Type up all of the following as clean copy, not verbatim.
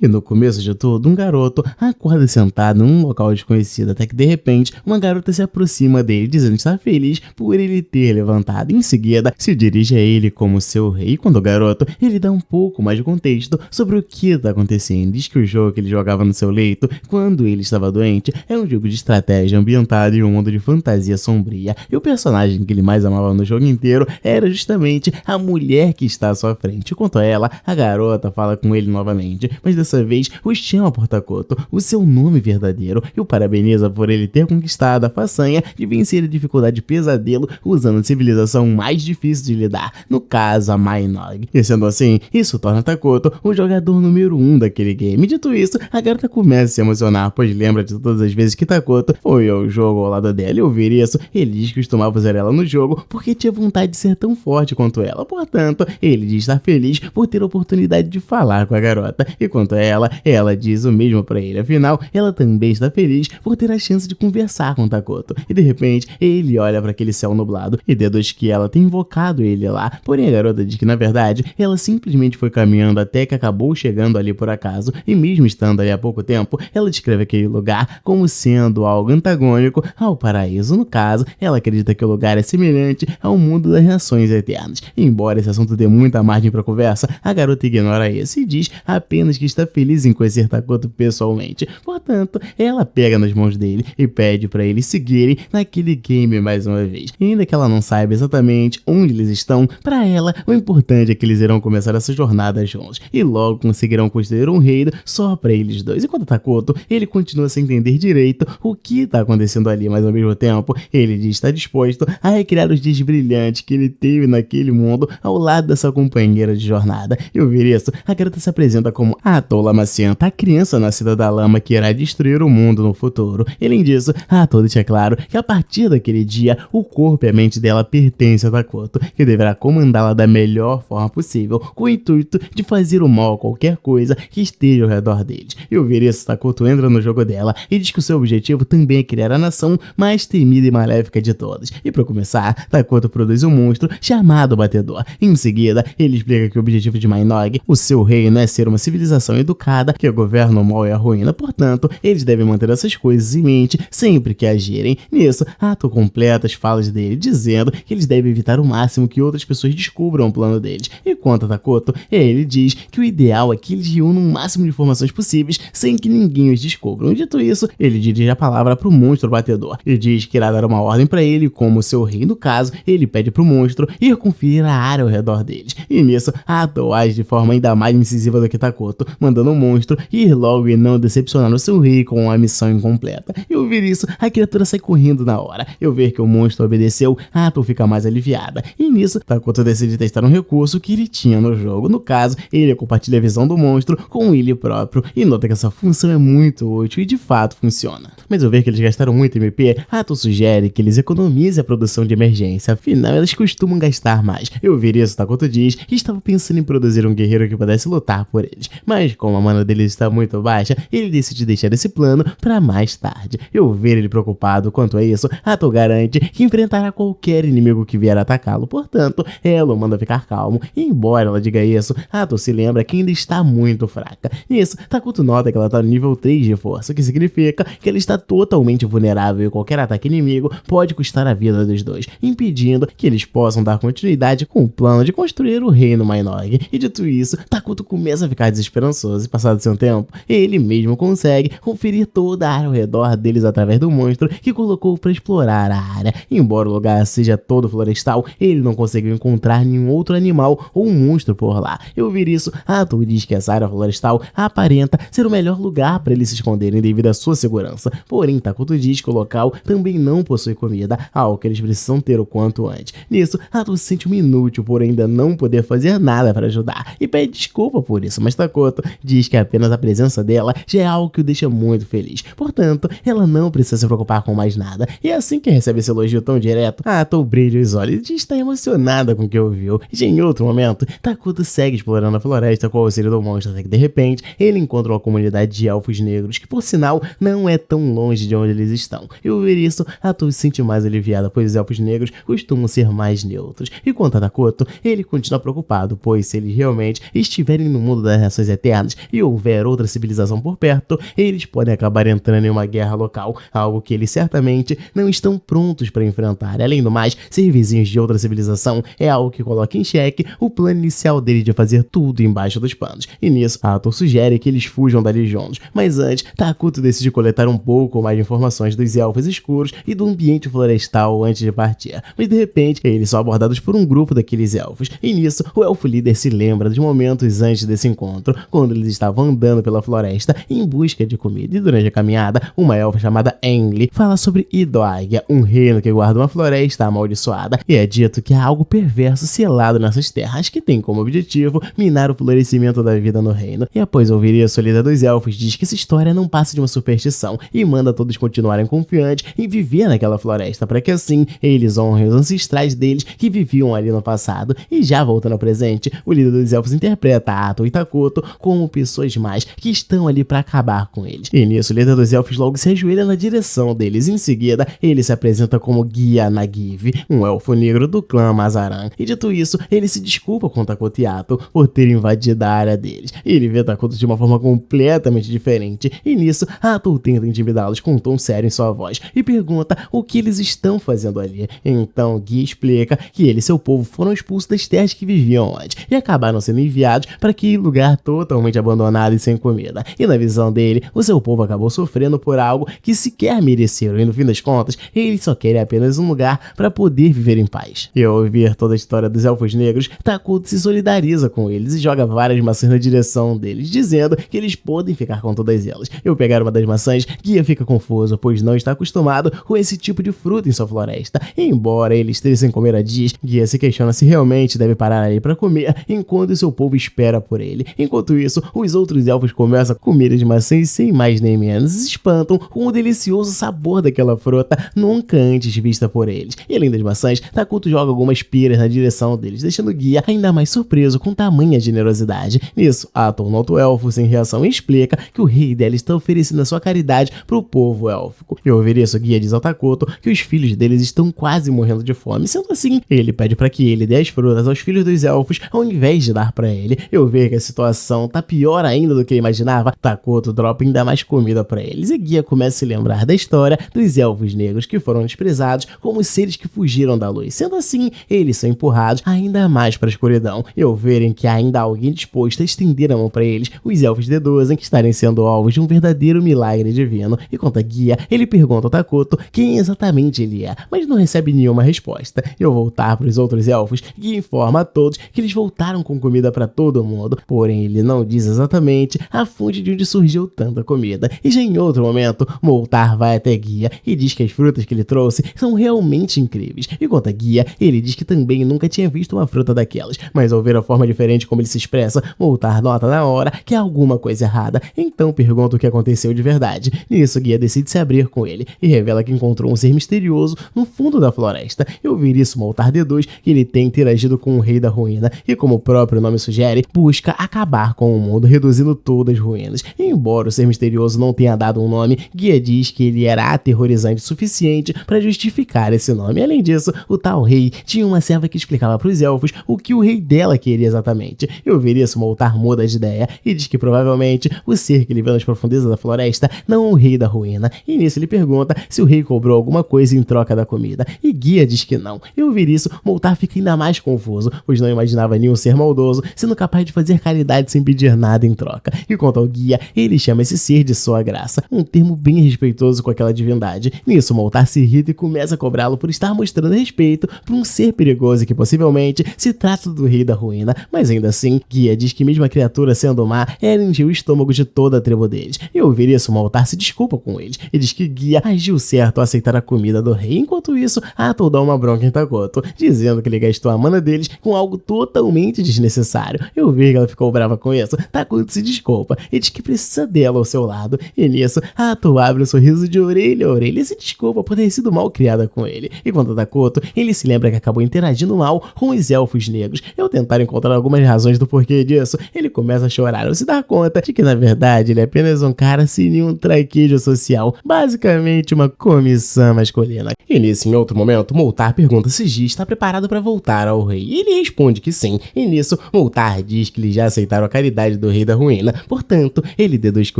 E no começo de tudo, um garoto acorda sentado num local desconhecido, até que de repente uma garota se aproxima dele, dizendo estar feliz por ele ter levantado. Em seguida, se dirige a ele como seu rei. Quando o garoto, ele dá um pouco mais de contexto sobre o que está acontecendo. Diz que o jogo que ele jogava no seu leito, quando ele estava doente, é um jogo de estratégia ambientado em um mundo de fantasia sombria. E o personagem que ele mais amava no jogo inteiro era justamente a mulher que está à sua frente. Quanto a ela, a garota fala com ele novamente, mas dessa vez o chama por Takoto, o seu nome verdadeiro, e o parabeniza por ele ter conquistado a façanha de vencer a dificuldade pesadelo usando a civilização mais difícil de lidar, no caso a Mainog. E sendo assim, isso torna Takoto o jogador número 1 daquele game. Dito isso, a garota começa a se emocionar, pois lembra de todas as vezes que Takoto foi ao jogo ao lado dela. E ouvir isso, ele diz que costumava usar ela no jogo porque tinha vontade de ser tão forte quanto ela. Portanto, ele diz estar feliz por ter a oportunidade de falar com a garota. E quanto a ela diz o mesmo pra ele. Afinal, ela também está feliz por ter a chance de conversar com Takoto. E de repente, ele olha para aquele céu nublado e deduz que ela tem invocado ele lá. Porém, a garota diz que na verdade, ela simplesmente foi caminhando até que acabou chegando ali por acaso. E mesmo estando ali há pouco tempo, ela descreve aquele lugar como sendo algo antagônico ao paraíso. No caso, ela acredita que o lugar é semelhante ao mundo das nações eternas. E embora esse assunto dê muita margem para conversa, a garota ignora isso e diz apenas que está feliz em conhecer Takoto pessoalmente. Portanto, ela pega nas mãos dele e pede para eles seguirem naquele game mais uma vez. E ainda que ela não saiba exatamente onde eles estão, para ela o importante é que eles irão começar essa jornada juntos e logo conseguirão construir um reino só para eles dois. Enquanto Takoto, ele continua sem entender direito o que está acontecendo ali, mas ao mesmo tempo ele diz estar disposto a recriar os dias brilhantes que ele teve naquele mundo ao lado dessa companheira de jornada. E ouvir isso, a garota se apresenta como a Tola Macenta, a criança nascida da lama que irá destruir o mundo no futuro. Além disso, a Tola deixa claro que a partir daquele dia, o corpo e a mente dela pertencem a Takoto, que deverá comandá-la da melhor forma possível, com o intuito de fazer o mal a qualquer coisa que esteja ao redor deles. E ouvir isso, Takoto entra no jogo dela e diz que o seu objetivo também é criar a nação mais temida e maléfica de todas. E para começar, Takoto produz um monstro chamado Batedor. Em seguida, ele explica que o objetivo de Mainog, o seu reino, é ser uma civilização educada que governa o mal e a ruína. Portanto, eles devem manter essas coisas em mente sempre que agirem. Nisso, Ato completa as falas dele, dizendo que eles devem evitar o máximo que outras pessoas descubram o plano deles. E quanto a Takoto, ele diz que o ideal é que eles reúnam o máximo de informações possíveis sem que ninguém os descubra. Dito isso, ele dirige a palavra para o monstro batedor e diz que irá dar uma ordem para ele como seu rei. No caso, ele pede para o monstro ir conferir a área ao redor deles. E nisso, Ato age de forma ainda mais incisiva do que Takoto, mandando o monstro ir logo e não decepcionar o seu rei com a missão incompleta. E ao ouvir isso, a criatura sai correndo na hora. Eu ver que o monstro obedeceu, Ato fica mais aliviada. E nisso, Takoto decide testar um recurso que ele tinha no jogo. No caso, ele compartilha a visão do monstro com ele próprio e nota que essa função é muito útil e de fato funciona. Mas ao ver que eles gastaram muito MP, Ato sugere que eles economizem a produção de emergência, afinal elas costumam gastar mais. Eu ouvir isso, Takoto diz que estava pensando em produzir um guerreiro que pudesse lutar por eles, mas como a mana deles está muito baixa, ele decide deixar esse plano para mais tarde. Eu ver ele preocupado quanto a isso, Ato garante que enfrentará qualquer inimigo que vier atacá-lo. Portanto, ela o manda ficar calmo e embora ela diga isso, Ato se lembra que ainda está muito fraca. Nisso, Takoto nota que ela está no nível 3 de força, o que significa que ela está totalmente vulnerável e qualquer ataque inimigo pode custar a vida dos dois, impedindo que eles possam dar continuidade com o plano de construir o reino Mainog. E dito isso, Takoto começa a ficar desesperançoso e passado seu tempo, ele mesmo consegue conferir toda a área ao redor deles através do monstro que colocou para explorar a área. Embora o lugar seja todo florestal, ele não conseguiu encontrar nenhum outro animal ou monstro por lá. Eu ouvir isso, Ato diz que essa área florestal aparenta ser o melhor lugar para eles se esconderem devido à sua segurança. Porém, Takoto diz que o local também não possui comida, algo que eles precisam ter o quanto antes. Nisso, Ato se sente um inútil por ainda não poder fazer nada para ajudar e pede desculpa por isso, mas Takoto diz que apenas a presença dela já é algo que o deixa muito feliz. Portanto, ela não precisa se preocupar com mais nada. E assim que recebe esse elogio tão direto, Ato brilha os olhos e diz estar emocionada com o que ouviu. E em outro momento, Takoto segue explorando a floresta com o auxílio do monstro, até que de repente ele encontra uma comunidade de elfos negros que, por sinal, não é tão longe de onde eles estão. E ao ver isso, Ato se sente mais aliviada, pois os elfos negros costumam ser mais neutros. E quanto a Takoto, ele continua preocupado, pois se eles realmente estiverem no mundo das nações eternas, planos e houver outra civilização por perto, eles podem acabar entrando em uma guerra local, algo que eles certamente não estão prontos para enfrentar. Além do mais, ser vizinhos de outra civilização é algo que coloca em xeque o plano inicial deles de fazer tudo embaixo dos panos. E nisso, Ator sugere que eles fujam dali juntos. Mas antes, Takuto decide coletar um pouco mais de informações dos elfos escuros e do ambiente florestal antes de partir. Mas de repente, eles são abordados por um grupo daqueles elfos. E nisso, o elfo líder se lembra dos momentos antes desse encontro, quando eles estavam andando pela floresta em busca de comida. E durante a caminhada, uma elfa chamada Engli fala sobre Idoáguia, um reino que guarda uma floresta amaldiçoada, e é dito que há algo perverso selado nessas terras que tem como objetivo minar o florescimento da vida no reino. E após ouvir isso, o líder dos elfos diz que essa história não passa de uma superstição e manda todos continuarem confiantes em viver naquela floresta, para que assim eles honrem os ancestrais deles que viviam ali no passado. E já voltando ao presente, o líder dos elfos interpreta Ato e Takuto como pessoas más que estão ali para acabar com eles. E nisso, o líder dos elfos logo se ajoelha na direção deles. Em seguida, ele se apresenta como Guia Nagiv, um elfo negro do clã Mazaran. E dito isso, ele se desculpa com Takuto e Ato por terem invadido a área deles. Ele vê Takuto de uma forma completamente diferente. E nisso, Ato tenta intimidá-los com um tom sério em sua voz e pergunta o que eles estão fazendo ali. Então, Guia explica que ele e seu povo foram expulsos das terras que viviam antes e acabaram sendo enviados para aquele lugar totalmente abandonado e sem comida. E na visão dele, o seu povo acabou sofrendo por algo que sequer mereceram, e no fim das contas, eles só querem apenas um lugar para poder viver em paz. E ao ouvir toda a história dos elfos negros, Takuto se solidariza com eles e joga várias maçãs na direção deles, dizendo que eles podem ficar com todas elas. Eu pegar uma das maçãs, Guia fica confuso, pois não está acostumado com esse tipo de fruta em sua floresta. E embora eles estejam comer há dias, Guia se questiona se realmente deve parar ali para comer, enquanto seu povo espera por ele. Enquanto isso, os outros elfos começam a comer as maçãs sem mais nem menos e se espantam com o delicioso sabor daquela fruta nunca antes vista por eles. E além das maçãs, Takuto joga algumas piras na direção deles, deixando Guia ainda mais surpreso com tamanha generosidade. Nisso, Ato, um outro elfo sem reação, explica que o rei dela está oferecendo a sua caridade pro povo élfico. E ao ouvir isso, Guia diz ao Takuto que os filhos deles estão quase morrendo de fome. Sendo assim, ele pede para que ele dê as frutas aos filhos dos elfos ao invés de dar para ele. Eu vejo que a situação tá pior ainda do que eu imaginava. Takuto dropa ainda mais comida para eles e Guia começa a se lembrar da história dos elfos negros que foram desprezados como os seres que fugiram da luz. Sendo assim, eles são empurrados ainda mais para a escuridão. E ao verem que há ainda alguém disposto a estender a mão para eles, os elfos deduzem que estarem sendo alvos de um verdadeiro milagre divino. E quanto a Guia, ele pergunta ao Takuto quem exatamente ele é, mas não recebe nenhuma resposta. E ao voltar para os outros elfos, Guia informa a todos que eles voltaram com comida para todo mundo, porém ele não diz exatamente a fonte de onde surgiu tanta comida. E já em outro momento, Moltar vai até Guia e diz que as frutas que ele trouxe são realmente incríveis. E quanto a Guia, ele diz que também nunca tinha visto uma fruta daquelas, mas ao ver a forma diferente como ele se expressa, Moltar nota na hora que há alguma coisa errada, então pergunta o que aconteceu de verdade. Nisso, Guia decide se abrir com ele e revela que encontrou um ser misterioso no fundo da floresta. E ao ouvir isso, Moltar deduz que ele tem interagido com o Rei da Ruína e, como o próprio nome sugere, busca acabar com o mundo, reduzindo todas as ruínas. E embora o ser misterioso não tenha dado um nome, Guia diz que ele era aterrorizante o suficiente para justificar esse nome. Além disso, o tal rei tinha uma serva que explicava para os elfos o que o rei dela queria exatamente. E ao ouvir isso, Moltar muda de ideia e diz que provavelmente o ser que ele vê nas profundezas da floresta não é o Rei da Ruína. E nisso ele pergunta se o rei cobrou alguma coisa em troca da comida. E Guia diz que não. E ao ouvir isso, Moltar fica ainda mais confuso, pois não imaginava nenhum ser maldoso sendo capaz de fazer caridade sem pedir nada em troca. E quanto ao Guia, ele chama esse ser de sua graça, um termo bem respeitoso com aquela divindade. Nisso, Moltar se irrita e começa a cobrá-lo por estar mostrando respeito por um ser perigoso que possivelmente se trata do Rei da Ruína. Mas ainda assim, Guia diz que mesmo a criatura sendo má, ela encheu o estômago de toda a tribo deles. E ao ouvir isso, Moltar se desculpa com eles e diz que Guia agiu certo ao aceitar a comida do rei. Enquanto isso, Ato dá uma bronca em Takuto, dizendo que ele gastou a mana deles com algo totalmente desnecessário. Eu vi que ela ficou brava com isso. Takuto se desculpa e diz que precisa dela ao seu lado. E nisso, Ato abre um sorriso de orelha a orelha e se desculpa por ter sido mal criada com ele. E quanto a Takuto, ele se lembra que acabou interagindo mal com os elfos negros. E ao tentar encontrar algumas razões do porquê disso, ele começa a chorar ao se dar conta de que na verdade ele é apenas um cara sem nenhum traquejo social, basicamente uma comissão masculina. E nisso, em outro momento, Moltar pergunta se Gi está preparado para voltar ao rei. E ele responde que sim. E nisso, Moltar diz que eles já aceitaram a caridade do rei da ruína. Portanto, ele deduz que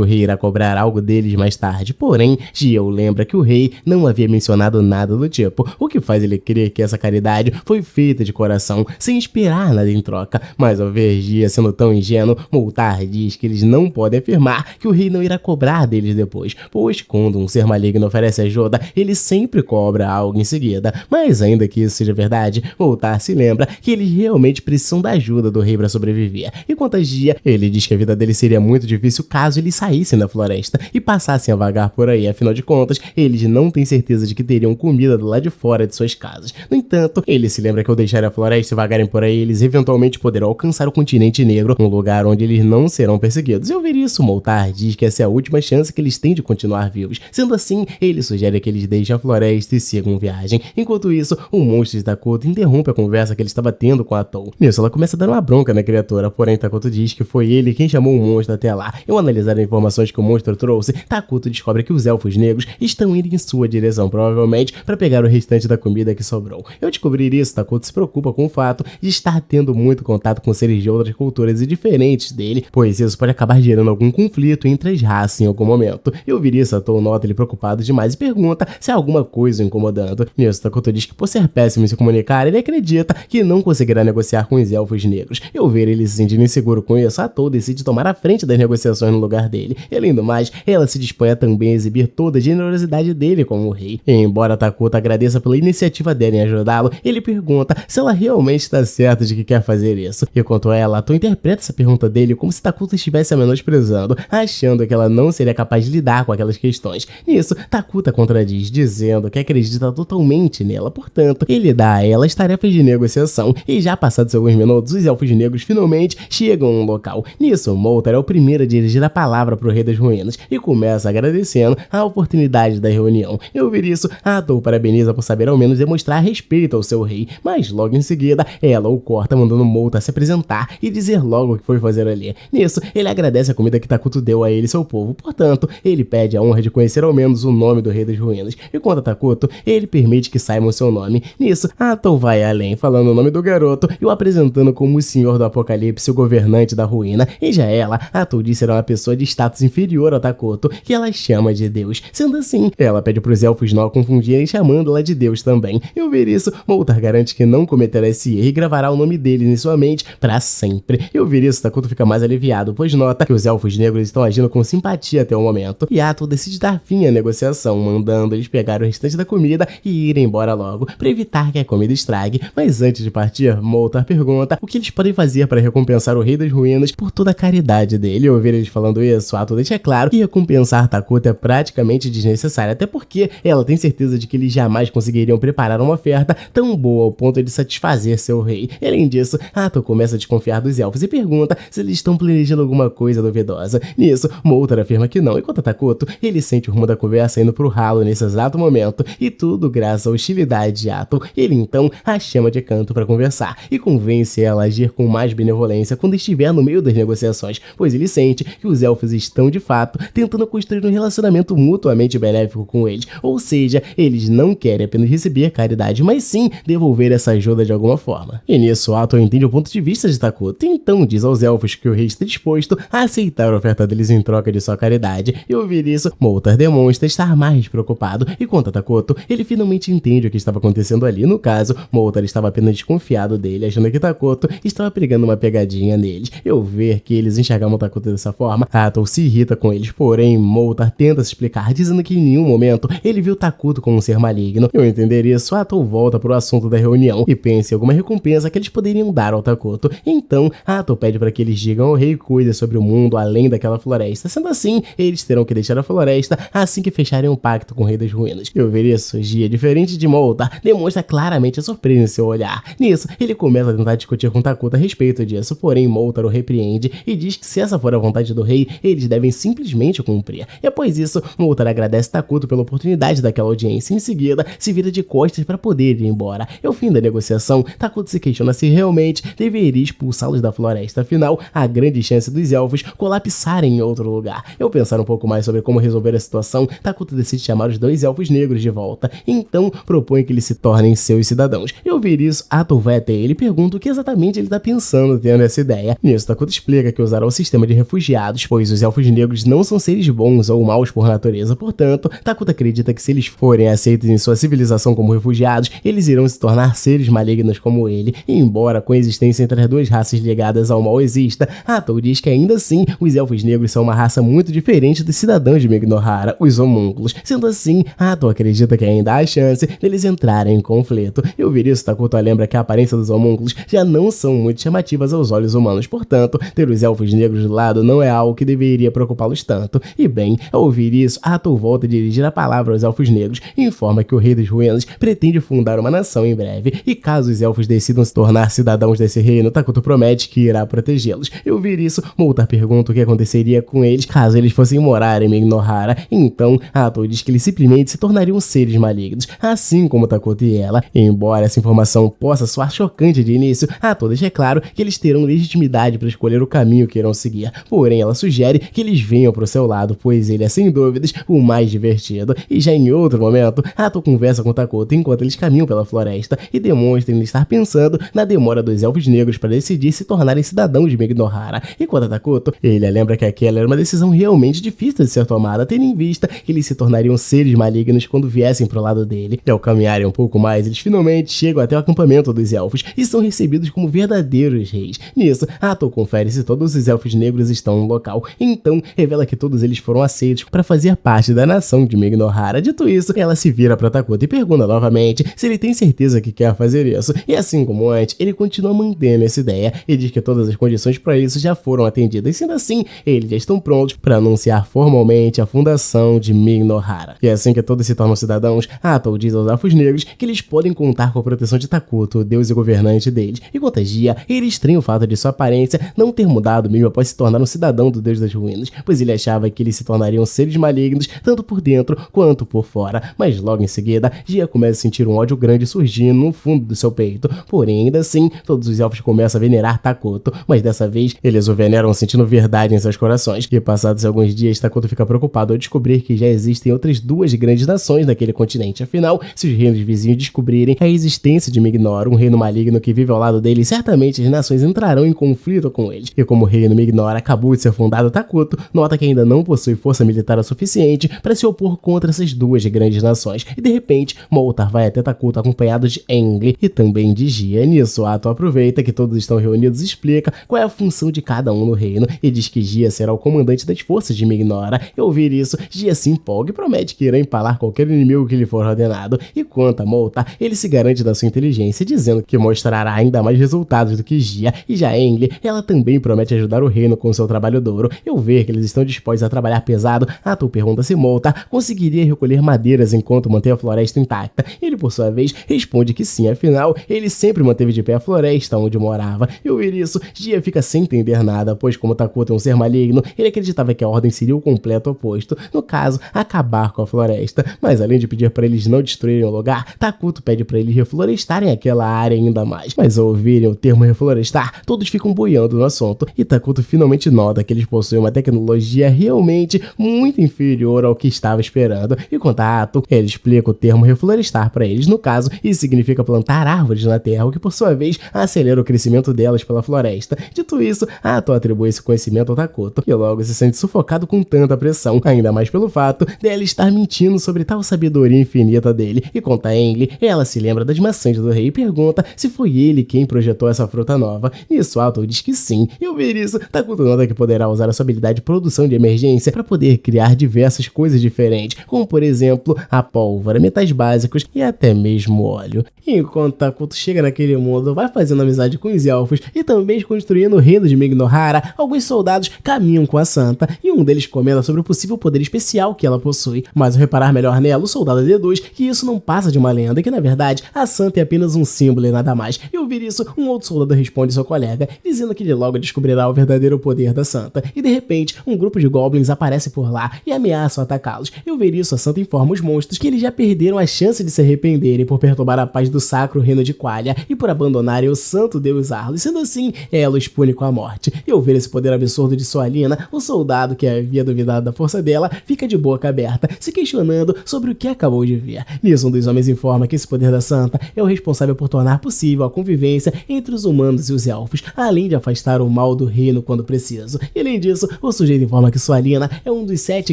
o rei irá cobrar algo deles mais tarde. Porém, Geo lembra que o rei não havia mencionado nada do tipo, o que faz ele crer que essa caridade foi feita de coração, sem esperar nada em troca. Mas ao ver Gia sendo tão ingênuo, Moltar diz que eles não podem afirmar que o rei não irá cobrar deles depois, pois quando um ser maligno oferece ajuda, ele sempre cobra algo em seguida. Mas ainda que isso seja verdade, Moltar se lembra que eles realmente precisam da ajuda do rei para sobreviver. E quanto a Gia, ele diz que a vida dele seria muito difícil caso eles saíssem da floresta e passassem a vagar por aí. Afinal de contas, eles não têm certeza de que teriam comida do lado de fora de suas casas. No entanto, ele se lembra que ao deixar a floresta e vagarem por aí, eles eventualmente poderão alcançar o continente negro, um lugar onde eles não serão perseguidos. E ao ver isso, Moltar diz que essa é a última chance que eles têm de continuar vivos. Sendo assim, ele sugere que eles deixem a floresta e sigam viagem. Enquanto isso, o monstro de Takuto interrompe a conversa que ele estava tendo com a Atou. Nisso, ela começa a dar uma bronca na criatura, porém Takuto diz que foi ele quem chamou o monstro até lá. Ao analisar as informações que o monstro trouxe, Takuto descobre que os elfos negros estão indo em sua direção, provavelmente para pegar o restante da comida que sobrou. Ao descobrir isso, Takuto se preocupa com o fato de estar tendo muito contato com seres de outras culturas e diferentes dele, pois isso pode acabar gerando algum conflito entre as raças em algum momento. E ao ouvir isso, Atou nota ele preocupado demais e pergunta se há alguma coisa o incomodando. Nisso, Takuto diz que por ser péssimo em se comunicar, ele acredita que não conseguirá negociar com os elfos negros. E ao ver ele se sentindo inseguro com isso, Atou decide tomar a frente das negociações no lugar dele. E além do mais, ela se dispõe a também exibir toda a generosidade dele como o rei. E embora Takuto agradeça pela iniciativa dela em ajudá-lo, ele pergunta se ela realmente está certa de que quer fazer isso. E quanto a ela, Atou interpreta essa pergunta dele como se Takuto estivesse a menosprezando, achando que ela não seria capaz de lidar com aquelas questões. Nisso, Takuto contradiz, dizendo que acredita totalmente nela, portanto, ele dá a ela as tarefas de negociação. E já passados alguns minutos, os elfos negros finalmente chegam no local. Nisso, Moltar é o primeiro a dirigir a palavra para o Rei das Ruínas e começa agradecendo a oportunidade da reunião. E ao ouvir isso, Atou parabeniza por saber ao menos demonstrar respeito ao seu rei, mas logo em seguida, ela o corta mandando Moltar se apresentar e dizer logo o que foi fazer ali. Nisso, ele agradece a comida que Takuto deu a ele e seu povo, portanto, ele pede a honra de conhecer ao menos o nome do Rei das Ruínas. E quanto a Takuto, ele permite que saibam seu nome. Nisso, Atou vai além, falando o nome do garoto e o apresentando como o Senhor do Apocalipse, o governante da ruína. E já ela, Atou diz ser uma pessoa de status inferior ao Takuto, que ela chama de Deus. Sendo assim, ela pede para os elfos não a confundirem, chamando-la de Deus também. E ao ver isso, Moltar garante que não cometerá esse erro e gravará o nome dele em sua mente para sempre. E ao ver isso, Takuto fica mais aliviado, pois nota que os elfos negros estão agindo com simpatia até o momento. E Atou decide dar fim à negociação, mandando eles pegar o restante da comida e irem embora logo, para evitar que a comida estrague. Mas antes de partir, Moltar pergunta o que eles podem fazer para recompensar o Rei das Ruínas por toda a caridade dele. E ao ouvir eles falando isso, Atou deixa claro que recompensar Takuto é praticamente desnecessário, até porque ela tem certeza de que eles jamais conseguiriam preparar uma oferta tão boa ao ponto de satisfazer seu rei. E, além disso, Atou começa a desconfiar dos elfos e pergunta se eles estão planejando alguma coisa duvidosa. Nisso, Moltar afirma que não, enquanto Takuto, ele sente o rumo da conversa indo pro ralo nesse exato momento, e tudo graças à hostilidade de Atou. Ele então a chama de canto para conversar e convence ela a agir com mais benevolência quando estiver no meio das negociações, pois ele sente que os elfos estão de fato tentando construir um relacionamento mutuamente benéfico com eles, ou seja, eles não querem apenas receber caridade, mas sim devolver essa ajuda de alguma forma. E nisso, Atou entende o ponto de vista de Takuto, e então diz aos elfos que o rei está disposto a aceitar a oferta deles em troca de sua caridade. E ao ouvir isso, Moltar demonstra estar mais preocupado, e quanto a Takuto, ele finalmente entende o que estava acontecendo ali. No caso, Moltar estava apenas desconfiado dele, achando que Takuto estava pregando uma pegadinha neles. E ao ver que eles enxergavam Takuto dessa forma, Atou se irrita com eles, porém Moltar tenta se explicar, dizendo que em nenhum momento ele viu Takuto como um ser maligno. E ao entender isso, Atou volta para o assunto da reunião e pensa em alguma recompensa que eles poderiam dar ao Takuto. Então, Atou pede para que eles digam ao rei coisas sobre o mundo além daquela floresta. Sendo assim, eles terão que deixar a floresta assim que fecharem um pacto com o Rei das Ruínas. E ao ver isso, Gia, diferente de Moltar, demonstra claramente a surpresa em seu olhar. Nisso, ele começa a tentar discutir com Takuto a respeito disso, porém Moltar o repreende e diz que se essa for a vontade do rei, eles devem simplesmente cumprir. E após isso, Moltar agradece Takuto pela oportunidade daquela audiência e em seguida se vira de costas para poder ir embora. E ao fim da negociação, Takuto se questiona se realmente deveria expulsá-los da floresta, afinal, há grande chance dos elfos colapsarem em outro lugar. Ao pensar um pouco mais sobre como resolver a situação, Takuto decide chamar os dois elfos negros de volta, e então propõe que eles se tornem seus cidadãos. E ao ouvir isso, Atou vai até ele e pergunta o que exatamente ele está pensando tendo essa ideia. Nisso, Takuto explica explica que usará o sistema de refugiados, pois os elfos negros não são seres bons ou maus por natureza. Portanto, Takuto acredita que se eles forem aceitos em sua civilização como refugiados, eles irão se tornar seres malignos como ele. E embora a coexistência entre as duas raças ligadas ao mal exista, Atou diz que ainda assim os elfos negros são uma raça muito diferente dos cidadãos de Megnohara, os homúnculos. Sendo assim, Atou acredita que ainda há chance deles entrarem em conflito. E ouvir isso, Takuto lembra que a aparência dos homúnculos já não são muito chamativas aos olhos humanos. Portanto, ter os elfos negros do lado não é algo que deveria preocupá-los tanto. E bem, ao ouvir isso, Atou volta a dirigir a palavra aos elfos negros e informa que o rei dos ruínas pretende fundar uma nação em breve. E caso os elfos decidam se tornar cidadãos desse reino, Takuto promete que irá protegê-los. E ao ouvir isso, Moltar pergunta o que aconteceria com eles caso eles fossem morar em Megnohara. Então, Atou diz que eles simplesmente se tornariam seres malignos, assim como Takuto e ela. E embora essa informação possa soar chocante de início, Atou deixa claro que eles terão legitimidade para escolher o caminho que irão seguir. Porém, ela sugere que eles venham pro seu lado, pois ele é sem dúvidas o mais divertido. E já em outro momento, Atou conversa com Takuto enquanto eles caminham pela floresta e demonstra ele estar pensando na demora dos elfos negros para decidir se tornarem cidadãos de Megnohara. E quanto a Takuto, ele lembra que aquela era uma decisão realmente difícil de ser tomada, tendo em vista que eles se tornariam seres malignos quando viessem pro lado dele. E ao caminharem um pouco mais, eles finalmente chegam até o acampamento dos elfos e são recebidos como verdadeiros reis. Nisso, Atou confere se todos os elfos negros estão no local, então revela que todos eles foram aceitos para fazer parte da nação de Megnohara. Dito isso, ela se vira para Takuto e pergunta novamente se ele tem certeza que quer fazer isso. E assim como antes, ele continua mantendo essa ideia e diz que todas as condições para isso já foram atendidas. Sendo assim, eles já estão prontos para anunciar formalmente a fundação de Megnohara. E assim que todos se tornam cidadãos, Atou diz aos elfos negros que eles podem contar com a proteção de Takuto, o deus e governante deles. E quanto a Gia, ele estranha o fato de sua aparência não ter mudado mesmo após se tornar um cidadão do deus das ruínas, pois ele achava que eles se tornariam seres malignos tanto por dentro quanto por fora. Mas logo em seguida, Gia começa a sentir um ódio grande surgindo no fundo do seu peito. Porém, ainda assim, todos os elfos começam a venerar Takuto, mas dessa vez eles o veneram sentindo verdade em seus corações. E passados alguns dias, Takuto fica preocupado ao descobrir que já existem outras duas grandes nações naquele continente. Afinal, se os reinos vizinhos descobrirem a existência de Megnora, um reino maligno que vive ao lado deles, certamente as nações entrarão em conflito com eles. E como o reino Megnora acabou de ser fundado, Takuto nota que ainda não possui força militar o suficiente para se opor contra essas duas grandes nações. E de repente, Moltar vai até Takuto acompanhado de Engli e também de Gia. Nisso, Atou aproveita que todos estão reunidos e explica qual é a função de cada um no reino e diz que Gia será o comandante das forças de Megnora. E ao ouvir isso, Gia se empolga e promete que irá empalar qualquer inimigo que lhe for ordenado. E quanto a Moltar, ele se garante da sua inteligência, dizendo que mostrará ainda mais resultados do que Gia. E já Engli, ela também promete ajudar o reino com seu trabalho duro. E ao ver que eles estão dispostos a trabalhar pesado, Atou pergunta se Moltar conseguiria recolher madeiras enquanto mantém a floresta intacta. Ele, por sua vez, responde que sim, afinal, ele sempre manteve de pé a floresta onde morava. E ao ouvir isso, Gia fica sem entender nada, pois como Takuto é um ser maligno, ele acreditava que a ordem seria o completo oposto, no caso, acabar com a floresta. Mas além de pedir para eles não destruírem o lugar, Takuto pede para eles reflorestarem aquela área ainda mais. Mas ao ouvirem o termo reflorestar, todos ficam boiando no assunto, e Takuto finalmente nota que eles possuem uma tecnologia realmente muito inferior ao que estava esperando. E quanto a Atou, ele explica o termo reflorestar para eles. No caso, isso significa plantar árvores na terra, o que por sua vez acelera o crescimento delas pela floresta. Dito isso, Atou atribui esse conhecimento ao Takuto, e logo se sente sufocado com tanta pressão, ainda mais pelo fato dela estar mentindo sobre tal sabedoria infinita dele. E quanto a Engli, ela se lembra das maçãs do rei e pergunta se foi ele quem projetou essa fruta nova. Nisso, Atou diz que sim, e ao ver isso, Takuto nota que poderá usar a sua habilidade de produção de emergência para poder criar diversas coisas diferentes, como por exemplo, a pólvora, metais básicos e até mesmo óleo. E enquanto Takuto chega naquele mundo, vai fazendo amizade com os elfos e também construindo o reino de Megnohara, alguns soldados caminham com a Santa e um deles comenta sobre o possível poder especial que ela possui. Mas ao reparar melhor nela, o soldado deduz que isso não passa de uma lenda e que na verdade a Santa é apenas um símbolo e nada mais. E ao ouvir isso, um outro soldado responde seu colega, dizendo que ele logo descobrirá o verdadeiro poder da Santa. E de repente, um grupo de goblins aparece por lá e ameaçam atacá-los. E ao ver isso, a Santa informa os monstros que eles já perderam a chance de se arrependerem por perturbar a paz do sacro reino de Qualia e por abandonarem o santo deus Arlo. E sendo assim, ela os pune com a morte. E ao ver esse poder absurdo de sua Alina, o soldado que havia duvidado da força dela fica de boca aberta, se questionando sobre o que acabou de ver. Nisso, um dos homens informa que esse poder da Santa é o responsável por tornar possível a convivência entre os humanos e os elfos, além de afastar o mal mal do reino quando preciso. E além disso, o sujeito informa que Sualina é um dos 7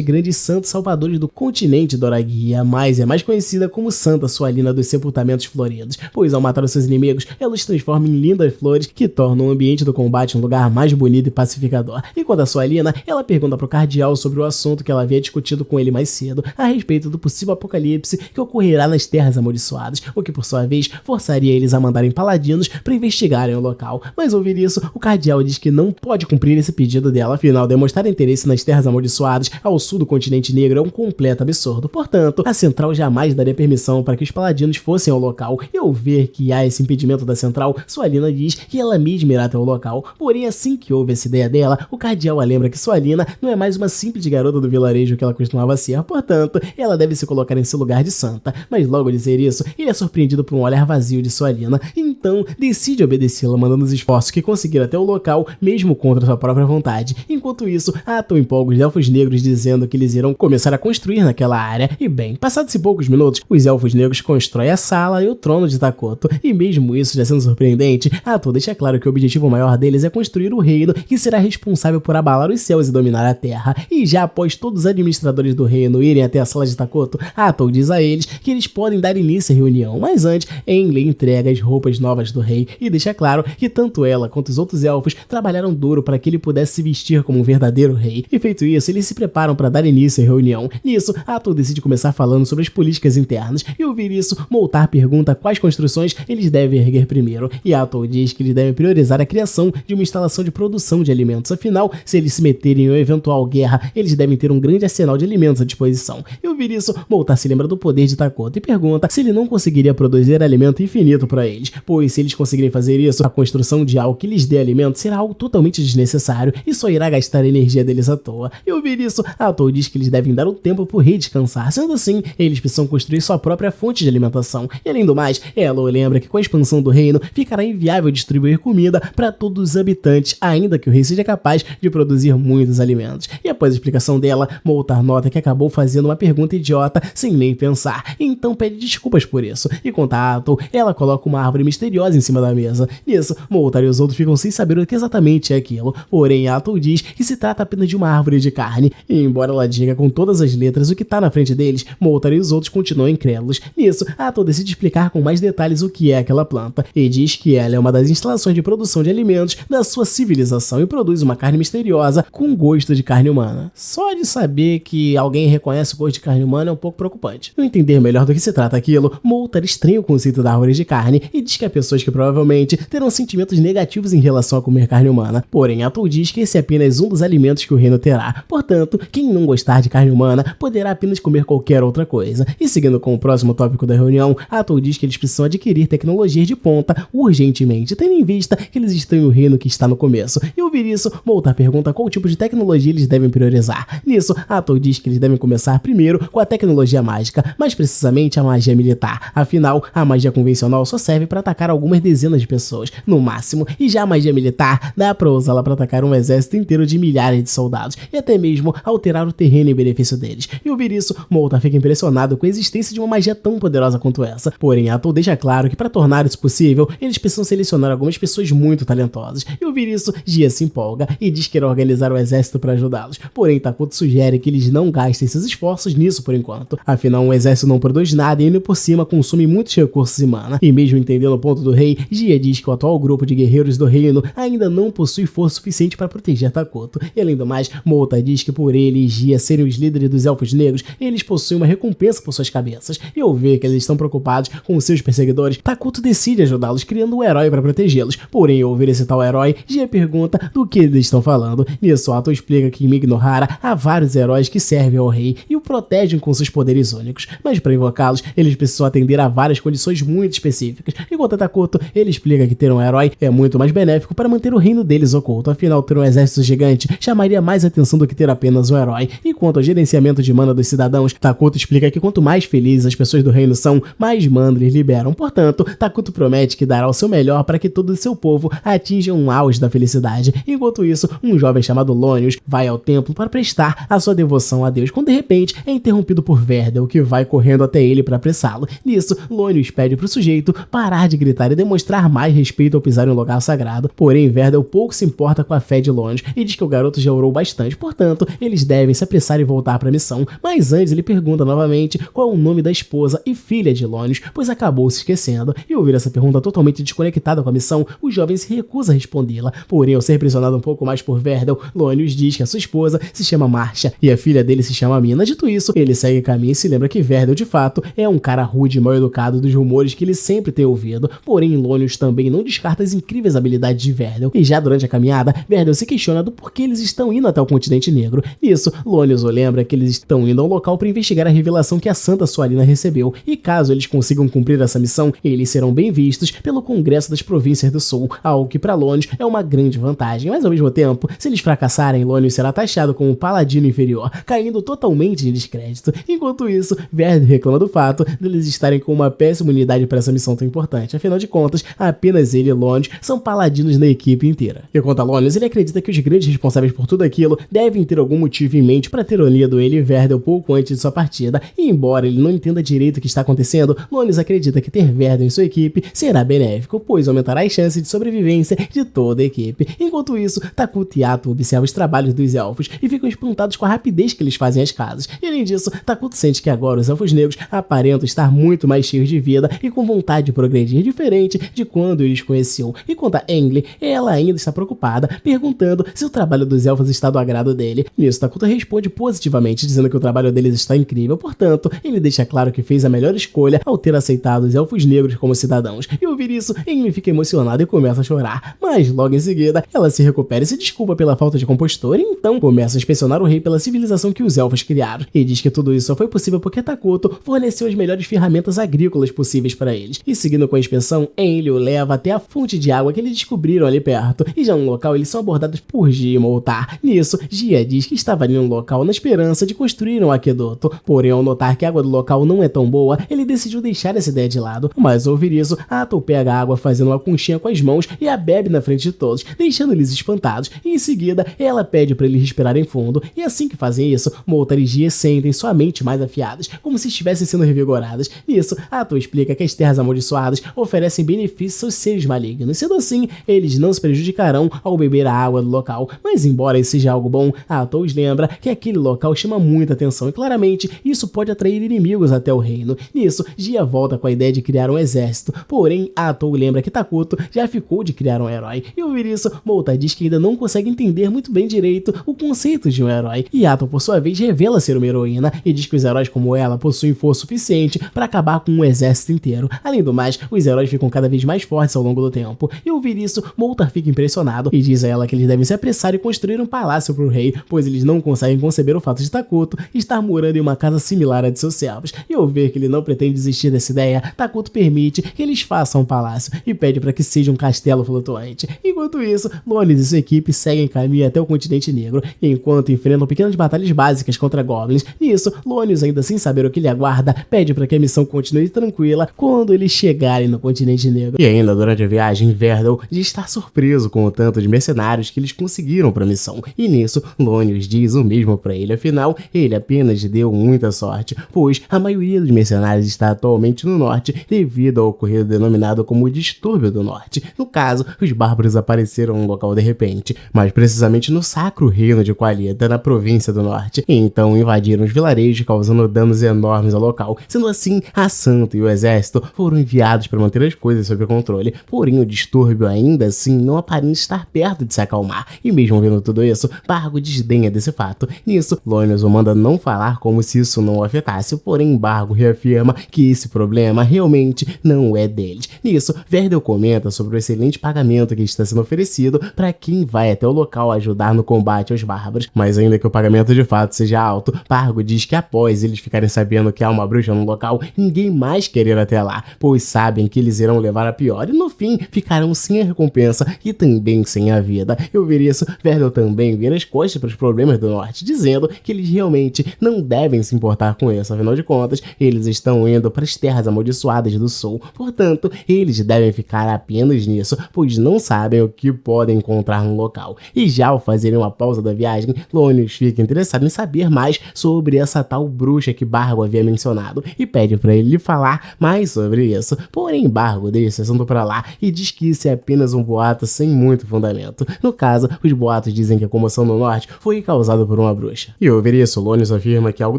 grandes santos salvadores do continente Doraguia, mas é mais conhecida como Santa Sualina dos Sepultamentos Floridos, pois ao matar os seus inimigos, ela os transforma em lindas flores que tornam o ambiente do combate um lugar mais bonito e pacificador. Enquanto a Sualina, ela pergunta pro cardeal sobre o assunto que ela havia discutido com ele mais cedo, a respeito do possível apocalipse que ocorrerá nas Terras Amaldiçoadas, o que por sua vez forçaria eles a mandarem paladinos para investigarem o local. Mas ao ouvir isso, o cardeal diz que não pode cumprir esse pedido dela, afinal demonstrar interesse nas Terras Amaldiçoadas ao sul do continente negro é um completo absurdo. Portanto, a central jamais daria permissão para que os paladinos fossem ao local, e ao ver que há esse impedimento da central, Sualina diz que ela mesma irá até o local. Porém, assim que houve essa ideia dela, o cardeal a lembra que Sualina não é mais uma simples garota do vilarejo que ela costumava ser, portanto, ela deve se colocar em seu lugar de santa. Mas logo ao dizer isso, ele é surpreendido por um olhar vazio de Sualina, então decide obedecê-la, mandando os esforços que conseguir até o local, mesmo contra sua própria vontade. Enquanto isso, Ato empolga os elfos negros dizendo que eles irão começar a construir naquela área, e bem, passados-se poucos minutos, os elfos negros constroem a sala e o trono de Takoto, e mesmo isso já sendo surpreendente, Ato deixa claro que o objetivo maior deles é construir o reino que será responsável por abalar os céus e dominar a terra. E já após todos os administradores do reino irem até a sala de Takoto, Ato diz a eles que eles podem dar início à reunião, mas antes, Enlil entrega as roupas novas do rei e deixa claro que tanto ela quanto os outros elfos trabalharam duro para que ele pudesse se vestir como um verdadeiro rei. E feito isso, eles se preparam para dar início à reunião. Nisso, Ato decide começar falando sobre as políticas internas, e ao ouvir isso, Moltar pergunta quais construções eles devem erguer primeiro, e Ato diz que eles devem priorizar a criação de uma instalação de produção de alimentos, afinal, se eles se meterem em uma eventual guerra, eles devem ter um grande arsenal de alimentos à disposição. E ao ouvir isso, Moltar se lembra do poder de Takoto e pergunta se ele não conseguiria produzir alimento infinito para eles, pois se eles conseguirem fazer isso, a construção de algo que lhes dê alimento será algo totalmente desnecessário e só irá gastar a energia deles à toa. E ao ouvir isso, Ato diz que eles devem dar o tempo pro rei descansar, sendo assim, eles precisam construir sua própria fonte de alimentação. E além do mais, ela lembra que com a expansão do reino, ficará inviável distribuir comida para todos os habitantes, ainda que o rei seja capaz de produzir muitos alimentos. E após a explicação dela, Moltar nota que acabou fazendo uma pergunta idiota sem nem pensar, então pede desculpas por isso. E quanto a Ato, ela coloca uma árvore misteriosa em cima da mesa. Nisso, Moltar e os outros ficam sem saber o que exatamente é aquilo, porém Ato diz que se trata apenas de uma árvore de carne, e embora ela diga com todas as letras o que está na frente deles, Moltar e os outros continuam incrédulos. Nisso, Ato decide explicar com mais detalhes o que é aquela planta, e diz que ela é uma das instalações de produção de alimentos da sua civilização e produz uma carne misteriosa com gosto de carne humana. Só de saber que alguém reconhece o gosto de carne humana é um pouco preocupante. Não entender melhor do que se trata aquilo, Moltar estranha o conceito da árvore de carne e diz que há pessoas que provavelmente terão sentimentos negativos em relação a comer carne humana, porém Ato diz que esse é apenas um dos alimentos que o reino terá. Portanto, quem não gostar de carne humana poderá apenas comer qualquer outra coisa. E seguindo com o próximo tópico da reunião, Ato diz que eles precisam adquirir tecnologias de ponta urgentemente, tendo em vista que eles estão em um reino que está no começo. E ao ouvir isso, Moltar pergunta qual tipo de tecnologia eles devem priorizar. Nisso, Ato diz que eles devem começar primeiro com a tecnologia mágica, mais precisamente a magia militar. Afinal, a magia convencional só serve para atacar algumas dezenas de pessoas, no máximo, e já a magia militar dá para usá-la para atacar um exército inteiro de milhares de soldados, e até mesmo alterar o terreno em benefício deles. E ao ouvir isso, Moltar fica impressionado com a existência de uma magia tão poderosa quanto essa. Porém, Ato deixa claro que para tornar isso possível, eles precisam selecionar algumas pessoas muito talentosas. E ao ouvir isso, Gia se empolga e diz que irá organizar o exército para ajudá-los. Porém, Takoto sugere que eles não gastem seus esforços nisso por enquanto. Afinal, um exército não produz nada e ainda por cima consome muitos recursos e mana. E mesmo entendendo o ponto do rei, Gia diz que o atual grupo de guerreiros do reino ainda não possui força suficiente para proteger Takoto. E além do mais, Moltar diz que por ele e Gia serem os líderes dos elfos negros, eles possuem uma recompensa por suas cabeças. E ao ver que eles estão preocupados com os seus perseguidores, Takoto decide ajudá-los criando um herói para protegê-los. Porém, ao ouvir esse tal herói, Gia pergunta do que eles estão falando. Nisso, Ato explica que em Mignohara há vários heróis que servem ao rei e o protegem com seus poderes únicos, mas para invocá-los, eles precisam atender a várias condições muito específicas. Enquanto a Takoto, ele explica que ter um herói é muito mais benéfico para manter o reino deles oculto, afinal ter um exército gigante chamaria mais atenção do que ter apenas um herói. E quanto ao gerenciamento de mana dos cidadãos, Takoto explica que quanto mais felizes as pessoas do reino são, mais mana eles liberam. Portanto, Takoto promete que dará o seu melhor para que todo o seu povo atinja um auge da felicidade. Enquanto isso, um jovem chamado Lonius vai ao templo para prestar a sua devoção a Deus, quando de repente é interrompido por Verdel, que vai correndo até ele para apressá-lo. Nisso, Lonius pede para o sujeito parar de gritar e demonstrar mais respeito ao pisar em um lugar sagrado. Porém, Verdel Verdel pouco se importa com a fé de Lonnie e diz que o garoto já orou bastante, portanto, eles devem se apressar e voltar para a missão. Mas antes ele pergunta novamente qual é o nome da esposa e filha de Lonnie, pois acabou se esquecendo. E ouvir essa pergunta totalmente desconectada com a missão, o jovem se recusa a respondê-la. Porém, ao ser pressionado um pouco mais por Verdel, Lonnie diz que a sua esposa se chama Marcia e a filha dele se chama Mina. Dito isso, ele segue caminho e se lembra que Verdel, de fato, é um cara rude e mal educado dos rumores que ele sempre tem ouvido. Porém, Lonnie também não descarta as incríveis habilidades de Verdel. E já durante a caminhada, Verdel se questiona do porquê eles estão indo até o continente negro. Nisso, Lonnie lembra que eles estão indo ao local para investigar a revelação que a Santa Sualina recebeu. E caso eles consigam cumprir essa missão, eles serão bem vistos pelo Congresso das Províncias do Sul, algo que para Lonnie é uma grande vantagem. Mas ao mesmo tempo, se eles fracassarem, Lonnie será taxado como um paladino inferior, caindo totalmente em descrédito. Enquanto isso, Verdel reclama do fato deles estarem com uma péssima unidade para essa missão tão importante. Afinal de contas, apenas ele e Lonnie são paladinos na equipe inteira. E quanto a Lonnie, ele acredita que os grandes responsáveis por tudo aquilo devem ter algum motivo em mente para ter unido ele e Verdel pouco antes de sua partida. E embora ele não entenda direito o que está acontecendo, Lonnie acredita que ter Verdel em sua equipe será benéfico, pois aumentará as chances de sobrevivência de toda a equipe. Enquanto isso, Takuto e Ato observam os trabalhos dos elfos e ficam espantados com a rapidez que eles fazem as casas. E além disso, Takuto sente que agora os elfos negros aparentam estar muito mais cheios de vida e com vontade de progredir, diferente de quando eles conheciam. E quanto a Engli, ela ainda está preocupada, perguntando se o trabalho dos elfos está do agrado dele. Nisso, Takuto responde positivamente, dizendo que o trabalho deles está incrível, portanto, ele deixa claro que fez a melhor escolha ao ter aceitado os elfos negros como cidadãos. E ouvir isso, Engli fica emocionada e começa a chorar, mas logo em seguida, ela se recupera e se desculpa pela falta de compostura, e então começa a inspecionar o rei pela civilização que os elfos criaram, e diz que tudo isso só foi possível porque Takuto forneceu as melhores ferramentas agrícolas possíveis para eles. E seguindo com a inspeção, Enlil o leva até a fonte de água que eles descobriram ali perto, e já no local eles são abordados por Gia e Moltar. Nisso, Gia diz que estava ali no local na esperança de construir um aqueduto, porém ao notar que a água do local não é tão boa, ele decidiu deixar essa ideia de lado. Mas ao ouvir isso, Ato pega a água fazendo uma conchinha com as mãos e a bebe na frente de todos, deixando eles espantados, e em seguida ela pede para eles respirarem fundo, e assim que fazem isso, Moltar e Gia sentem sua mente mais afiadas, como se estivessem sendo revigoradas. Nisso, Ato explica que as terras amaldiçoadas oferecem benefícios aos seres malignos, sendo assim, eles não se prejudicarão ao beber a água do local. Mas embora isso seja algo bom, Ato os lembra que aquele local chama muita atenção e claramente isso pode atrair inimigos até o reino. Nisso, Gia volta com a ideia de criar um exército, porém Ato lembra que Takuto já ficou de criar um herói, e ao ouvir isso, Moltar diz que ainda não consegue entender muito bem direito o conceito de um herói, e Ato por sua vez revela ser uma heroína e diz que os heróis como ela possuem força suficiente para acabar com um exército inteiro. Além do mais, os heróis ficam cada vez mais fortes ao longo do tempo, e ao ouvir isso, Moltar fica impressionado e diz a ela que eles devem se apressar e construir um palácio para o rei, pois eles não conseguem conceber o fato de Takuto estar morando em uma casa similar à de seus servos. E ao ver que ele não pretende desistir dessa ideia, Takuto permite que eles façam um palácio e pede para que seja um castelo flutuante. Enquanto isso, Lonnie e sua equipe seguem caminho até o continente negro, e enquanto enfrentam pequenas batalhas básicas contra goblins. Nisso, Lonnie, ainda sem saber o que lhe aguarda, pede para que a missão continue tranquila quando eles chegarem no continente negro. E ainda durante a viagem, Verdel diz estar surpreso com o tanto de mercenários que eles conseguiram para a missão, e nisso, Lonnie diz o mesmo para ele, afinal, ele apenas deu muita sorte, pois a maioria dos mercenários está atualmente no norte devido ao ocorrido denominado como o Distúrbio do Norte. No caso, os bárbaros apareceram no local de repente, mais precisamente no Sacro Reino de Qualita, na província do norte, e então invadiram os vilarejos causando danos enormes ao local. Sendo assim, a Santa e o exército foram enviados para manter as coisas sob controle, porém o distúrbio ainda assim não aparenta estar perto de se acalmar, e mesmo vendo tudo isso, Bargo desdenha desse fato. Nisso, Lonius o manda não falar como se isso não o afetasse, porém Bargo reafirma que esse problema realmente não é deles. Nisso, Verdel comenta sobre o excelente pagamento que está sendo oferecido para quem vai até o local ajudar no combate aos bárbaros, mas ainda que o pagamento de fato seja alto, Bargo diz que após eles ficarem sabendo que há uma bruxa no local, ninguém mais quer ir até lá, pois sabem que eles irão levar a pior e no fim ficarão sem a recompensa e também sem a vida. Eu ver isso, Verdel também vira as costas para os problemas do norte, dizendo que eles realmente não devem se importar com isso, afinal de contas, eles estão indo para as terras amaldiçoadas do sul, portanto, eles devem ficar apenas nisso, pois não sabem o que podem encontrar no local. E já ao fazerem uma pausa da viagem, Lonius fica interessado em saber mais sobre essa tal bruxa que Bargo havia mencionado e pede para ele lhe falar mais sobre isso. Porém, Bargo deixa esse assunto para lá e diz que isso é apenas um boato sem muito fundamento. No caso, os boatos dizem que a comoção no norte foi causada por uma bruxa. E ao ouvir isso, Lonis afirma que algo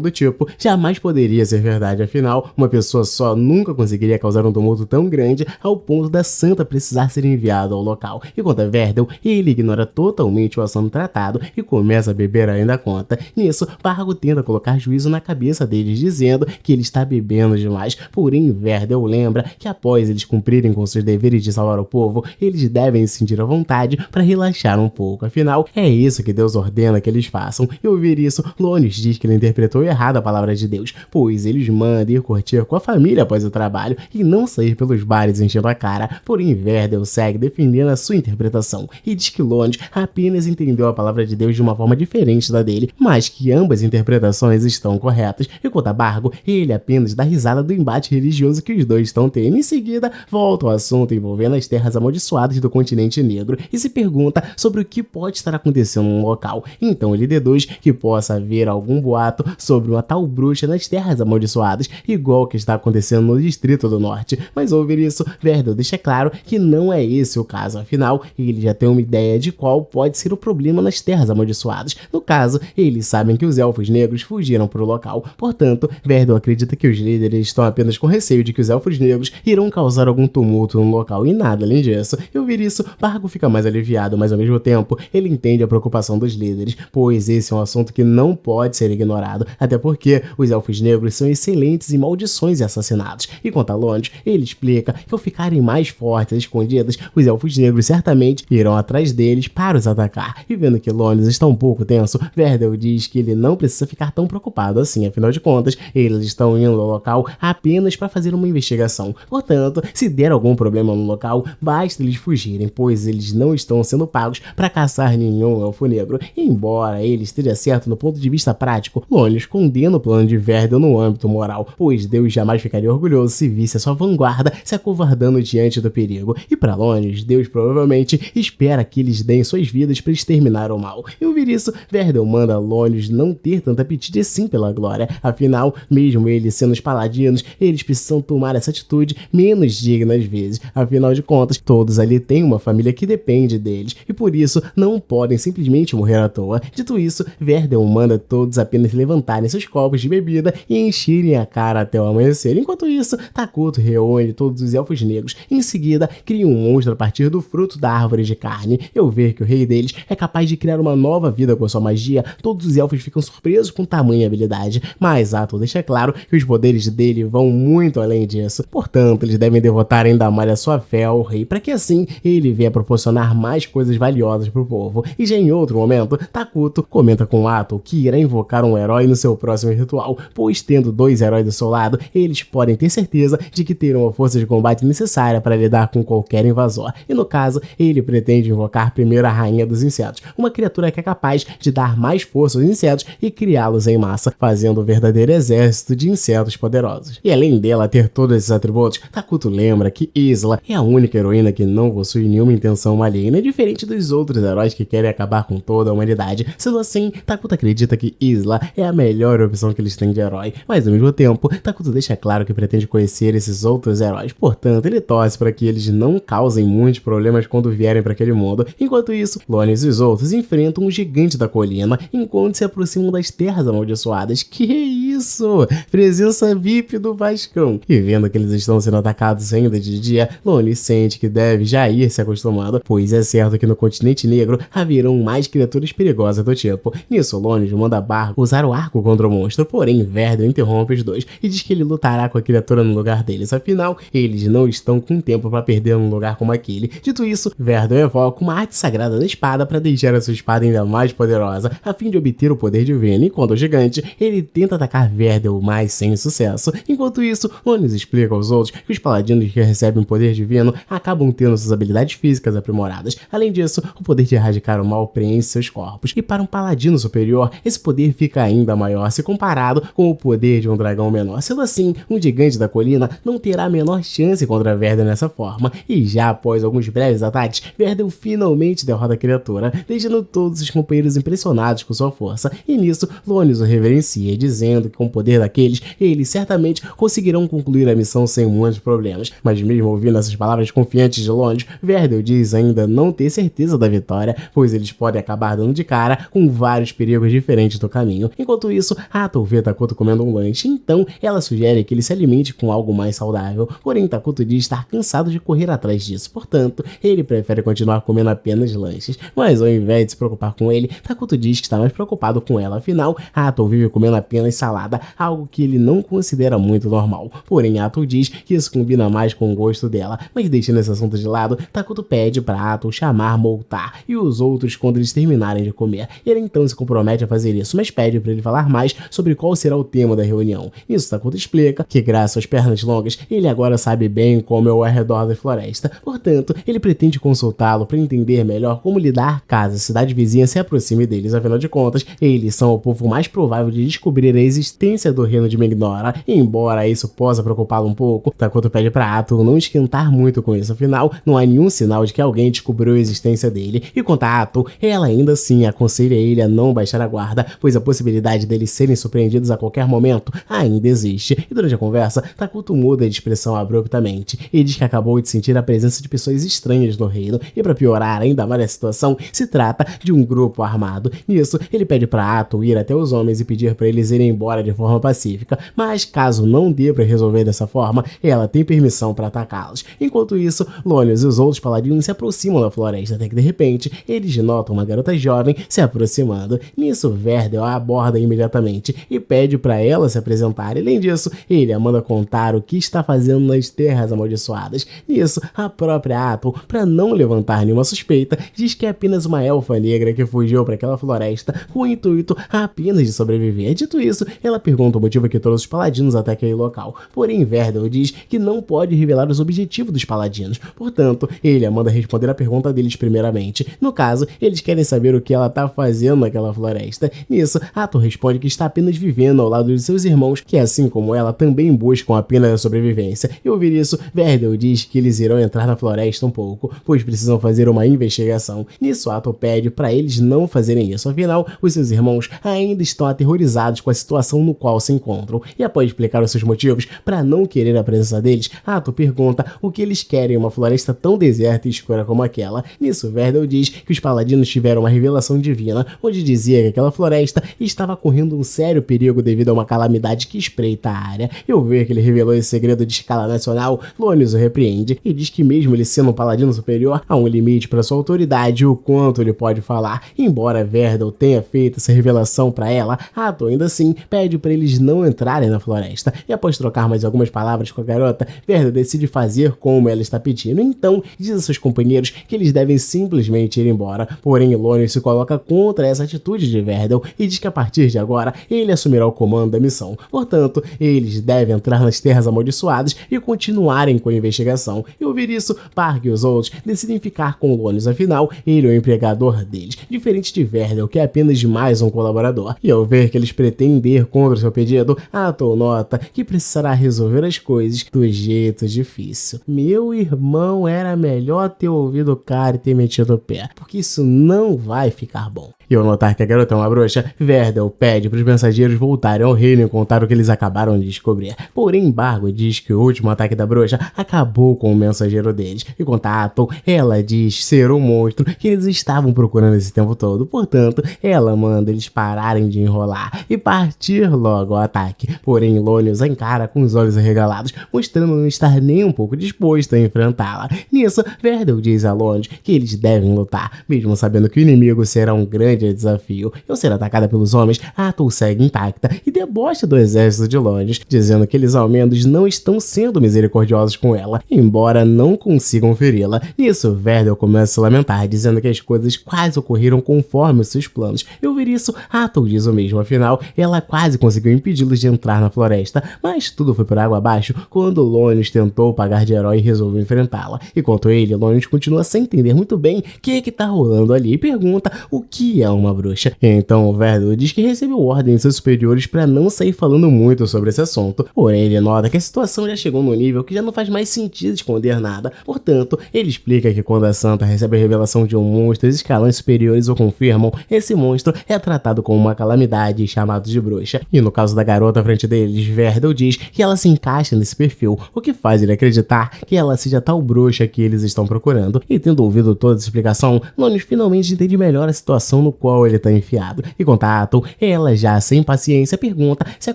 do tipo jamais poderia ser verdade, afinal, uma pessoa só nunca conseguiria causar um tumulto tão grande ao ponto da santa precisar ser enviada ao local. E quanto a Verdel, ele ignora totalmente o assunto tratado e começa a beber além da conta. Nisso, Bargo tenta colocar juízo na cabeça deles, dizendo que ele está bebendo demais, porém Verdel lembra que após eles cumprirem com seus deveres de salvar o povo, eles devem se sentir à vontade para relaxar um pouco, afinal, é isso que Deus ordena que eles façam. E ao ouvir isso, Lonis diz que ele interpretou errado a palavra de Deus, pois eles mandam ir curtir com a família após o trabalho e não sair pelos bares enchendo a cara, porém Verdel segue defendendo a sua interpretação e diz que Lonis apenas entendeu a palavra de Deus de uma forma diferente da dele, mas que ambas interpretações estão corretas. E quanto a Bargo, ele apenas dá risada do embate religioso que os dois estão tendo. Em seguida, volta ao assunto envolvendo as terras amaldiçoadas do continente negro e se pergunta sobre o que pode estar acontecendo no local. Então ele deduz que possa haver algum boato sobre uma tal bruxa nas terras amaldiçoadas, igual que está acontecendo no Distrito do Norte. Mas ao ouvir isso, Verdel deixa claro que não é esse o caso, afinal, ele já tem uma ideia de qual pode ser o problema nas terras amaldiçoadas. No caso, eles sabem que os elfos negros fugiram para o local, portanto, Verdel acredita que os líderes estão apenas com receio de que os elfos negros irão causar algum tumulto no local e nada além disso. E ao ouvir isso, Bargo fica mais aliviado, mas ao mesmo tempo, ele entende a preocupação dos líderes, pois esse é um assunto que não pode ser ignorado, até porque os elfos negros são excelentes em maldições e assassinatos. E quanto a Lonis, ele explica que ao ficarem mais fortes e escondidas, os elfos negros certamente irão atrás deles para os atacar. E vendo que Lonis está um pouco tenso, Verdel diz que ele não precisa ficar tão preocupado assim, afinal de contas, eles estão indo ao local apenas para fazer uma investigação. Portanto, se der algum problema no local, basta eles fugirem, pois eles não estão sendo pagos para caçar nenhum elfo negro. E embora ele esteja certo no ponto de vista prático, Lonis condena o plano de Verdel no âmbito moral, pois Deus jamais ficaria orgulhoso se visse a sua vanguarda se acovardando diante do perigo. E para Lonis, Deus provavelmente espera que eles deem suas vidas para exterminar o mal. E ao ouvir isso, Verdel manda Lonis não ter tanto apetite assim pela glória, afinal, mesmo eles sendo os paladinos, eles precisam tomar essa atitude menos digna às vezes, afinal de contas, todos ali têm uma família que depende deles, e por isso não podem simplesmente morrer à toa. Dito isso, Verdel manda todos apenas levantarem seus copos de bebida e encherem a cara até o amanhecer. Enquanto isso, Takuto reúne todos os elfos negros e em seguida cria um monstro a partir do fruto da árvore de carne. E ao ver que o rei deles é capaz de criar uma nova vida com sua magia, todos os elfos ficam surpresos com tamanha habilidade, mas Ato deixa claro que os poderes dele vão muito além disso. Portanto, eles devem devotar ainda mais a sua fé ao rei, para que assim ele venha proporcionar mais coisas valiosas para o povo. E já em outro momento, Takuto comenta com Ato que irá invocar um herói no seu próximo ritual, pois tendo dois heróis do seu lado, eles podem ter certeza de que terão a força de combate necessária para lidar com qualquer invasor. E no caso, ele pretende invocar primeiro a Rainha dos Insetos, uma criatura que é capaz de dar mais força aos insetos e criá-los em massa, fazendo um verdadeiro exército de insetos poderosos. E além dela ter todos esses atributos, Takuto lembra que Isla é a única heroína que não possui nenhuma intenção maligna, diferente dos outros heróis que querem acabar com toda a humanidade. Sendo assim, Takuto acredita que Isla é a melhor opção que eles têm de herói, mas ao mesmo tempo, Takuto deixa claro que pretende conhecer esses outros heróis, portanto ele torce para que eles não causem muitos problemas quando vierem para aquele mundo. Enquanto isso, Lonis e os outros enfrentam um gigante da colina enquanto se aproximam das terras amaldiçoadas. Que isso? Presença VIP do Vascão. E vendo que eles estão sendo atacados ainda de dia, Lonis sente que deve já ir se acostumando, pois é certo que no continente negro haverão mais criaturas perigosas do tipo. Nisso, Lonis manda Bargo usar o arco contra o monstro, porém Verdel interrompe os dois e diz que ele lutará com a criatura no lugar deles, afinal, eles não estão com tempo para perder num lugar como aquele. Dito isso, Verdel evoca uma arte sagrada da espada para deixar a sua espada ainda mais poderosa, a fim de obter o poder divino, e quando o gigante, ele tenta atacar Verdel, mas sem sucesso. Enquanto isso, Lonis explica aos outros que os paladinos que recebem o poder divino acabam tendo suas habilidades físicas aprimoradas. Além disso, o poder de erradicar o mal preenche seus corpos, e para um paladino superior, esse poder fica ainda maior se comparado com o poder de um dragão menor. Sendo assim, um gigante da colina não terá a menor chance contra Verdel nessa forma, e já após alguns breves ataques, Verdel finalmente derrota a criatura, deixando todos os companheiros impressionados com sua força, e nisso, Lonis o reverencia, dizendo que com o poder daqueles, eles certamente conseguirão concluir a missão sem muitos problemas. Mas mesmo ouvindo essas palavras confiantes de longe, Verdel diz ainda não ter certeza da vitória, pois eles podem acabar dando de cara com vários perigos diferentes do caminho. Enquanto isso, Ato vê Takuto comendo um lanche, então ela sugere que ele se alimente com algo mais saudável, porém Takuto diz estar cansado de correr atrás disso, portanto, ele prefere continuar comendo apenas lanches, mas ao invés de se preocupar com ele, Takuto diz que está mais preocupado com ela, afinal, Ato vive comendo apenas salada, algo que ele não considera muito normal, porém Ato diz que isso combina mais com o gosto dela, mas deixando esse assunto de lado, Takuto pede para Ato chamar Moltar e os outros quando eles terminarem de comer. Ele então se compromete a fazer isso, mas pede para ele falar mais sobre qual será o tema da reunião. Nisso, Takuto explica que graças às pernas longas, ele agora sabe bem como é o arredor da floresta, portanto, ele pretende consultá-lo para entender melhor como lidar caso a cidade vizinha se aproxime deles, afinal de contas, eles são o povo mais provável de descobrir a existência do reino de Megnora, e embora isso possa preocupá-lo um pouco, Takuto pede para Ato não esquentar muito com isso, afinal, não há nenhum sinal de que alguém descobriu a existência dele, e quanto a Ato, ela ainda assim aconselha ele a não baixar a guarda, pois a possibilidade deles serem surpreendidos a qualquer momento ainda existe, e durante a conversa, Takuto muda de expressão abruptamente, e diz que acabou de sentir a presença de pessoas estranhas no reino, e para piorar ainda mais a situação, se trata de um grupo armado. Nisso, ele pede para Ato ir até os homens e pedir para eles irem embora de forma pacífica, mas caso não dê para resolver dessa forma, ela tem permissão para atacá-los. Enquanto isso, Lonius e os outros paladinos se aproximam da floresta, até que de repente, eles notam uma garota jovem se aproximando. Nisso, Verdel a aborda imediatamente e pede para ela se apresentar. Além disso, ele a manda contar o que está fazendo nas terras amaldiçoadas. Nisso, a própria Ato, para não levantar nenhuma suspeita, diz que é apenas uma elfa negra que fugiu para aquela floresta com o intuito apenas de sobreviver. Dito isso, ela pergunta o motivo que trouxe os paladinos até aquele local. Porém, Verdel diz que não pode revelar os objetivos dos paladinos. Portanto, ele a manda responder a pergunta deles primeiramente. No caso, eles querem saber o que ela está fazendo naquela floresta. Nisso, Ato responde que está apenas vivendo ao lado de seus irmãos, que assim como ela, também buscam apenas a sobrevivência. E ouvir isso, Verdel diz que eles irão entrar na floresta um pouco, pois precisam fazer uma investigação. Nisso, Ato pede para eles não fazerem isso, afinal, os seus irmãos ainda estão aterrorizados com a situação no qual se encontram. E após explicar os seus motivos para não querer a presença deles, Ato pergunta o que eles querem em uma floresta tão deserta e escura como aquela. Nisso, Verdel diz que os paladinos tiveram uma revelação divina, onde dizia que aquela floresta estava correndo um sério perigo devido a uma calamidade que espreita a área. E ao ver que ele revelou esse segredo de escala nacional, Lonius o repreende e diz que mesmo ele sendo um paladino superior, há um limite para sua autoridade e o quanto ele pode falar. Embora Verdel tenha feito essa revelação para ela, Ato ainda assim pede para eles não entrarem na floresta. E após trocar mais algumas palavras com a garota, Verdel decide fazer como ela está pedindo. Então, diz a seus companheiros que eles devem simplesmente ir embora. Porém, Lonius se coloca contra essa atitude de Verdel e diz que a partir de agora ele assumirá o comando da missão. Portanto, eles devem entrar nas terras amaldiçoadas e continuarem com a investigação. E ouvir isso, Park e os outros decidem ficar com Lonius, afinal, ele é o empregador deles, diferente de Verdel, que é apenas mais um colaborador. E ao ver que eles pretendem ir contra o seu pedido, Ato nota que precisará resolver as coisas do jeito difícil. Meu irmão, era melhor ter ouvido o cara e ter metido o pé, porque isso não vai ficar bom. E ao notar que a garota é uma bruxa, Verdel pede para os mensageiros voltarem ao reino e contar o que eles acabaram de descobrir. Porém, Bargo diz que o último ataque da bruxa acabou com o mensageiro deles. E quanto a Ato, ela diz ser um monstro que eles estavam procurando esse tempo todo. Portanto, ela manda eles pararem de enrolar e partir logo ao ataque. Porém, Lonius a encara com os olhos arregalados, mostrando não estar nem um pouco disposto a enfrentá-la. Nisso, Verdel diz a Lonius que eles devem lutar, mesmo sabendo que o inimigo será um grande desafio. Ao ser atacada pelos homens, Ato segue intacta e debocha do exército de Lonius, dizendo que eles ao menos não estão sendo misericordiosos com ela, embora não consigam feri-la. Nisso, Verdel começa a se lamentar, dizendo que as coisas quase ocorreram conforme os seus planos. E ouvir isso, Ato diz o mesmo, afinal, ela quase conseguiu impedi-los de entrar na floresta, mas tudo foi por água abaixo quando Lonius tentou pagar de herói e resolveu enfrentá-la. Enquanto ele, Lonius continua sem entender muito bem o que tá rolando ali e pergunta o que ela é uma bruxa. Então o Verdel diz que recebeu ordem de seus superiores para não sair falando muito sobre esse assunto, porém ele nota que a situação já chegou no nível que já não faz mais sentido esconder nada. Portanto, ele explica que quando a Santa recebe a revelação de um monstro, os escalões superiores o confirmam, esse monstro é tratado como uma calamidade e chamado de bruxa. E no caso da garota à frente deles, Verdel diz que ela se encaixa nesse perfil, o que faz ele acreditar que ela seja tal bruxa que eles estão procurando. E tendo ouvido toda essa explicação, Lonis finalmente entende melhor a situação no qual ele está enfiado. E quanto a Atul, ela já sem paciência pergunta se a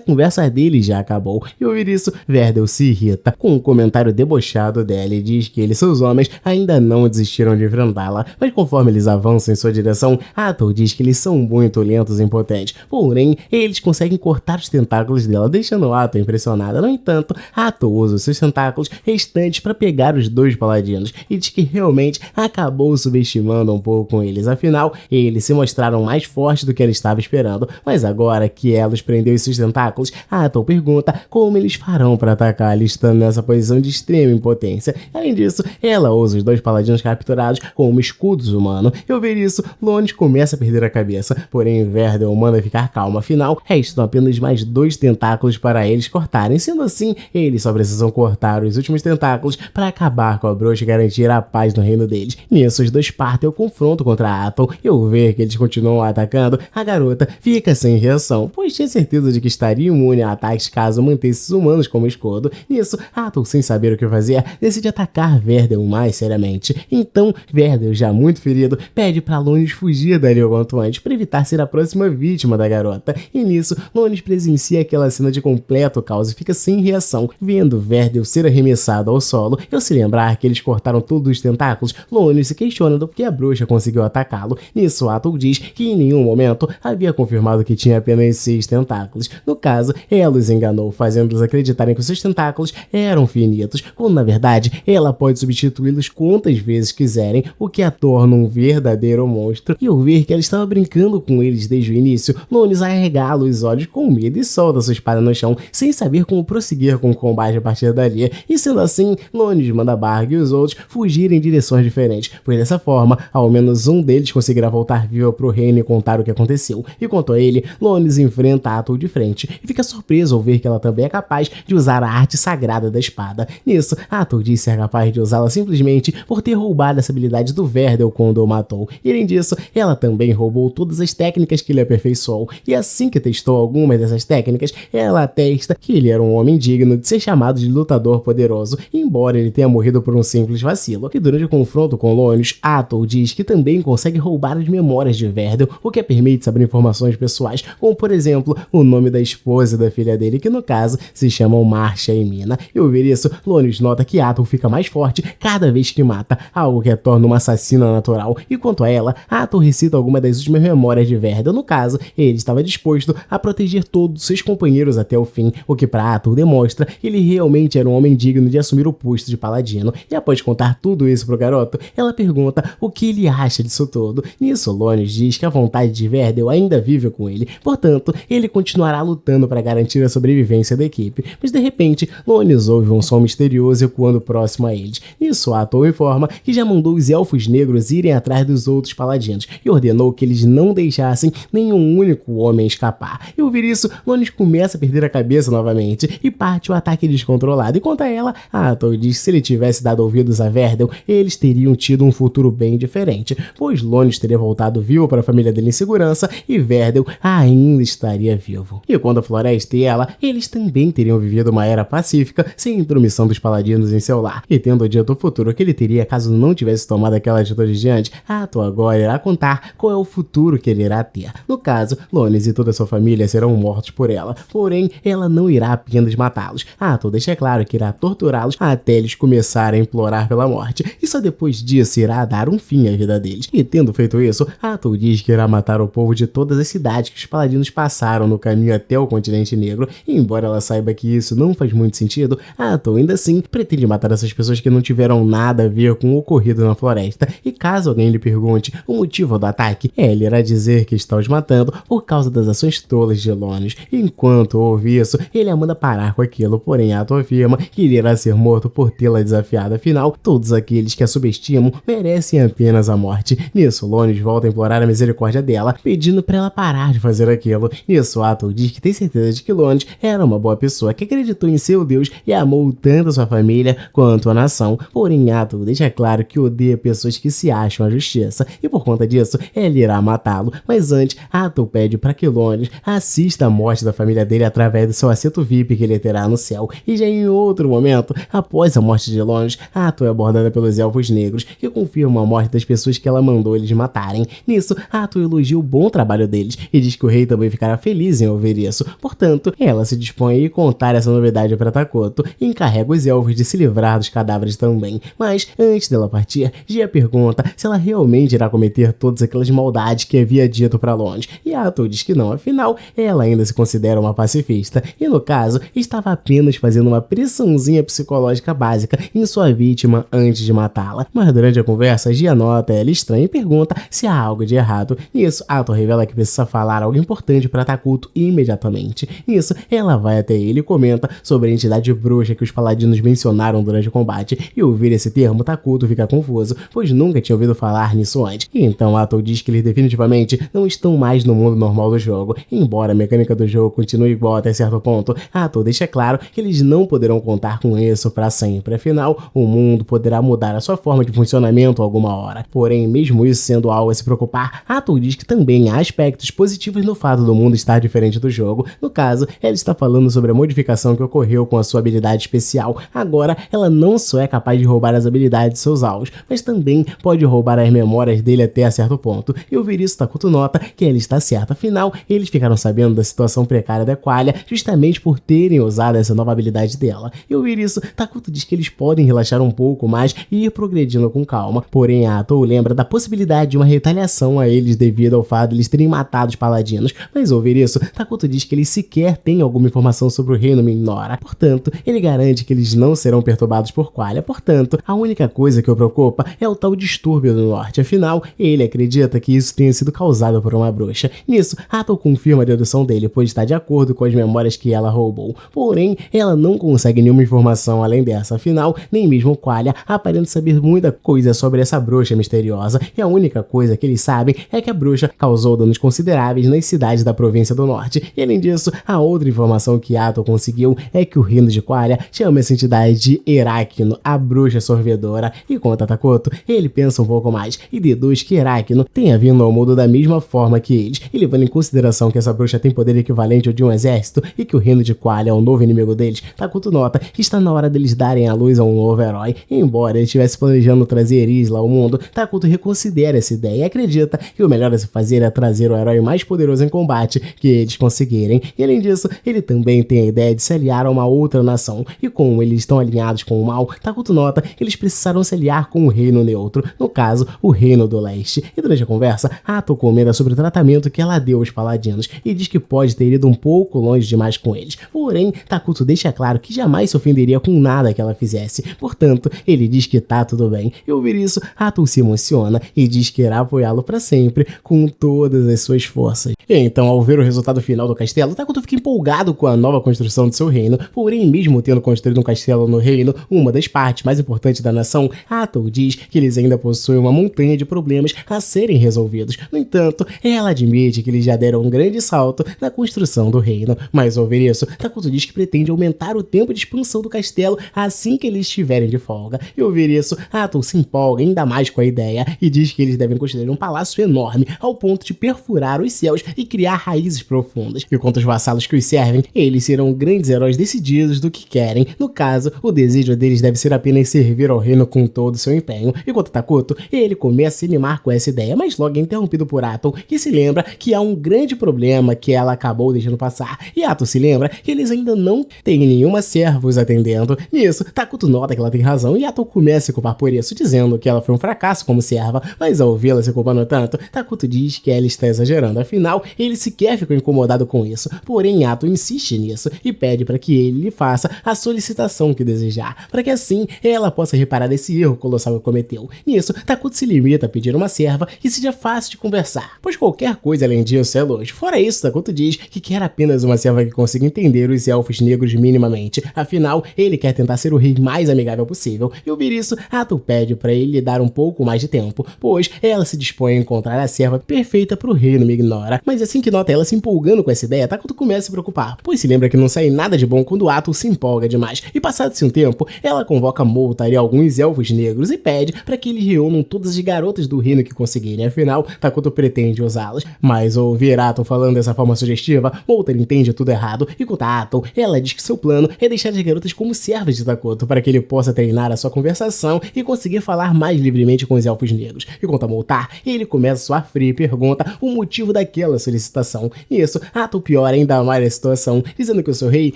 conversa dele já acabou. E ao ouvir isso, Verdel se irrita com um comentário debochado dela e diz que ele e seus homens ainda não desistiram de enfrentá-la, mas conforme eles avançam em sua direção, Atul diz que eles são muito lentos e impotentes, porém eles conseguem cortar os tentáculos dela, deixando Atul impressionada. No entanto, Atul usa os seus tentáculos restantes para pegar os dois paladinos e diz que realmente acabou subestimando um pouco com eles, afinal eles se mostraram mais fortes do que ela estava esperando, mas agora que ela os prendeu em seus tentáculos, Atul pergunta como eles farão para atacar, estando nessa posição de extrema impotência. Além disso, ela usa os dois paladinos capturados como escudos humanos. E ao ver isso, Lonis começa a perder a cabeça, porém Verdel manda ficar calma, afinal restam apenas mais 2 tentáculos para eles cortarem, sendo assim, eles só precisam cortar os últimos tentáculos para acabar com a bruxa e garantir a paz no reino deles. Nisso, os dois partem ao confronto contra Atul, e ao ver que eles continuam atacando, a garota fica sem reação, pois tinha certeza de que estaria imune a ataques caso mantesse os humanos como escudo. Nisso, Atul, sem saber o que fazer, decide atacar Verdel mais seriamente. Então, Verdel, já muito ferido, pede para Lonis fugir dali o quanto antes para evitar ser a próxima vítima da garota. E nisso, Lonis presencia aquela cena de completo caos e fica sem reação, vendo Verdel ser arremessado ao solo. E ao se lembrar que eles cortaram todos os tentáculos, Lonis se questiona do que a bruxa conseguiu atacá-lo. Nisso, Atul diz que em nenhum momento havia confirmado que tinha apenas 6 tentáculos. No caso, ela os enganou, fazendo-os acreditarem que os seus tentáculos eram finitos, quando na verdade ela pode substituí-los quantas vezes quiserem, o que a torna um verdadeiro monstro. E ao ver que ela estava brincando com eles desde o início, Lonis arregala os olhos com medo e solta sua espada no chão, sem saber como prosseguir com o combate a partir dali. E sendo assim, Lonis manda Barg e os outros fugirem em direções diferentes, pois dessa forma, ao menos um deles conseguirá voltar vivo pro reino e contar o que aconteceu. E quanto a ele, Lonis enfrenta Atul de frente e fica surpreso ao ver que ela também é capaz de usar a arte sagrada da espada. Nisso, Atul diz ser capaz de usá-la simplesmente por ter roubado essa habilidade do Verdel quando o matou. E além disso, ela também roubou todas as técnicas que ele aperfeiçoou, e assim que testou algumas dessas técnicas, ela atesta que ele era um homem digno de ser chamado de lutador poderoso, embora ele tenha morrido por um simples vacilo. E durante o confronto com Lonis, Atul diz que também consegue roubar as memórias de Verdel, o que permite saber informações pessoais, como por exemplo, o nome da esposa e da filha dele, que no caso se chamam Marcia e Mina. E ao ver isso, Lonis nota que Atul fica mais forte cada vez que mata, algo que a torna uma assassina natural. E quanto a ela, Atul recita algumas das últimas memórias de Verdel. No caso, ele estava disposto a proteger todos seus companheiros até o fim, o que para Atul demonstra que ele realmente era um homem digno de assumir o posto de paladino. E após contar tudo isso pro garoto, ela pergunta o que ele acha disso tudo. Nisso, Lonis diz que a vontade de Verdel ainda vive com ele, portanto, ele continuará lutando para garantir a sobrevivência da equipe. Mas de repente, Lonis ouve um som misterioso ecoando próximo a eles. Nisso, Atul informa que já mandou os elfos negros irem atrás dos outros paladinos e ordenou que eles não deixassem nenhum único homem escapar. E ao ouvir isso, Lonis começa a perder a cabeça novamente e parte o ataque descontrolado. E quanto a ela, Atul diz que se ele tivesse dado ouvidos a Verdel, eles teriam tido um futuro bem diferente, pois Lonis teria voltado vivo para a família dele em segurança e Verdel ainda estaria vivo. E quando a floresta e ela, eles também teriam vivido uma era pacífica, sem intromissão dos paladinos em seu lar. E tendo dito o futuro que ele teria caso não tivesse tomado aquela atitude de antes, Atul agora irá contar qual é o futuro que ele irá ter. No caso, Lonis e toda a sua família serão mortos por ela, porém, ela não irá apenas matá-los. Atul deixa claro que irá torturá-los até eles começarem a implorar pela morte, e só depois disso irá dar um fim à vida deles. E tendo feito isso, Atul diz que irá matar o povo de todas as cidades que os paladinos passaram no caminho até o continente negro, e embora ela saiba que isso não faz muito sentido, Atul ainda assim pretende matar essas pessoas que não tiveram nada a ver com o ocorrido na floresta. E caso alguém lhe pergunte o motivo do ataque, ele irá dizer que está os matando por causa das ações tolas de Lonis. Enquanto ouve isso, ele a manda parar com aquilo, porém Atul afirma que ele irá ser morto por tê-la desafiado. Afinal, todos aqueles que a subestimam merecem apenas a morte. Nisso, Lonis volta a implorar implorar a misericórdia dela, pedindo pra ela parar de fazer aquilo. Nisso, Ato diz que tem certeza de que Lones era uma boa pessoa, que acreditou em seu Deus e amou tanto a sua família quanto a nação. Porém, Ato deixa claro que odeia pessoas que se acham a justiça, e por conta disso, ele irá matá-lo. Mas antes, Ato pede para que Lones assista a morte da família dele através do seu assento VIP que ele terá no céu. E já em outro momento, após a morte de Lones, Ato é abordada pelos elfos negros, que confirmam a morte das pessoas que ela mandou eles matarem. Nisso, Ato elogia o bom trabalho deles e diz que o rei também ficará feliz em ouvir isso. Portanto, ela se dispõe a contar essa novidade para Takoto e encarrega os elfos de se livrar dos cadáveres também. Mas, antes dela partir, Gia pergunta se ela realmente irá cometer todas aquelas maldades que havia dito para Lones. E Ato diz que não, afinal, ela ainda se considera uma pacifista e, no caso, estava apenas fazendo uma pressãozinha psicológica básica em sua vítima antes de matá-la. Mas durante a conversa, Gia nota ela estranha e pergunta se há algo de errado. Nisso, Ato revela que precisa falar algo importante para Takuto imediatamente. Nisso, ela vai até ele e comenta sobre a entidade bruxa que os paladinos mencionaram durante o combate, e ouvir esse termo, Takuto fica confuso, pois nunca tinha ouvido falar nisso antes. E então Ato diz que eles definitivamente não estão mais no mundo normal do jogo. Embora a mecânica do jogo continue igual até certo ponto, Ato deixa claro que eles não poderão contar com isso para sempre. Afinal, o mundo poderá mudar a sua forma de funcionamento alguma hora. Porém, mesmo isso sendo algo a se preocupar, Ato diz que também há aspectos positivos no fato do mundo estar diferente do jogo. No caso, ela está falando sobre a modificação que ocorreu com a sua habilidade especial. Agora, ela não só é capaz de roubar as habilidades de seus alvos, mas também pode roubar as memórias dele até certo ponto. E ouvir isso, Takuto nota que ela está certa. Afinal, eles ficaram sabendo da situação precária da Qualia justamente por terem usado essa nova habilidade dela. E ouvir isso, Takuto diz que eles podem relaxar um pouco mais e ir progredindo com calma. Porém, Ato lembra da possibilidade de uma retaliação a eles devido ao fato de eles terem matado os paladinos. Mas ouvir isso, Takuto diz que eles sequer têm alguma informação sobre o reino Minora. Portanto, ele garante que eles não serão perturbados por Qualia. Portanto, a única coisa que o preocupa é o tal distúrbio do norte. Afinal, ele acredita que isso tenha sido causado por uma bruxa. Nisso, Ato confirma a dedução dele, pois está de acordo com as memórias que ela roubou. Porém, ela não consegue nenhuma informação além dessa. Afinal, nem mesmo Qualia aparenta saber muita coisa sobre essa bruxa misteriosa. E a única coisa que eles sabem é que a bruxa causou danos consideráveis nas cidades da província do norte. E além disso, a outra informação que Ato conseguiu é que o reino de Qualia chama essa entidade de Heráquino, a bruxa sorvedora. E quanto a Takuto, ele pensa um pouco mais e deduz que Heráquino tenha vindo ao mundo da mesma forma que eles, e levando em consideração que essa bruxa tem poder equivalente ao de um exército e que o reino de Qualia é o novo inimigo deles, Takuto nota que está na hora deles darem à luz a um novo herói. E embora ele estivesse planejando trazer Isla ao mundo, Takuto reconsidera essa ideia e acredita que o melhor a se fazer é trazer o herói mais poderoso em combate que eles conseguirem. E além disso, ele também tem a ideia de se aliar a uma outra nação, e como eles estão alinhados com o mal, Takuto nota que eles precisaram se aliar com o reino neutro, no caso, o reino do leste. E durante a conversa, Ato comenta sobre o tratamento que ela deu aos paladinos e diz que pode ter ido um pouco longe demais com eles. Porém, Takuto deixa claro que jamais se ofenderia com nada que ela fizesse. Portanto, ele diz que tá tudo bem. E ouvir isso, Ato se emociona e diz que irá apoiá-lo para sempre com todas as suas forças. E então, ao ver o resultado final do castelo, Takuto fica empolgado com a nova construção de seu reino. Porém, mesmo tendo construído um castelo no reino, uma das partes mais importantes da nação, Ato diz que eles ainda possuem uma montanha de problemas a serem resolvidos. No entanto, ela admite que eles já deram um grande salto na construção do reino. Mas ao ouvir isso, Takuto diz que pretende aumentar o tempo de expansão do castelo assim que eles estiverem de folga. E ao ouvir isso, Ato se empolga ainda mais com a ideia e diz que eles devem construir um palácio enorme ao ponto de perfurar os céus e criar raízes profundas. E quanto aos vassalos que os servem, eles serão grandes heróis decididos do que querem. No caso, o desejo deles deve ser apenas servir ao reino com todo o seu empenho. E quanto a Takuto, ele começa a se animar com essa ideia, mas logo é interrompido por Ato, que se lembra que há um grande problema que ela acabou deixando passar. E Ato se lembra que eles ainda não têm nenhuma serva os atendendo. Nisso, Takuto nota que ela tem razão e Ato começa a se culpar por isso, dizendo que ela foi um fracasso como serva. Mas ao vê-la se culpando tanto, Takuto diz que ela está exagerando. Afinal, ele sequer ficou incomodado com isso. Porém, Ato insiste nisso e pede para que ele lhe faça a solicitação que desejar, para que assim ela possa reparar esse erro colossal que cometeu. Nisso, Takuto se limita a pedir uma serva que seja fácil de conversar, pois qualquer coisa além disso é luxo. Fora isso, Takuto diz que quer apenas uma serva que consiga entender os elfos negros minimamente. Afinal, ele quer tentar ser o rei mais amigável possível. E ouvir isso, Ato pede para ele lhe dar um pouco mais de tempo, pois ela se dispõe encontrar a serva perfeita pro reino Mignora. Mas assim que nota ela se empolgando com essa ideia, Takuto começa a se preocupar, pois se lembra que não sai nada de bom quando Ato se empolga demais. E passado-se um tempo, ela convoca Moltar e alguns elfos negros e pede para que eles reúnam todas as garotas do reino que conseguirem, afinal, Takuto pretende usá-las. Mas ao ouvir Ato falando dessa forma sugestiva, Moltar entende tudo errado e conta a Ato, ela diz que seu plano é deixar as garotas como servas de Takuto para que ele possa treinar a sua conversação e conseguir falar mais livremente com os elfos negros. E conta a Moltar, ele começa a soar frio e pergunta o motivo daquela solicitação. Nisso, Ato piora ainda mais a situação, dizendo que o seu rei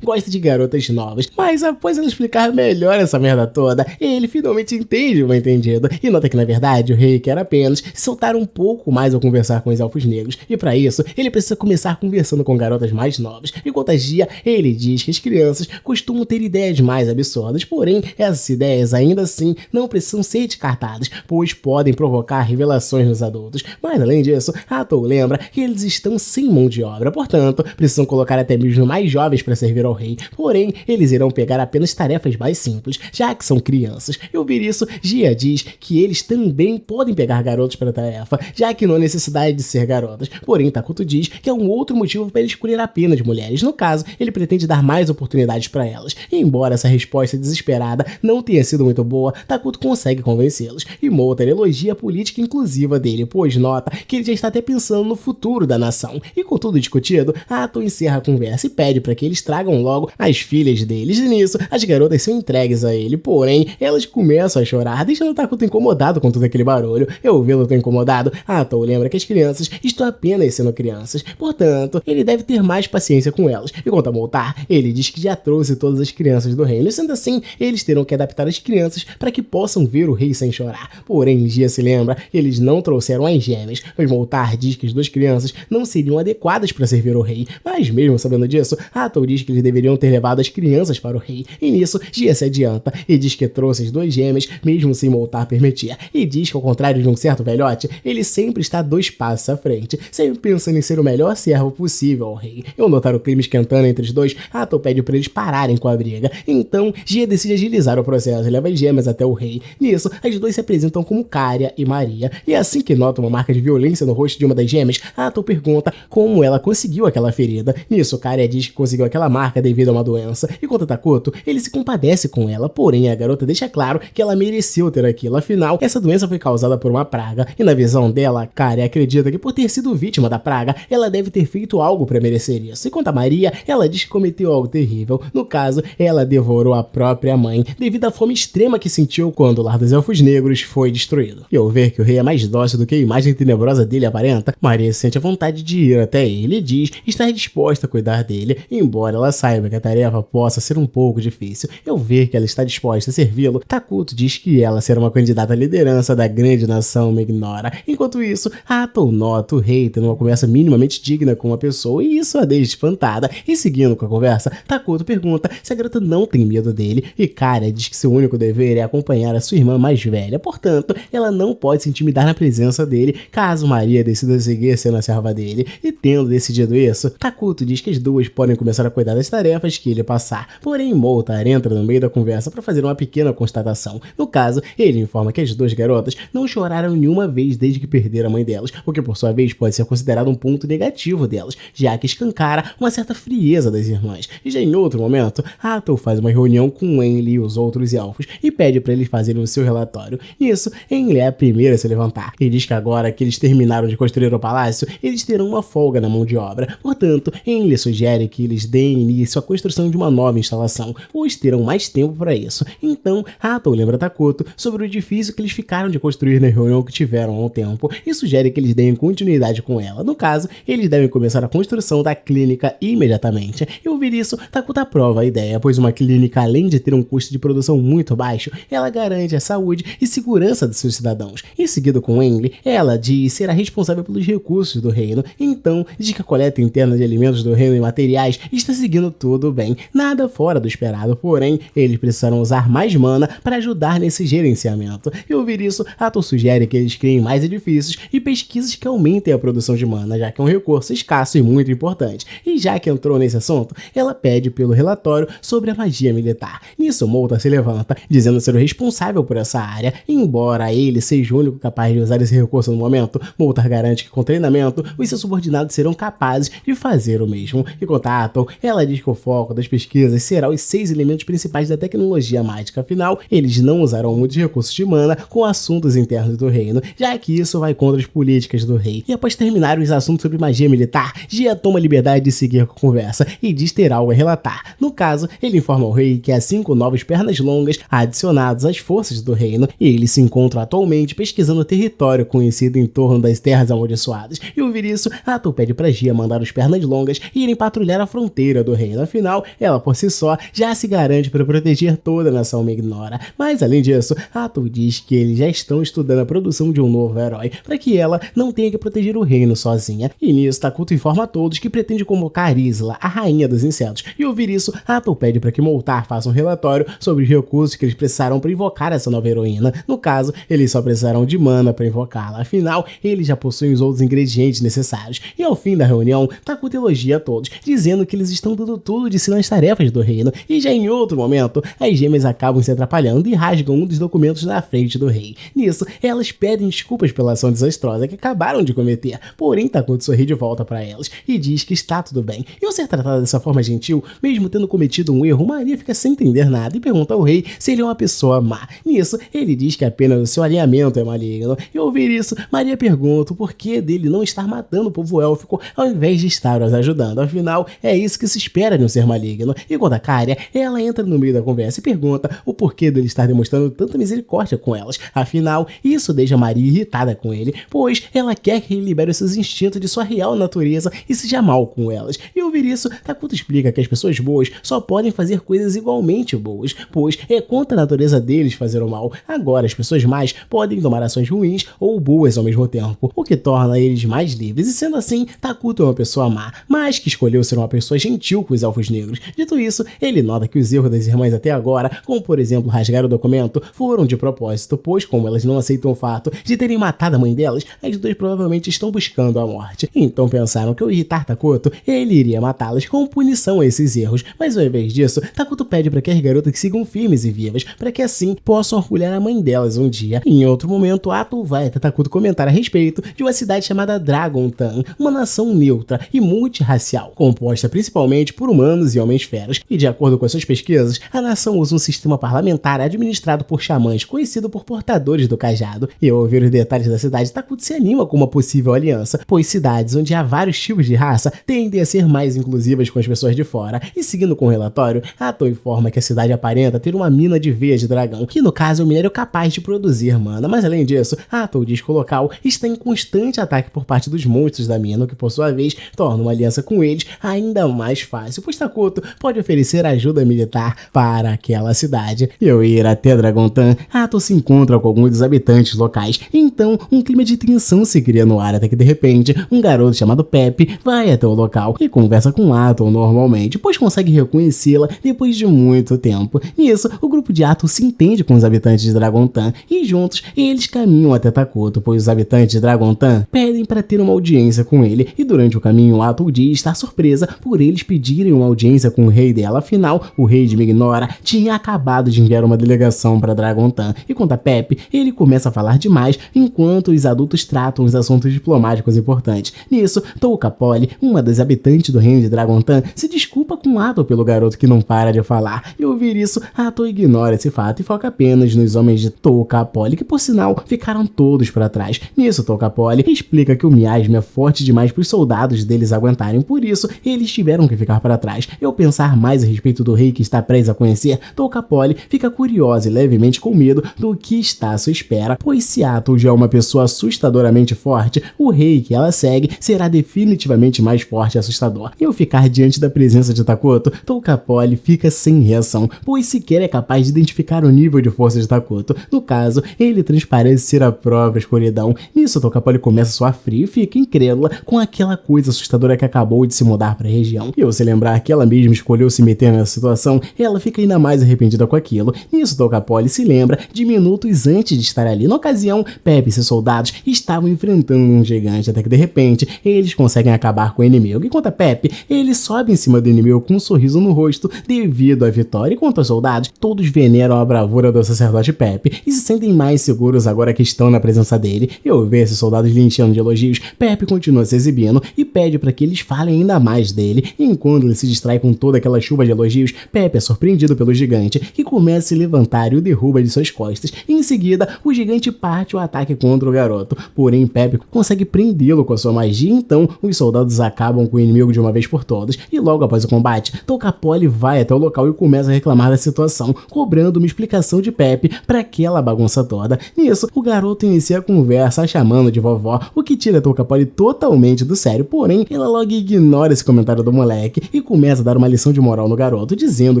gosta de garotas novas. Mas após ela explicar melhor essa merda toda, ele finalmente entende o mal entendido e nota que na verdade o rei quer apenas se soltar um pouco mais ao conversar com os elfos negros. E para isso, ele precisa começar conversando com garotas mais novas. E quanto a Gia, ele diz que as crianças costumam ter ideias mais absurdas, porém essas ideias ainda assim não precisam ser descartadas, pois podem provocar revelações nos adultos. Mas além disso, Ato lembra que eles estão sem mão de obra, portanto, precisam colocar até mesmo mais jovens para servir ao rei, porém, eles irão pegar apenas tarefas mais simples, já que são crianças. E ouvir isso, Gia diz que eles também podem pegar garotos para a tarefa, já que não há necessidade de ser garotas. Porém, Takuto diz que é um outro motivo para ele escolher apenas mulheres. No caso, ele pretende dar mais oportunidades para elas. E embora essa resposta desesperada não tenha sido muito boa, Takuto consegue convencê-los. E Moltar elogia a política inclusiva dele, pois nota que ele já está até pensando no futuro da nação. E com tudo discutido, Ato encerra a conversa e pede para que eles tragam logo as filhas deles. E nisso, as garotas são entregues a ele, porém, elas começam a chorar, deixando Takuto incomodado com todo aquele barulho. Eu vê-lo tão incomodado, Ato lembra que as crianças estão apenas sendo crianças, portanto, ele deve ter mais paciência com elas. E quanto a Moltar, ele diz que já trouxe todas as crianças do reino, e sendo assim, eles terão que adaptar as crianças para que possam ver o rei sem chorar. Porém, Gia se lembra que eles não trouxeram as gêmeas, pois Moltar diz que as duas crianças não seriam adequadas para servir o rei, mas mesmo sabendo disso, Ato diz que eles deveriam ter levado as crianças para o rei. E nisso, Gia se adianta e diz que trouxe as duas gêmeas, mesmo sem Moltar permitir, e diz que ao contrário de um certo velhote, ele sempre está 2 passos à frente, sempre pensando em ser o melhor servo possível ao rei. Ao notar o clima esquentando entre os dois, Ato pede para eles pararem com a briga. Então, Gia decide agilizar o processo e leva as gêmeas até o rei. Nisso, as duas se apresentam como Caria e Maria, e assim que nota uma marca de violência no rosto de uma das gêmeas, Ato pergunta como ela conseguiu aquela ferida. Nisso, Caria diz que conseguiu aquela marca devido a uma doença, e quanto a Takuto, ele se compadece com ela, porém a garota deixa claro que ela mereceu ter aquilo, afinal, essa doença foi causada por uma praga, e na visão dela, Caria acredita que por ter sido vítima da praga, ela deve ter feito algo para merecer isso. E quanto a Maria, ela diz que cometeu algo terrível, no caso, ela devorou a própria mãe, devido à fome extrema que sentiu quando o lar dos elfos negros foi destruído. E ao ver que o rei é mais dócil do que a imagem tenebrosa dele aparenta, Maria sente a vontade de ir até ele e diz estar disposta a cuidar dele, embora ela saiba que a tarefa possa ser um pouco difícil. E ao ver que ela está disposta a servi-lo, Takuto diz que ela será uma candidata à liderança da grande nação Mignora. Enquanto isso, Ato nota o rei tendo uma conversa minimamente digna com uma pessoa, e isso a deixa espantada. E seguindo com a conversa, Takuto pergunta se a garota não tem medo dele, e Caria diz que seu único dever é acompanhar a sua irmã mais velha, portanto, ela não pode se intimidar na presença dele, caso Maria decida seguir sendo a serva dele. E tendo decidido isso, Takuto diz que as duas podem começar a cuidar das tarefas que ele passar. Porém, Moltar entra no meio da conversa para fazer uma pequena constatação. No caso, ele informa que as duas garotas não choraram nenhuma vez desde que perderam a mãe delas, o que por sua vez pode ser considerado um ponto negativo delas, já que escancara uma certa frieza das irmãs. E já em outro momento, Ato faz uma reunião com Enli e os outros elfos e pede para eles fazerem o seu relatório. Nisso, Enli é a primeira a se levantar e diz que agora que eles terminaram de construir o palácio, eles terão uma folga na mão de obra. Portanto, Enli sugere que eles deem início à construção de uma nova instalação, pois terão mais tempo para isso. Então, Ato lembra Takuto sobre o edifício que eles ficaram de construir na reunião que tiveram há um tempo e sugere que eles deem continuidade com ela. No caso, eles devem começar a construção da clínica imediatamente. E ao ouvir isso, Takuto aprova a ideia, pois uma clínica, além de ter um custo de produção muito baixo, ela garante a saúde e segurança de seus cidadãos. Em seguida com Enli, ela diz ser a responsável pelos recursos do reino, então diz que a coleta interna de alimentos do reino e materiais está seguindo tudo bem, nada fora do esperado, porém, eles precisaram usar mais mana para ajudar nesse gerenciamento. E ao ouvir isso, Ato sugere que eles criem mais edifícios e pesquisas que aumentem a produção de mana, já que é um recurso escasso e muito importante. E já que entrou nesse assunto, ela pede pelo relatório sobre a magia militar. Nisso, Moltar se levanta, dizendo ser o responsável por essa área, embora ele seja o único capaz de usar esse recurso recurso no momento, Moltar garante que com treinamento, os seus subordinados serão capazes de fazer o mesmo. Enquanto a Atom, ela diz que o foco das pesquisas será os 6 elementos principais da tecnologia mágica. Afinal, eles não usarão muitos recursos de mana com assuntos internos do reino, já que isso vai contra as políticas do rei. E após terminar os assuntos sobre magia militar, Gia toma a liberdade de seguir com a conversa e diz ter algo a relatar. No caso, ele informa ao rei que há 5 novos pernas longas adicionados às forças do reino, e eles se encontram atualmente pesquisando o território conhecido em torno das terras amaldiçoadas. E ao ouvir isso, Atom pede para Gia mandar os pernas longas irem patrulhar a fronteira do reino. Afinal, ela por si só já se garante para proteger toda a nação Mignora. Mas além disso, Atom diz que eles já estão estudando a produção de um novo herói para que ela não tenha que proteger o reino sozinha. E nisso, Takuto informa a todos que pretende convocar Isla, a rainha dos insetos. E ao ouvir isso, Atom pede para que Moltar faça um relatório sobre os recursos que eles precisaram para invocar essa nova heroína. No caso, eles só precisarão de mana para invocá-la. Afinal, eles já possuem os outros ingredientes necessários. E ao fim da reunião, Takuto elogia a todos, dizendo que eles estão dando tudo de si nas tarefas do reino. E já em outro momento, as gêmeas acabam se atrapalhando e rasgam um dos documentos na frente do rei. Nisso, elas pedem desculpas pela ação desastrosa que acabaram de cometer. Porém, Takuto sorri de volta para elas e diz que está tudo bem. E ao ser tratada dessa forma gentil, mesmo tendo cometido um erro, Maria fica sem entender nada e pergunta ao rei se ele é uma pessoa má. Nisso, ele diz que apenas o seu alinhamento é maligno. E ao ouvir isso, Maria pergunta o porquê dele não estar matando o povo élfico ao invés de estar os ajudando. Afinal, é isso que se espera de um ser maligno. E quando a Caria, ela entra no meio da conversa e pergunta o porquê dele estar demonstrando tanta misericórdia com elas. Afinal, isso deixa Maria irritada com ele, pois ela quer que ele libere os seus instintos de sua real natureza e seja mal com elas. E ao ouvir isso, Takuto explica que as pessoas boas só podem fazer coisas igualmente boas, pois é contra a natureza deles fazer o mal. Agora, as pessoas más podem tomar ações ruins ou boas ao mesmo tempo, o que torna eles mais livres. E sendo assim, Takuto é uma pessoa má, mas que escolheu ser uma pessoa gentil com os elfos negros. Dito isso, ele nota que os erros das irmãs até agora, como por exemplo rasgar o documento, foram de propósito, pois como elas não aceitam o fato de terem matado a mãe delas, as duas provavelmente estão buscando a morte. Então pensaram que ao irritar Takuto, ele iria matá-las como punição a esses erros, mas ao invés disso, Takuto pede para que as garotas sigam firmes e vivas, para que assim possam orgulhar a mãe delas um dia. Em outro momento, Atom vai até Takuto comentar a respeito de uma cidade chamada Dragontan, uma nação neutra e multirracial, composta principalmente por humanos e homens-feras, e de acordo com as suas pesquisas, a nação usa um sistema parlamentar administrado por xamãs, conhecido por portadores do cajado. E ao ouvir os detalhes da cidade, Takuto se anima com uma possível aliança, pois cidades onde há vários tipos de raça tendem a ser mais inclusivas com as pessoas de fora. E seguindo com o relatório, Atom informa que a cidade aparenta ter uma mina de veias de dragão, que no caso é um minério capaz de produzir mana, mas além disso, Atom diz que o local está em constante ataque por parte dos monstros da mina, o que por sua vez torna uma aliança com eles ainda mais fácil, pois Takuto pode oferecer ajuda militar para aquela cidade. E ao ir até Dragontan, Atom se encontra com alguns dos habitantes locais, então um clima de tensão se cria no ar até que de repente, um garoto chamado Pepe vai até o local e conversa com Atom normalmente, pois consegue reconhecê-la depois de muito tempo. Nisso, o grupo de Atom se entende com os habitantes de Dragontan e juntos eles caminham até Takuto, pois os habitantes de Dragontan pedem para ter uma audiência com ele, e durante o caminho Atom diz estar surpresa por eles pedirem uma audiência com o rei dela. Afinal, o rei de Mignora tinha acabado de enviar uma delegação para Dragontan, e quanto a Pepe, ele começa a falar demais enquanto os adultos tratam os assuntos diplomáticos importantes. Nisso, Touka Polly, uma das habitantes do reino de Dragontan, se desculpa com Atom pelo garoto que não para de falar, e ao ouvir isso, Atom ignora esse fato e foca apenas nos homens de Touka Polly, que por sinal ficaram todos para trás. Nisso, Touka Polly explica que o miasma é forte demais para os soldados deles aguentarem, por isso eles tiveram que ficar para trás. E ao pensar mais a respeito do rei que está prestes a conhecer, Touka Polly fica curiosa e levemente com medo do que está à sua espera, pois se Atom já é uma pessoa assustadoramente forte, o rei que ela segue será definitivamente mais forte e assustador. E ao ficar diante da presença de Takuto, Touka Polly fica sem reação, pois sequer é capaz de identificar o nível de força de Takuto. No caso, ele transparece ser a própria escuridão. Nisso, Touka Polly começa a suar frio e fica incrédula com aquela coisa assustadora que acabou de se mudar para a região. E ao se lembrar que ela mesma escolheu se meter nessa situação, ela fica ainda mais arrependida com aquilo. Nisso, Touka Polly se lembra de minutos antes de estar ali. Na ocasião, Pepe e seus soldados estavam enfrentando um gigante, até que de repente, eles conseguem acabar com o inimigo. Enquanto a Pepe, ele sobe em cima do inimigo com um sorriso no rosto devido à vitória. Enquanto os soldados, todos veneram a bravura do sacerdote Pepe e se sentem mais seguros agora que estão na presença dele. E ao ver esses soldados lhe enchendo de elogios, Pepe continua se exibindo e pede para que eles falem ainda mais dele. E enquanto ele se distrai com toda aquela chuva de elogios, Pepe é surpreendido pelo gigante, que começa a se levantar e o derruba de suas costas. E em seguida, o gigante parte o ataque contra o garoto. Porém, Pepe consegue prendê-lo com a sua magia, então os soldados acabam com o inimigo de uma vez por todas. E logo após o combate, Toca Polly vai até o local e começa a reclamar da situação, cobrando uma explicação de Pepe para aquela bagunça toda. Nisso, o garoto inicia a conversa chamando de vovó, o que tira Toca Polly totalmente do sério. Porém, ela logo ignora esse comentário do moleque e começa a dar uma lição de moral no garoto, dizendo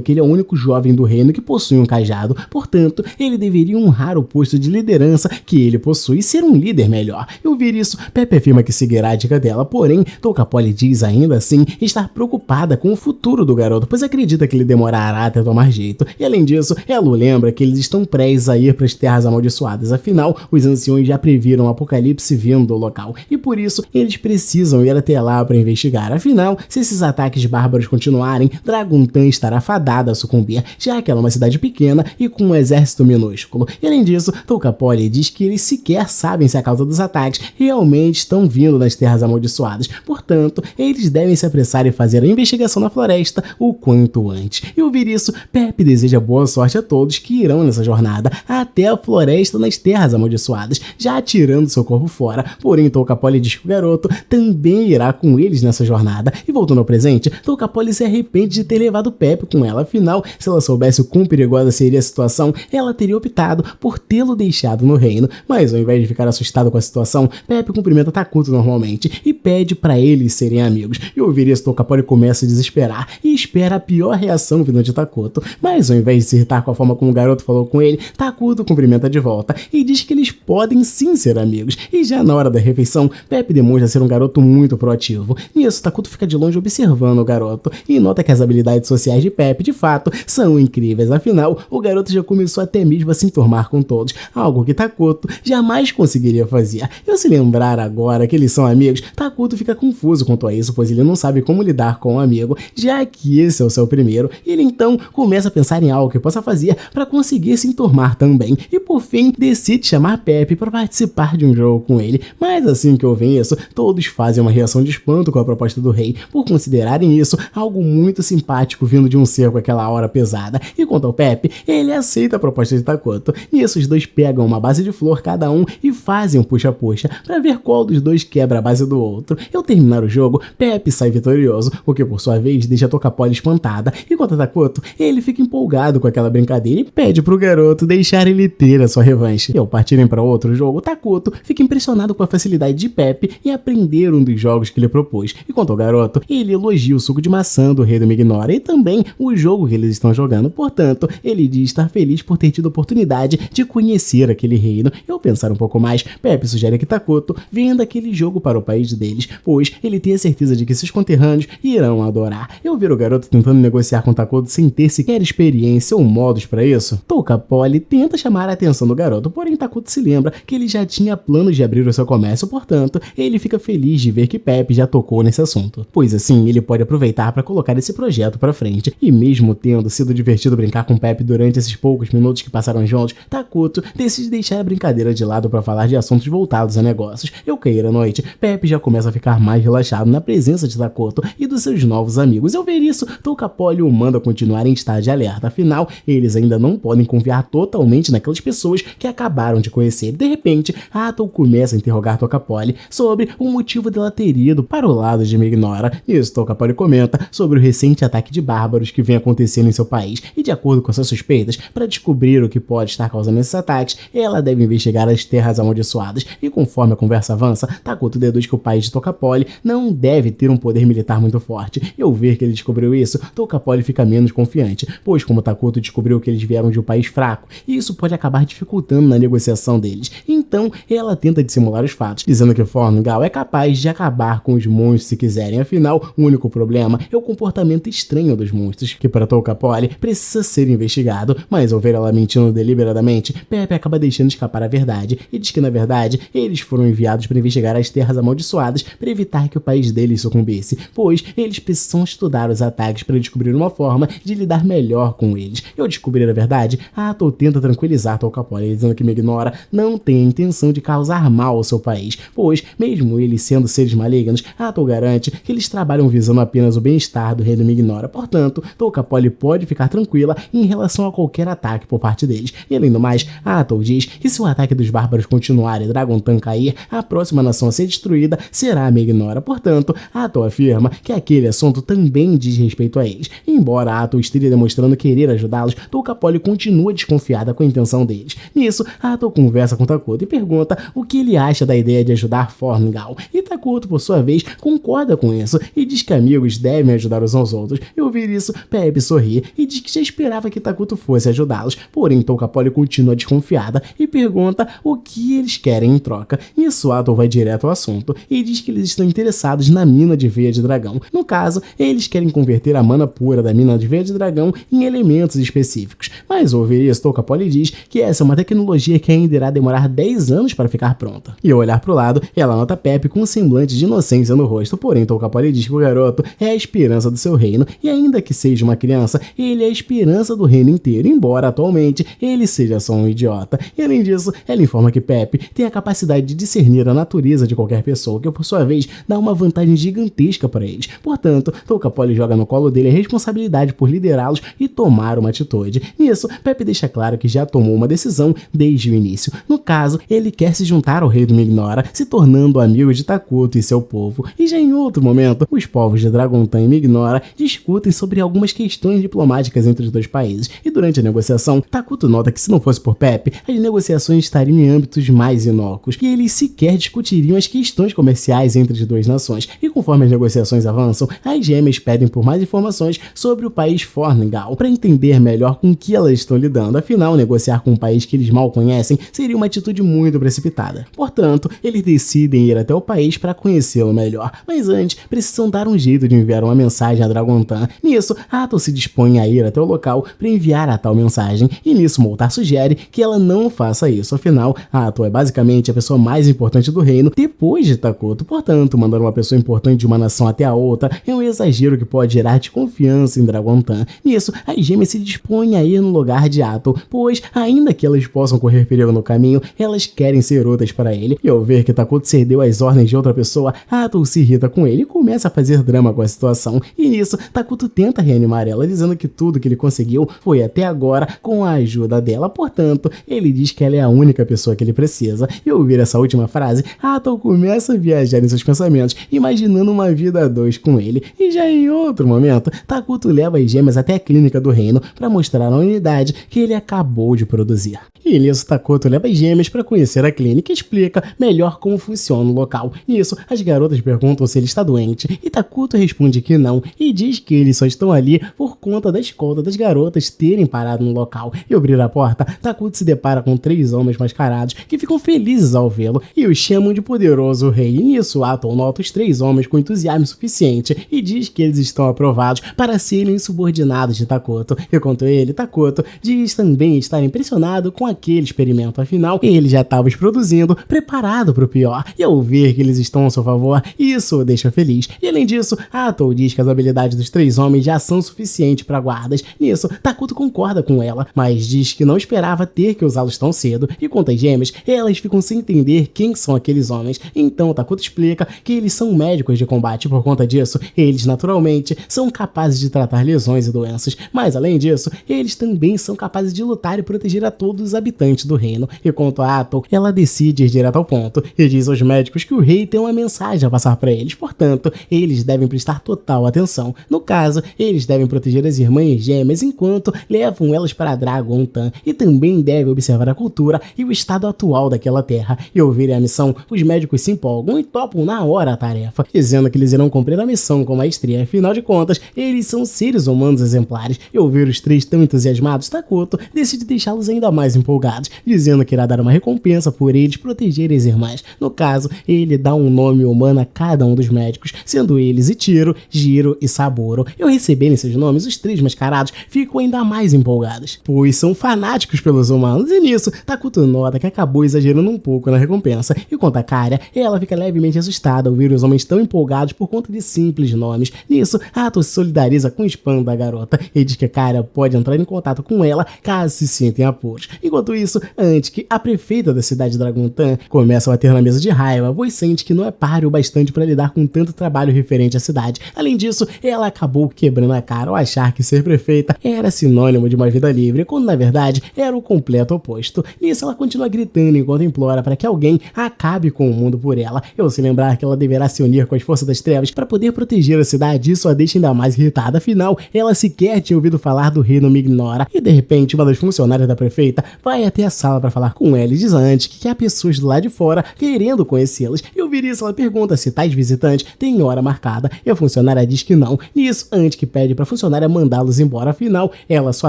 que ele é o único jovem do reino que possui um cajado, portanto, ele deveria honrar o posto de liderança que ele possui e ser um líder melhor. E ao ouvir isso, Pepe afirma que seguirá a dica dela, porém, Toca Polly diz ainda assim estar preocupada com o futuro do garoto, pois acredita que ele demorará até tomar jeito. E além disso, ela o lembra que eles estão prestes a ir para as terras amaldiçoadas, afinal, os anciões já previram o apocalipse vindo do local, e por isso, eles precisam ir até lá para investigar. Afinal, se esses ataques bárbaros continuarem, Dragontan estará fadada a sucumbir, já que ela é uma cidade pequena e com um exército minúsculo. E além disso, Toca Polly diz que eles sequer sabem se a causa dos ataques realmente estão vindo das terras amaldiçoadas, portanto, eles devem se apressar e fazer a investigação na floresta o quanto antes. E ao ouvir isso, Pepe deseja boa sorte a todos que irão nessa jornada até a floresta nas terras amaldiçoadas, já atirando seu corpo fora. Porém, Toca Polly diz que o garoto também irá com eles nessa jornada. E voltando ao presente, Toca Polly se arrepende de ter levado Pepe com ela, afinal, se ela soubesse o quão perigosa seria a situação, ela teria optado por tê-lo deixado no reino. Mas ao invés de ficar assustado com a situação, Pepe cumprimenta Takuto normalmente e pede para eles serem amigos. E ao ouvir isso, Toca Polly começa a desesperar e espera a pior reação vindo de Takuto. Mas ao invés de se irritar com a forma como o garoto falou com ele, Takuto cumprimenta de volta e diz que eles podem sim ser amigos. E já na hora da refeição, Pepe demonstra ser um garoto muito proativo. Nisso, Takuto fica de longe observando o garoto e nota que as habilidades sociais de Pepe, de fato, são incríveis. Afinal, o garoto já começou até mesmo a se enturmar com todos, algo que Takuto jamais conseguiria fazer. E ao se lembrar agora que eles são amigos, Takuto fica confuso quanto a isso, pois ele não sabe como lidar com um amigo, já que esse é o seu primeiro. E ele então começa a pensar em algo que possa fazer para conseguir se enturmar também. E por fim, decide chamar Pepe para participar de um jogo com ele. Mas assim que ouvem isso, todos fazem uma reação de espanto com a proposta do rei, por considerarem isso algo muito simpático vindo de um ser com aquela aura pesada. E quanto ao Pepe, ele aceita a proposta de Takuto. Nisso, os dois pegam uma base de flor cada um e fazem um puxa-puxa para ver qual dos dois quebra a base do outro. E ao terminar o jogo, Pepe sai vitorioso, o que por sua vez deixa Toca Polly espantada. E quanto a Takuto, ele fica empolgado com aquela brincadeira e pede pro garoto deixar ele ter a sua revanche. E ao partirem para outro jogo, Takuto fica impressionado com a facilidade de Pepe em aprender um dos jogos que ele propôs. E quanto ao garoto, ele elogia o suco de maçã do rei do Mignora e também o jogo que eles estão jogando. Portanto, ele diz estar feliz por ter tido a oportunidade de conhecer aquele reino. E ao pensar um pouco mais, Pepe sugere que Takuto venda aquele jogo para o país deles, pois ele tem a certeza de que seus conterrâneos irão adorar. E ao ver o garoto tentando negociar com Takuto sem ter sequer experiência ou modos para isso, Toca Polly tenta chamar a atenção do garoto, porém Takuto se lembra que ele já tinha planos de abrir o seu comércio, portanto, ele fica feliz de ver que Pepe já tocou nesse assunto, pois assim ele pode aproveitar para colocar esse projeto para frente. E mesmo tendo sido divertido brincar com Pepe durante esses poucos minutos que passaram juntos, Takuto decide deixar a brincadeira de lado para falar de assuntos voltados a negócios. E ao cair a noite, Pepe já começa a ficar mais relaxado na presença de Takuto e dos seus novos amigos. E ao ver isso, Toca Polly o manda continuar em estado de alerta, afinal, eles ainda não podem confiar totalmente naquelas pessoas que acabaram de conhecer. De repente, Ato começa a interrogar Toca Polly sobre o motivo dela ter ido para o lado de Mignora. Isso, Toca Polly comenta sobre o recente ataque de bárbaros que vem acontecendo em seu país, e de acordo com suas suspeitas, para descobrir o que pode estar causando esses ataques, ela deve investigar as terras amaldiçoadas. E conforme a conversa avança, Takuto deduz que o país de Toca Polly não deve ter um poder militar muito forte. E ao ver que ele descobriu isso, Toca Polly fica menos confiante, pois como Takuto descobriu que eles vieram de um país fraco, isso pode acabar dificultando na negociação deles. Então, ela tenta dissimular os fatos, dizendo que Forngal é capaz de acabar com os monstros se quiserem. Afinal, o único problema é o comportamento estranho dos monstros, que para Toca Polly precisa ser investigado. Mas ao ver ela mentindo deliberadamente, Pepe acaba deixando escapar a verdade e diz que na verdade eles foram enviados para investigar as terras amaldiçoadas para evitar que o país deles sucumbisse, pois eles precisam estudar os ataques para descobrir uma forma de lidar melhor com eles. E ao descobrir a verdade, Ato tenta tranquilizar Toca Polly, dizendo que Mignora não tem intenção de causar mal ao seu país, pois, mesmo eles sendo seres malignos, Atoll garante que eles trabalham visando apenas o bem-estar do reino Mignola. Portanto, Touka Poli pode ficar tranquila em relação a qualquer ataque por parte deles. E além do mais, Atoll diz que se o ataque dos bárbaros continuar e Dragontan cair, a próxima nação a ser destruída será a Mignola. Portanto, Atoll afirma que aquele assunto também diz respeito a eles. Embora Atoll esteja demonstrando querer ajudá-los, Touka Poli continua desconfiada com a intenção deles. Nisso, Atoll conversa com Takuto e pergunta o que ele acha da ideia de ajudar Forngal. E Takuto, por sua vez, concorda com isso e diz que amigos devem ajudar uns aos outros. E ouvir isso, Pepe sorri e diz que já esperava que Takuto fosse ajudá-los. Porém, Touka Poli continua desconfiada e pergunta o que eles querem em troca. Nisso, Atoll vai direto ao assunto e diz que eles estão interessados na mina de veia de dragão. No caso, eles querem converter a mana pura da mina de veia de dragão em elementos específicos. Mas ao ouvir isso, Touka Poli diz que essa é uma tecnologia que ainda irá demorar 10 anos para ficar pronta. E ao olhar para o lado, ela nota Pepe com um semblante de inocência no rosto. Porém, Touka Poli diz que o garoto é a esperança do seu reino e ainda que seja uma criança, ele é a esperança do reino inteiro, embora atualmente ele seja só um idiota. E além disso, ela informa que Pepe tem a capacidade de discernir a natureza de qualquer pessoa, que por sua vez dá uma vantagem gigantesca para eles. Portanto, Touka Poli joga no colo dele a responsabilidade por liderá-los e tomar uma atitude. Nisso, Pepe deixa claro que já tomou uma decisão desde o início. No caso, ele quer se juntar ao rei do Mignola, se tornando amigo de Takuto e seu povo. E já em outro momento, os povos de Dragontan e Mignola discutem sobre algumas questões diplomáticas entre os dois países. E durante a negociação, Takuto nota que se não fosse por Pepe, as negociações estariam em âmbitos mais inócuos e eles sequer discutiriam as questões comerciais entre as duas nações. E conforme as negociações avançam, as gêmeas pedem por mais informações sobre o país Forngal para entender melhor com que elas estão lidando. Afinal, negociar com um país que eles mal conhecem seria uma atitude muito precipitada. Portanto, eles decidem ir até o país para conhecê-lo melhor. Mas antes, precisam dar um jeito de enviar uma mensagem a Dragontan. Nisso, Atoll se dispõe a ir até o local para enviar a tal mensagem. E nisso, Moltar sugere que ela não faça isso. Afinal, Atoll é basicamente a pessoa mais importante do reino depois de Takuto. Portanto, mandar uma pessoa importante de uma nação até a outra é um exagero que pode gerar desconfiança em Dragontan. Nisso, as gêmeas se dispõem a ir no lugar de Atoll, pois, ainda que elas possam correr perigo no caminho, elas querem ser úteis para ele. E ao ver que Takuto cedeu às ordens de outra pessoa, Atoll se irrita com ele e começa a fazer drama com a situação. E nisso, Takuto tenta reanimar ela, dizendo que tudo que ele conseguiu foi até agora com a ajuda dela. Portanto, ele diz que ela é a única pessoa que ele precisa. E ao ouvir essa última frase, Atoll começa a viajar em seus pensamentos, imaginando uma vida a dois com ele. E já em outro momento, Takuto leva as gêmeas até a clínica do reino para mostrar a unidade que ele acabou de produzir. E nisso, Takuto leva as gêmeas para conhecer a clínica e explica melhor como funciona o local. Nisso, as garotas perguntam se ele está doente e Takuto responde que não e diz que eles só estão ali por conta da escolta das garotas terem parado no local. E ao abrir a porta, Takuto se depara com 3 homens mascarados que ficam felizes ao vê-lo e o chamam de poderoso rei. E nisso, Atoll nota os 3 homens com entusiasmo suficiente e diz que eles estão aprovados para serem subordinados de Takuto. Enquanto ele, Takuto, diz também estar impressionado com aquele experimento. Afinal, ele já estava os produzindo, preparado para o pior. E ao ver que eles estão a seu favor, isso o deixa feliz. E além disso, Atoll diz que as habilidades dos 3 homens já são suficientes para guardas. Nisso, Takuto concorda com ela, mas diz que não esperava ter que usá-los tão cedo. E quanto às gêmeas, elas ficam sem entender quem são aqueles homens. Então, Takuto explica que eles são médicos de combate. Por conta disso, eles naturalmente são capazes de tratar lesões e doenças. Mas além disso, eles também são capazes de lutar e proteger a todos os habitantes do reino. E quanto a Atoll, ela decide ir direto ao ponto e diz aos médicos que o rei tem uma mensagem a passar para eles. Portanto, eles devem prestar total atenção. No caso, eles devem proteger as irmãs gêmeas enquanto levam elas para Dragontan e também devem observar a cultura e o estado atual daquela terra. E ao verem a missão, os médicos se empolgam e topam na hora a tarefa, dizendo que eles irão cumprir a missão com maestria. Afinal de contas, eles são seres humanos exemplares. E ao ver os 3 tão entusiasmados, Takuto decide deixá-los ainda mais empolgados, dizendo que irá dar uma recompensa por eles protegerem as irmãs. No caso, ele dá um nome humano a cada um dos médicos, sendo eles Ichiro, Jiro e Saburo. E ao receberem seus nomes, os 3 mascarados ficam ainda mais empolgados, pois são fanáticos pelos humanos. E nisso, Takuto nota que acabou exagerando um pouco na recompensa. E quanto a Karia, ela fica levemente assustada ao ver os homens tão empolgados por conta de simples nomes. Nisso, Atoll se solidariza com o espanto da garota e diz que Karia pode entrar em contato com ela caso se sinta em apuros. Enquanto isso, Antique, a prefeita prefeita da cidade de Dragontan começa a bater na mesa de raiva, pois sente que não é páreo o bastante para lidar com tanto trabalho referente à cidade. Além disso, ela acabou quebrando a cara ao achar que ser prefeita era sinônimo de uma vida livre, quando na verdade era o completo oposto. Nisso ela continua gritando enquanto implora para que alguém acabe com o mundo por ela. Eu se lembrar que ela deverá se unir com as forças das trevas para poder proteger a cidade, isso a deixa ainda mais irritada. Afinal, ela sequer tinha ouvido falar do reino Mignora. E de repente, uma das funcionárias da prefeita vai até a sala para falar com ela e diz antes que há pessoas do lado de fora querendo conhecê-las. E ouvir isso, ela pergunta se tais visitantes têm hora marcada e a funcionária diz que não. Nisso, antes que pede para a funcionária mandá-los embora. Afinal, ela só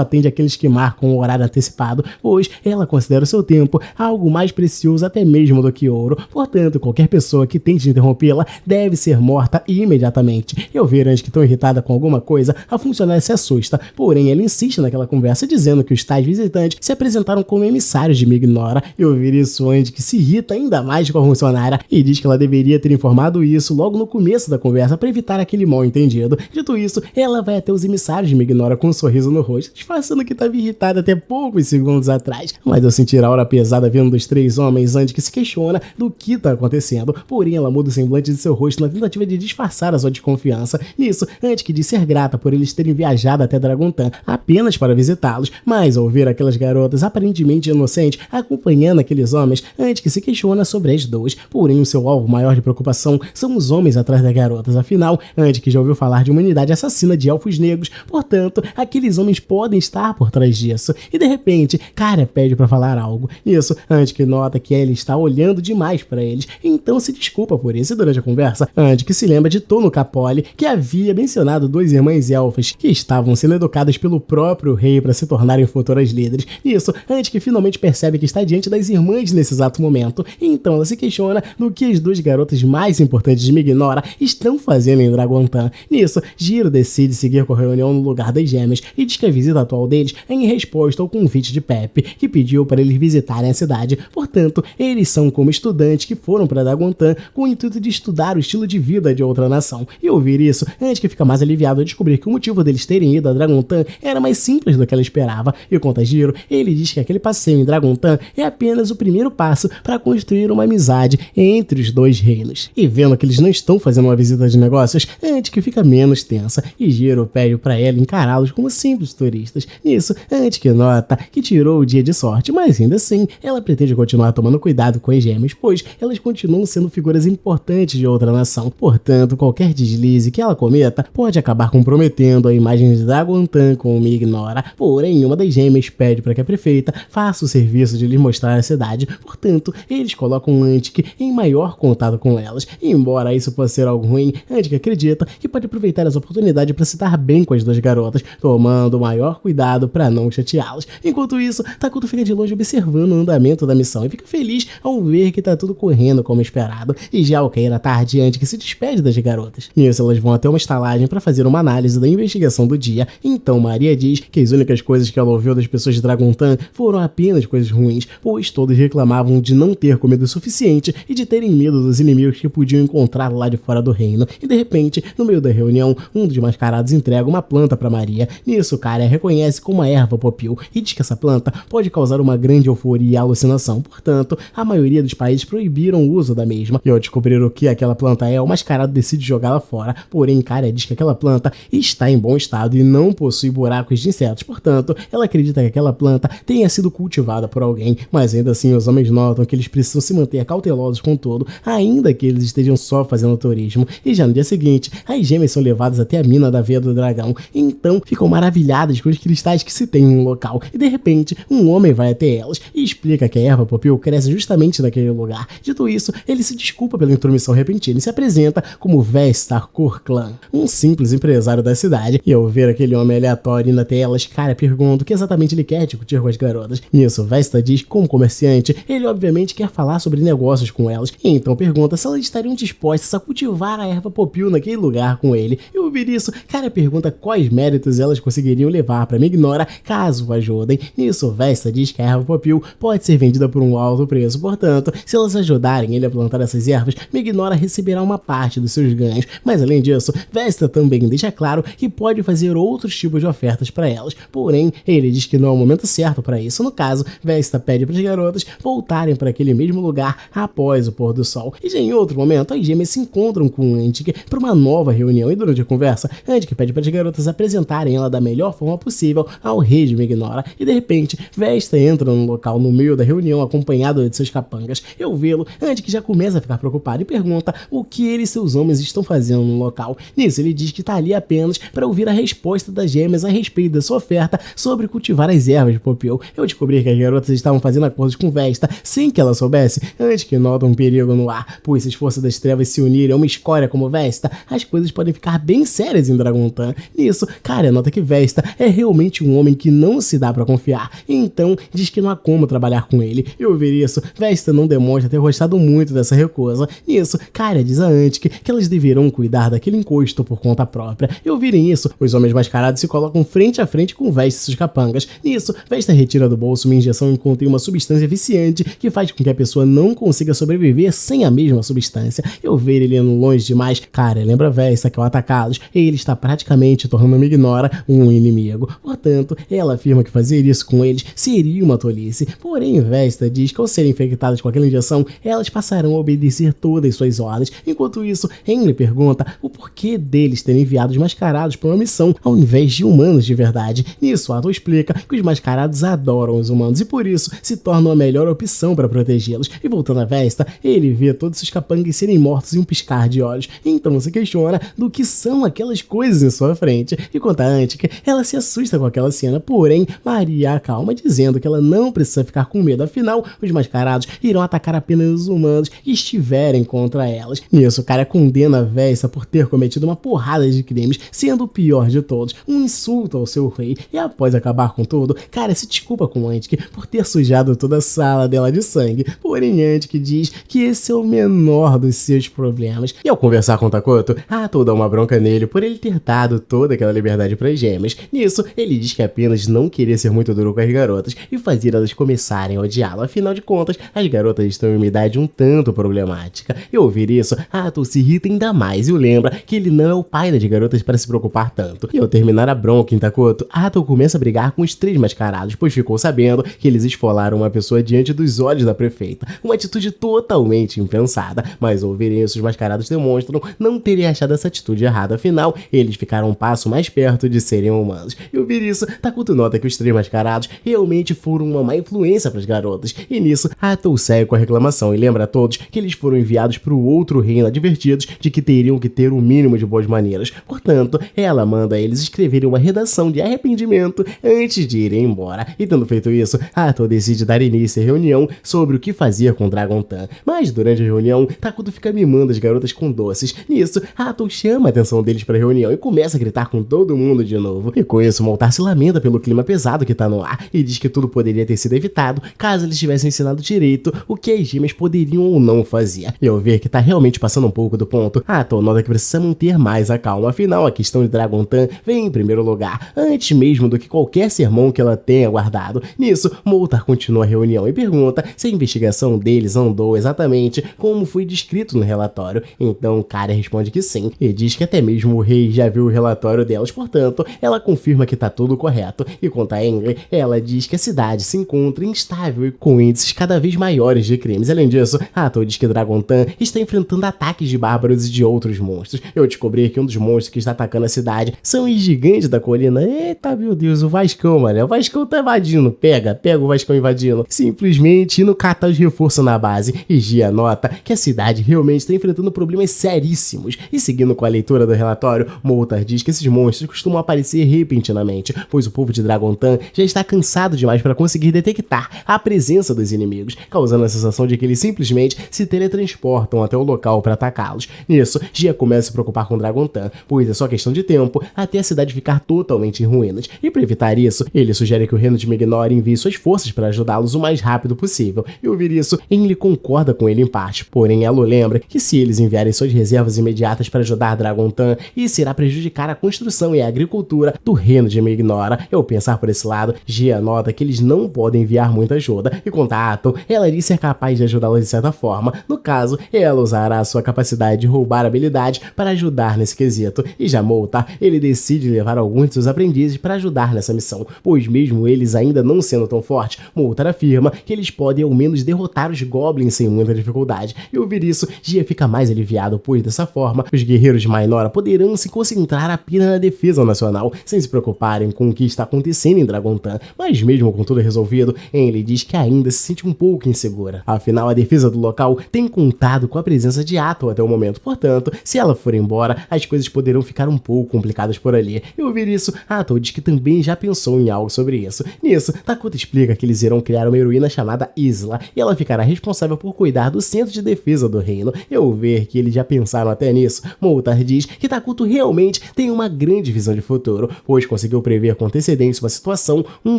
atende aqueles que marcam o horário antecipado, pois ela considera o seu tempo algo mais precioso até mesmo do que ouro. Portanto, qualquer pessoa que tente interrompê-la deve ser morta imediatamente. Eu ver antes que tão irritada com alguma coisa, a funcionária se assusta, porém ela insiste naquela conversa dizendo que os tais visitantes se apresentaram como emissários de Mignora. Eu ver isso antes que se irrita ainda mais com a funcionária e diz que ela deveria ter informado isso logo no começo da conversa para evitar aquele mal entendido. Dito isso, ela vai até os emissários de Mignora com um sorriso no rosto, disfarçando que estava irritada até poucos segundos atrás. Mas eu sentir a aura pesada vindo dos três homens antes que se questiona do que está acontecendo, porém ela muda o semblante de seu rosto na tentativa de disfarçar a sua desconfiança. Nisso, antes que de ser grata por eles terem viajado até Dragontan apenas para visitá-los, mas ao ver aquelas garotas aparentemente inocentes acompanhando aqueles homens, antes que se questiona sobre as duas. Porém, o seu alvo maior de preocupação são os homens atrás das garotas. Afinal, antes que já ouviu falar de uma unidade assassina de elfos negros, portanto, aqueles homens podem estar por trás disso. E de repente, Kara pede para falar algo. Isso, antes que nota que ele está olhando demais para eles, então se desculpa por isso. E durante a conversa, antes que se lembra de Tono Capoli, que havia mencionado duas irmãs elfas que estavam sendo educadas pelo próprio rei para se tornarem futuras líderes. Isso, antes que finalmente percebe que está diante das irmãs nesse exato momento. Então ela se questiona do que as duas garotas mais importantes de Mignora estão fazendo em Dragontan. Nisso, Jiro decide seguir com a reunião no lugar das gêmeas e diz que a visita atual deles é em resposta ao convite de Pepe, que pediu para eles visitarem a cidade. Portanto, eles são como estudantes que foram para Dragontan com o intuito de estudar o estilo de vida de outra nação. E ouvir isso, antes que fica mais aliviado a descobrir que o motivo deles terem ido a Dragontan era mais simples do que ela esperava. E quanto a Jiro, ele diz que aquele passeio em Dragontan é apenas o primeiro passo para construir uma amizade entre os dois reinos. E vendo que eles não estão fazendo uma visita de negócios, antes que fica menos tensa, e Jiro pede para ela encará-los como simples turistas. Nisso, antes que nota que tirou o dia de sorte, mas ainda assim, ela pretende continuar tomando cuidado com as gêmeas, pois elas continuam sendo figuras importantes de outra nação. Portanto, qualquer deslize que ela cometa pode acabar comprometendo a imagem de Dragontan com Mignora. Porém, uma das gêmeas pede para que a prefeita faça o serviço de lhes mostrar a cidade. Portanto, eles colocam Antic em maior contato com elas. E embora isso possa ser algo ruim, Antic acredita que pode aproveitar essa oportunidade para se dar bem com as duas garotas, tomando o maior cuidado para não chateá-las. Enquanto isso, Takuto fica de longe observando o andamento da missão e fica feliz ao ver que tá tudo correndo como esperado. E já ao cair a tarde, Antic se despede das garotas. Nisso, elas vão até uma estalagem para fazer uma análise da investigação do dia. Então Maria diz que as únicas coisas que ela ouviu das pessoas de Dragontan foram apenas coisas ruins, pois todos reclamavam de não ter comida o suficiente e de terem medo dos inimigos que podiam encontrar lá de fora do reino. E de repente, no meio da reunião, um dos mascarados entrega uma planta para Maria. Nisso, Kara reconhece como a erva popil e diz que essa planta pode causar uma grande euforia e alucinação. Portanto, a maioria dos países proibiram o uso da mesma. E ao descobrir o que aquela planta é, o mascarado decide jogá-la fora. Porém, Kara diz que aquela planta está em bom estado e não possui buracos de insetos. Portanto, ela acredita que aquela planta tenha sido cultivada por alguém. Mas ainda assim, os homens notam que eles precisam se manter cautelosos com tudo, ainda que eles estejam só fazendo turismo. E já no dia seguinte, as gêmeas são levadas até a mina da veia do dragão. Então, ficam maravilhadas com os cristais que se tem no local. E de repente, um homem vai até elas e explica que a erva popil cresce justamente naquele lugar. Dito isso, ele se desculpa pela intromissão repentina e se apresenta como Vestar Kurklan, um simples empresário da cidade. E ao ver aquele homem aleatório indo até elas, Kara pergunta o que exatamente ele quer discutir com as garotas. Nisso, Vestar diz que, como comerciante, ele obviamente quer falar sobre negócios com elas. E então pergunta se elas estariam dispostas a cultivar a erva popil naquele lugar com ele. E ao ouvir isso, Kara pergunta quais méritos elas conseguiriam levar para Mignora caso o ajudem. Nisso, Vesta diz que a erva popil pode ser vendida por um alto preço. Portanto, se elas ajudarem ele a plantar essas ervas, Mignora receberá uma parte dos seus ganhos. Mas além disso, Vesta também deixa claro que pode fazer outros tipos de ofertas para elas. Porém, ele diz que não é o momento certo para isso. No caso, Vesta pede para as garotas voltarem para aquele mesmo lugar após o pôr do sol. E já em outro momento, as gêmeas se encontram com Antic para uma nova reunião e durante a conversa, Antic pede para as garotas apresentarem ela da melhor forma possível ao rei de Megnora e de repente, Vesta entra no local no meio da reunião acompanhado de seus capangas. E ao vê-lo, Antic já começa a ficar preocupado e pergunta o que ele e seus homens estão fazendo no local. Nisso, ele diz que está ali apenas para ouvir a resposta das gêmeas a respeito da sua oferta sobre cultivar as ervas de Popiel. Eu descobri que as garotas estavam fazendo acordos com Vesta sem que ela soubesse. Antes que nota um perigo no ar, pois se as forças das trevas se unirem a uma escória como Vesta, as coisas podem ficar bem sérias em Dragontan. Nisso, Karen nota que Vesta é realmente um homem que não se dá para confiar, então diz que não há como trabalhar com ele. E ao ouvir isso, Vesta não demonstra ter gostado muito dessa recusa. Nisso, Karen diz a Antic que elas deverão cuidar daquele encosto por conta própria. E ao ouvirem isso, os homens mascarados se colocam frente a frente com Vesta e seus capangas. Nisso, Vesta retira do bolso uma injeção que contém uma substância viciante que faz com que a pessoa não consiga sobreviver sem a mesma substância. E ao ver ele indo longe demais, Karen lembra Vesta que ao atacá-los, ele está praticamente tornando Megnora um inimigo. Portanto, ela afirma que fazer isso com eles seria uma tolice. Porém, Vesta diz que ao serem infectadas com aquela injeção, elas passarão a obedecer todas suas ordens. Enquanto isso, Henry pergunta o porquê deles terem enviado os mascarados para uma missão ao invés de humanos de verdade. Nisso, Ato explica que os mascarados adoram os humanos e por isso se tornam a melhor opção para protegê-los. E voltando a Vesta, ele vê todos os capangas serem mortos em um piscar de olhos. Então se questiona do que são aquelas coisas em sua frente. E quanto a Antic, ela se assusta com aquela cena, porém Maria a acalma dizendo que ela não precisa ficar com medo, afinal os mascarados irão atacar apenas os humanos que estiverem contra elas. Nisso, o cara condena a Vesta por ter cometido uma porrada de crimes, sendo o pior de todos, um insulto ao seu rei. E após acabar com tudo, cara se desculpa com Antic por ter sujado toda a sala dela de sangue, porém Antic diz que esse é o menor dos seus problemas. E ao conversar com Takoto, Ato dá uma bronca nele por ele ter dado toda aquela liberdade para as gêmeas. Nisso, ele diz que apenas não queria ser muito duro com as garotas e fazer elas começarem a odiá-lo. Afinal de contas, as garotas estão em uma idade um tanto problemática. E ao ouvir isso, Ato se irrita ainda mais e o lembra que ele não é o pai das garotas para se preocupar tanto. E ao terminar a bronca em Takoto, Ato começa a brigar com os três mascarados, pois ficou sabendo que eles esfolaram uma pessoa diante dos olhos da prefeita. Uma atitude totalmente impensada, mas ao ouvirem isso, os mascarados demonstram não terem achado essa atitude errada. Afinal, eles ficaram um passo mais perto de serem humanos. E ao ouvir isso, Takoto nota que os três mascarados realmente foram uma má influência para as garotas. E nisso, Ato segue com a reclamação e lembra a todos que eles foram enviados para o outro reino advertidos de que teriam que ter um mínimo de boas maneiras. Portanto, ela manda eles escreverem uma redação de arrependimento antes de irem embora. E tendo feito isso, Ato decide dar início à reunião sobre o que fazer com Dragontan. Mas durante a reunião, Takoto fica mimando as garotas com doces. Nisso, Ato chama a atenção deles para a reunião e começa a gritar com todo mundo de novo. E com isso, Moltar se lamenta pelo clima pesado que tá no ar e diz que tudo poderia ter sido evitado caso eles tivessem ensinado direito o que as gêmeas poderiam ou não fazer. E ao ver que tá realmente passando um pouco do ponto, Ato nota que precisa manter mais a calma. Afinal, a questão de Dragontan vem em primeiro lugar, antes mesmo do que qualquer sermão que ela tenha guardado. Nisso, Moltar continua a reunião e pergunta se a investigação deles andou exatamente como foi descrito no relatório. Então, Karen responde que sim, e diz que até mesmo o rei já viu o relatório delas, portanto, ela confirma que tá tudo correto. E quanto a Engler, ela diz que a cidade se encontra instável e com índices cada vez maiores de crimes. Além disso, Ato diz que Dragontan está enfrentando ataques de bárbaros e de outros monstros. Eu descobri que um dos monstros que está atacando a cidade são os gigantes da colina. Eita, meu Deus, o Vascão, mano. O Vascão tá invadindo. Pega o Vascão invadindo. Simplesmente indo catar os reforços na base. E Gia nota que a cidade realmente está enfrentando problemas seríssimos. E seguindo com a leitura do relatório, Moltar diz que esses monstros costumam aparecer repentinamente, pois o povo de Dragontan já está cansado demais para conseguir detectar a presença dos inimigos, causando a sensação de que eles simplesmente se teletransportam até o local para atacá-los. Nisso, Gia começa a se preocupar com Dragontan, pois é só questão de tempo até a cidade ficar totalmente em ruínas. E para evitar isso, ele sugere que o reino de Megnora envie suas forças para ajudá-los o mais rápido possível. E ouvir isso, Enlil concorda com ele em parte, porém ela lembra que se eles enviarem suas reservas imediatas para ajudar Dragontan, isso irá prejudicar a construção e a agricultura do reino de Megnora. Ao pensar por esse lado, Gia nota que eles não podem enviar muita ajuda, e quanto a Ato, ela diz ser capaz de ajudá-los de certa forma. No caso, ela usará a sua capacidade de roubar habilidade para ajudar nesse quesito. E já Moltar, ele decide levar alguns de seus aprendizes para ajudar nessa missão, pois mesmo eles ainda não sendo tão fortes, Moltar afirma afirma que eles podem ao menos derrotar os Goblins sem muita dificuldade. E ouvir isso, Gia fica mais aliviado, pois dessa forma, os guerreiros de Minora poderão se concentrar apenas na defesa nacional, sem se preocuparem com o que está acontecendo em Dragontan. Mas mesmo com tudo resolvido, Emily diz que ainda se sente um pouco insegura. Afinal, a defesa do local tem contado com a presença de Atol até o momento, portanto, se ela for embora, as coisas poderão ficar um pouco complicadas por ali. E ouvir isso, Atol diz que também já pensou em algo sobre isso. Nisso, Takuto explica que eles irão criar uma heroína chamada Isla, e ela ficará responsável por cuidar do centro de defesa do reino. E ao ver que eles já pensaram até nisso, Moltar diz que Takuto realmente tem uma grande visão de futuro, pois conseguiu prever com antecedência uma situação um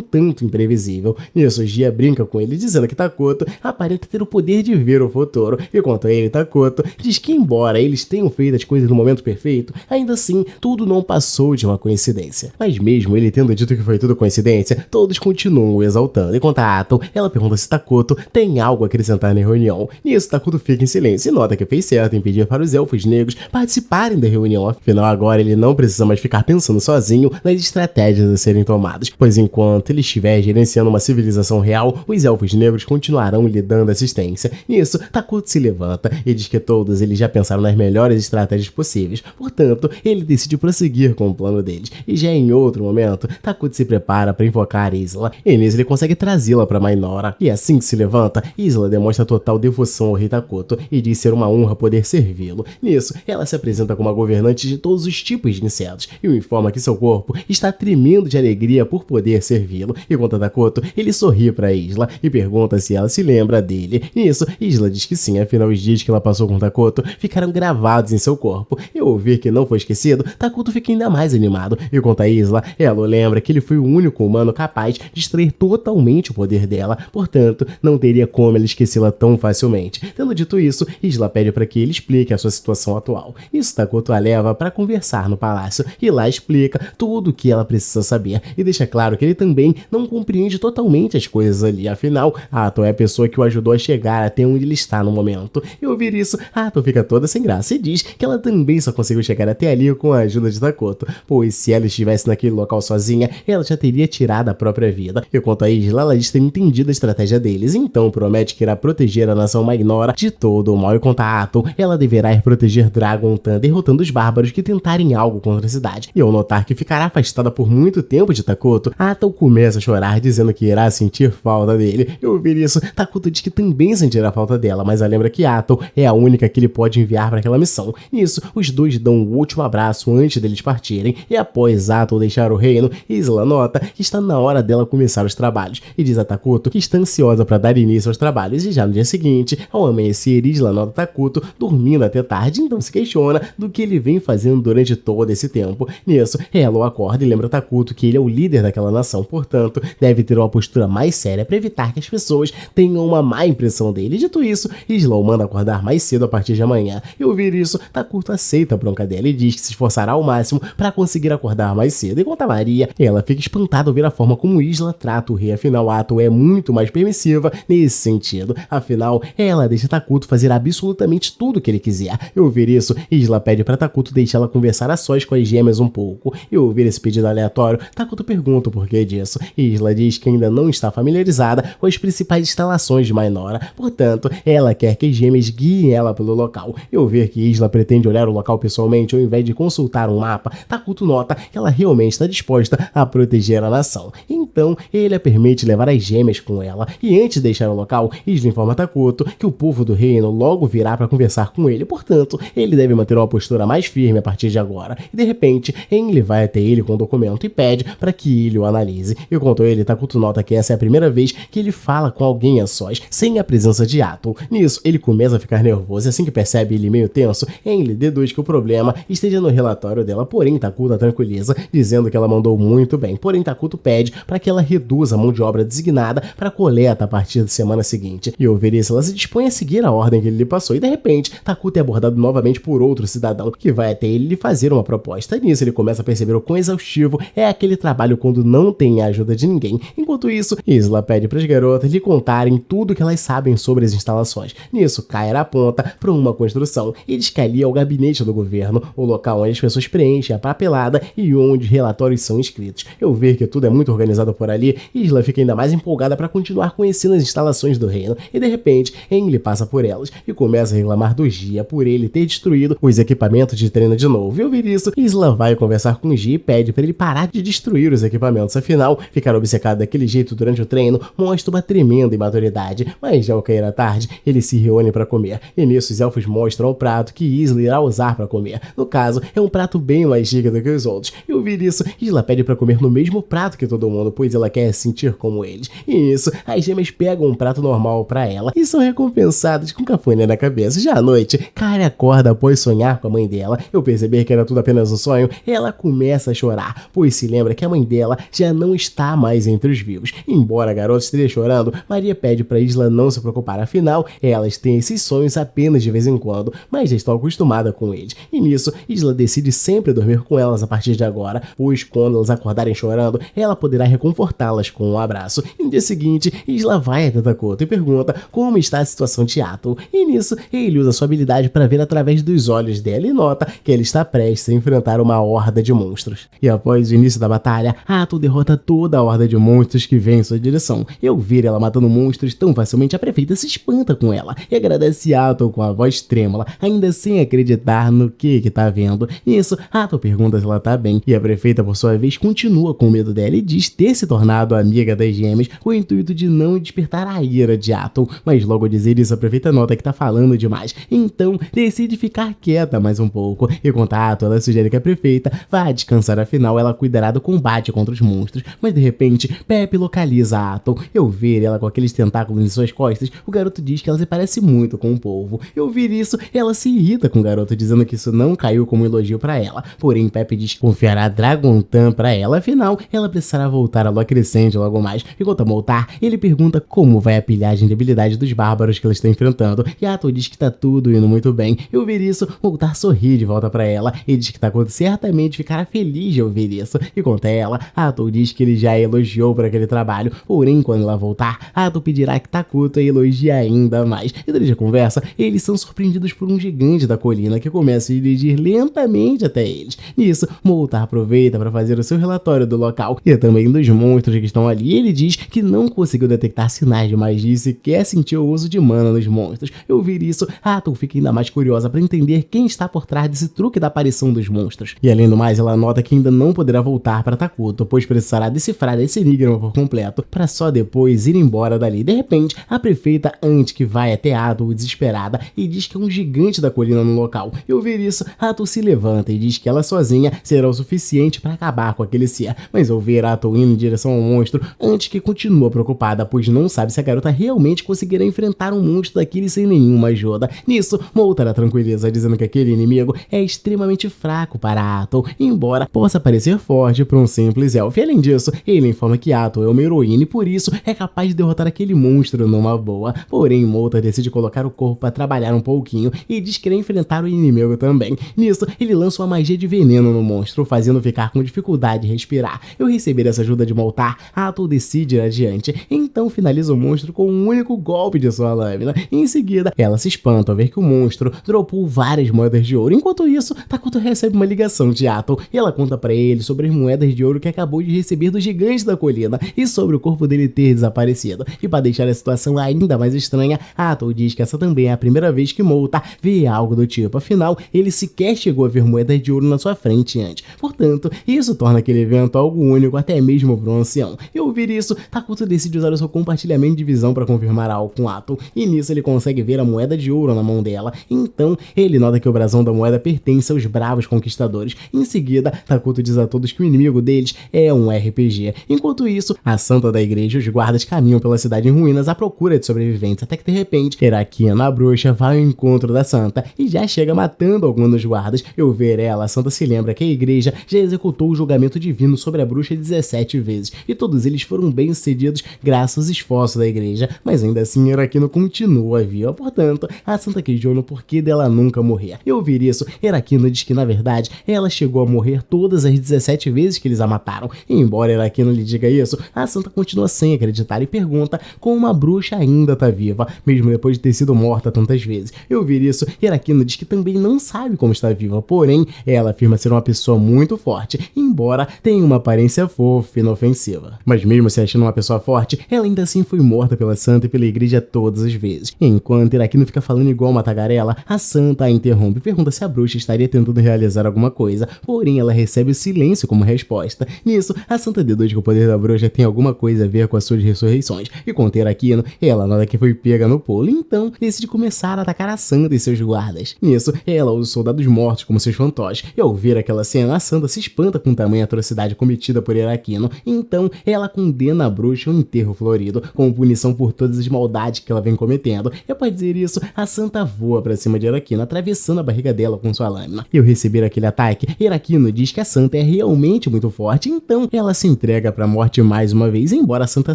tanto imprevisível. Nisso, Gia brinca com ele, dizendo que Takuto aparenta ter o poder de ver o futuro, e quanto a ele, Takuto diz que embora eles tenham feito as coisas no momento perfeito, ainda assim, tudo não passou de uma coincidência. Mas mesmo ele tendo dito que foi tudo coincidência, todos continuam o exaltando. Enquanto a Atol, ela pergunta se Takuto tem algo a acrescentar na reunião. Nisso, Takuto fica em silêncio e nota que fez certo em pedir para os elfos negros participarem da reunião. Afinal, agora ele não precisa mais ficar pensando sozinho nas estratégias a serem tomadas, pois enquanto ele estiver gerenciando uma civilização real, os elfos negros continuarão lhe dando assistência. Nisso, Takuto se levanta e diz que todos eles já pensaram nas melhores estratégias possíveis, portanto, ele decide prosseguir com o plano deles. E já em outro momento, Takuto se prepara para invocar Isla, e nisso ele consegue trazê-la para Minora. E assim que se levanta, Isla demonstra total devoção ao rei Takuto e diz ser uma honra poder servi-lo. Nisso, ela se apresenta como a governante de todos os tipos de insetos e o informa que seu corpo está tremendo de alegria por poder servi-lo. E quanto a Takuto, ele sorri para Isla e pergunta se ela se lembra dele. Nisso, Isla diz que sim, afinal os dias que ela passou com Takuto ficaram gravados em seu corpo. E ao ouvir que não foi esquecido, Takuto fica ainda mais animado. E quanto a Isla, ela lembra que ele foi o único humano capaz de extrair totalmente o poder dela, portanto, não teria como ela esquecê-la tão facilmente. Tendo dito isso, Isla pede para que ele explique a sua situação atual. Isso Takuto a leva para conversar no palácio e lá explica tudo o que ela precisa saber e deixa claro que ele também não compreende totalmente as coisas ali, afinal, Atol é a pessoa que o ajudou a chegar até onde ele está no momento. E ouvir isso, Atol fica toda sem graça e diz que ela também só conseguiu chegar até ali com a ajuda de Takuto, pois se ela estivesse naquele local sozinha, ela já teria tirado a própria vida. E quanto a Isla, ela diz ter entendido a estratégia deles, então promete que irá proteger a nação Minora de todo o mal. E quanto a Atol, ela deverá ir proteger Dragontan, derrotando os bárbaros que tentarem algo contra a cidade. E ao notar que ficará afastada por muito tempo de Takuto, Atol começa a chorar, dizendo que irá sentir falta dele. E ao ouvir isso, Takuto diz que também sentirá falta dela, mas ela lembra que Atol é a única que ele pode enviar para aquela missão. Nisso, os dois dão um último abraço antes deles partirem, e após Atol deixar o reino, Isla nota que está na hora dela começar os trabalhos, e diz a Takuto que está ansiosa para dar início aos trabalhos. E já no dia seguinte, ao amanhecer, Isla nota Takuto dormindo até tarde, então se questiona do que ele vem fazendo durante todo esse tempo. Nisso, ela o acorda e lembra Takuto que ele é o líder daquela nação, portanto, deve ter uma postura mais séria para evitar que as pessoas tenham uma má impressão dele. Dito isso, Isla o manda acordar mais cedo a partir de amanhã. E ao ouvir isso, Takuto aceita a bronca dela e diz que se esforçará ao máximo para conseguir acordar mais cedo. Enquanto a Maria, ela fica espantada ao ver a forma como Isla trata o rei, afinal Atol é muito mais permissiva nesse sentido. Afinal, ela deixa Takuto fazer absolutamente tudo o que ele quiser. E ao ouvir isso, Isla pede para Takuto deixá-la conversar a sós com as gêmeas um pouco. E ao ouvir esse pedido aleatório, Takuto pergunta o porquê disso. Isla diz que ainda não está familiarizada com as principais instalações de Minora, portanto, ela quer que as gêmeas guiem ela pelo local. E ao ver que Isla pretende olhar o local pessoalmente ao invés de consultar um mapa, Takuto nota que ela realmente está disposta a proteger a nação. Então, ele a permite levar as gêmeas com ela. E antes de deixar o local, Isla informa Takuto que o povo do reino logo virá para conversar com ele, portanto, ele deve manter uma postura mais firme a partir de agora. E de repente, Enli vai até ele com o documento e pede para que ele o analise. E quanto a ele, Takuto nota que essa é a primeira vez que ele fala com alguém a sós, sem a presença de Atol. Nisso, ele começa a ficar nervoso e assim que percebe ele meio tenso, Enli deduz que o problema esteja no relatório dela, porém Takuto a tranquiliza, dizendo que ela mandou muito bem. Porém, Takuto pede para que ela reduza a mão de obra designada para a coleta a partir da semana seguinte. E ao ver isso, ela se dispõe a seguir a ordem que ele lhe passou. E de repente, Takuto é abordado novamente por outro cidadão que vai até ele lhe fazer uma proposta. E nisso, ele começa a perceber o quão exaustivo é aquele trabalho quando não tem a ajuda de ninguém. Enquanto isso, Isla pede para as garotas lhe contarem tudo que elas sabem sobre as instalações. Nisso, Kaira aponta para uma construção e diz que ali é o gabinete do governo, o local onde as pessoas preenchem a papelada e onde os relatórios são escritos. Eu ver que tudo é muito organizado por ali, Isla fica ainda mais empolgada para continuar conhecendo as instalações do reino, e de repente Aang passa por elas e começa a reclamar do Gia por ele ter destruído os equipamentos de treino de novo. E ao ouvir isso, Isla vai conversar com Gia e pede para ele parar de destruir os equipamentos, afinal, ficar obcecado daquele jeito durante o treino mostra uma tremenda imaturidade. Mas já ao cair a tarde, eles se reúnem para comer, e nisso os elfos mostram o prato que Isla irá usar para comer. No caso, é um prato bem mais chique do que os outros. E ao ouvir isso, Isla pede para comer no mesmo prato que todo mundo, pois ela quer se sentir como eles. E nisso, as gêmeas pegam um prato normal para ela e são recompensadas com cafuné na cabeça. Já à noite, Kari acorda após sonhar com a mãe dela. Eu perceber que era tudo apenas um sonho, ela começa a chorar, pois se lembra que a mãe dela já não está mais entre os vivos. Embora a garota esteja chorando, Maria pede para Isla não se preocupar, afinal, elas têm esses sonhos apenas de vez em quando, mas já estão acostumadas com eles. E nisso, Isla decide sempre dormir com elas a partir de agora, pois quando elas acordarem chorando, ela poderá reconfortá-las com um abraço. E no dia seguinte, Isla vai até Takuto e pergunta como está a situação de Ato. E nisso, ele usa sua habilidade para ver através dos olhos dela e nota que ele está prestes a enfrentar uma horda de monstros. E após o início da batalha, Ato derrota toda a horda de monstros que vem em sua direção. E ao ver ela matando monstros tão facilmente, a prefeita se espanta com ela e agradece Ato com a voz trêmula, ainda sem acreditar no que tá vendo. Nisso, Ato pergunta se ela tá bem, e a prefeita, por sua vez, continua com medo dela e diz ter se tornado amiga das gêmeas com o intuito de não despertar a ira de Ato. Mas logo ao dizer isso, a prefeita nota que tá falando demais, então decide ficar quieta mais um pouco. E com Ato, ela sugere que a prefeita vá descansar, afinal ela cuidará do combate contra os monstros. Mas de repente, Pepe localiza Ato. E ao ver ela com aqueles tentáculos em suas costas, o garoto diz que ela se parece muito com um polvo. E ao ouvir isso, ela se irrita com o garoto, dizendo que isso não caiu como elogio pra ela. Porém, Pepe diz que confiará Dragontan pra ela, afinal, ela precisará voltar a Lua Crescente logo mais. Enquanto a Moltar, ele pergunta como vai a pilhagem de habilidade dos bárbaros que ela está enfrentando, e Ato diz que tá tudo indo muito bem. E ao ouvir isso, Moltar sorri de volta pra ela e diz que Takuto certamente ficará feliz de ouvir isso. E conta ela, Ato diz que ele já a elogiou por aquele trabalho, porém, quando ela voltar, Ato pedirá que Takuto a elogie ainda mais. E durante a conversa, eles são surpreendidos por um gigante da colina que começa a dirigir lentamente até eles. Nisso, Moltar aproveita para fazer o seu relatório do local e também dos monstros que estão ali. Ele diz que não conseguiu detectar sinais de magia e sequer sentiu o uso de mana nos monstros. Ao ouvir isso, Ato fica ainda mais curiosa para entender quem está por trás desse truque da aparição dos monstros. E além do mais, ela nota que ainda não poderá voltar para Takuto, pois precisará decifrar esse enigma por completo, para só depois ir embora dali. De repente, a prefeita Anti, que vai até Ato desesperada e diz que é um gigante da colina no local. E ao ouvir isso, Ato se levanta e diz que ela sozinha será o suficiente para acabar com aquele ser. Mas ao ver Ato indo em direção ao monstro, Anti que continua preocupada, pois não sabe se a garota realmente conseguirá enfrentar um monstro daquele sem nenhuma ajuda. Nisso, Moltar a tranquiliza, dizendo que aquele inimigo é extremamente fraco para Ato, embora possa parecer forte para um simples elfo. E além disso, ele informa que Ato é uma heroína e por isso é capaz de derrotar aquele monstro numa boa. Porém, Moltar decide colocar o corpo para trabalhar um pouquinho e diz que irá enfrentar o inimigo também. Nisso, ele lança uma magia de veneno no monstro, fazendo ficar com dificuldade de respirar. Ao receber essa ajuda de Moltar, Ato decide ir adiante, então finaliza o monstro com um único golpe de sua lâmina. Em seguida, ela se espanta ao ver que o monstro dropou várias moedas de ouro. Enquanto isso, Takuto recebe uma ligação de Ato e ela conta para ele sobre as moedas de ouro que acabou de receber do gigante da colina e sobre o corpo dele ter desaparecido. E para deixar a situação ainda mais estranha, Ato diz que essa também é a primeira vez que Moltar vê algo do tipo, afinal, ele sequer chegou a ver moedas de ouro na sua frente antes. Portanto, isso torna aquele evento algo único até mesmo para um ancião. E ao ouvir isso, Takuto decide usar o seu compartilhamento de visão para confirmar algo com Ato, e nisso ele consegue ver a moeda de ouro na mão dela. Então, ele nota que o brasão da moeda pertence aos bravos conquistadores. Em seguida, Takuto diz a todos que o inimigo deles é um RPG. Enquanto isso, a santa da igreja e os guardas caminham pela cidade em ruínas à procura de sobreviventes, até que de repente, Erakina, a bruxa, vai ao encontro da santa e já chega matando alguns dos guardas. E ao ver ela, a santa se lembra que a igreja já executou o julgamento divino sobre a bruxa 17 vezes, e todos eles foram bem-sucedidos graças aos esforços da igreja, mas ainda assim Erakina continua viva. Portanto, a santa questiona o porquê dela nunca morrer. E ao ouvir isso, Erakina diz que na verdade ela chegou a morrer todas as 17 vezes que eles a mataram. E embora Erakina lhe diga isso, a santa continua sem acreditar e pergunta como uma bruxa ainda tá viva, mesmo depois de ter sido morta tantas vezes. E ao ouvir isso, Erakina diz que também não sabe como está viva, porém ela afirma ser uma pessoa muito forte, embora tenha uma aparência fofa e inofensiva. Mas mesmo se achando uma pessoa forte, ela ainda assim foi morta pela Santa e pela igreja todas as vezes. Enquanto Hirakino fica falando igual uma tagarela, a Santa a interrompe e pergunta se a bruxa estaria tentando realizar alguma coisa, porém ela recebe o silêncio como resposta. Nisso, a Santa deduz que o poder da bruxa tem alguma coisa a ver com as suas ressurreições, e com Hirakino, ela nota que foi pega no pulo, então decide começar a atacar a Santa e seus guardas. Nisso, ela usa os soldados mortos como seus fantoches, e ao ver aquela cena, a Santa se espanta com tamanha atrocidade cometida por Hirakino, então ela condena a bruxa a um enterro florido, como punição por todas as maldades que ela vem cometendo. E após dizer isso, a Santa voa pra cima de Hirakino, atravessando a barriga dela com sua lâmina. E ao receber aquele ataque, Hirakino diz que a Santa é realmente muito forte, então ela se entrega pra morte mais uma vez, embora a Santa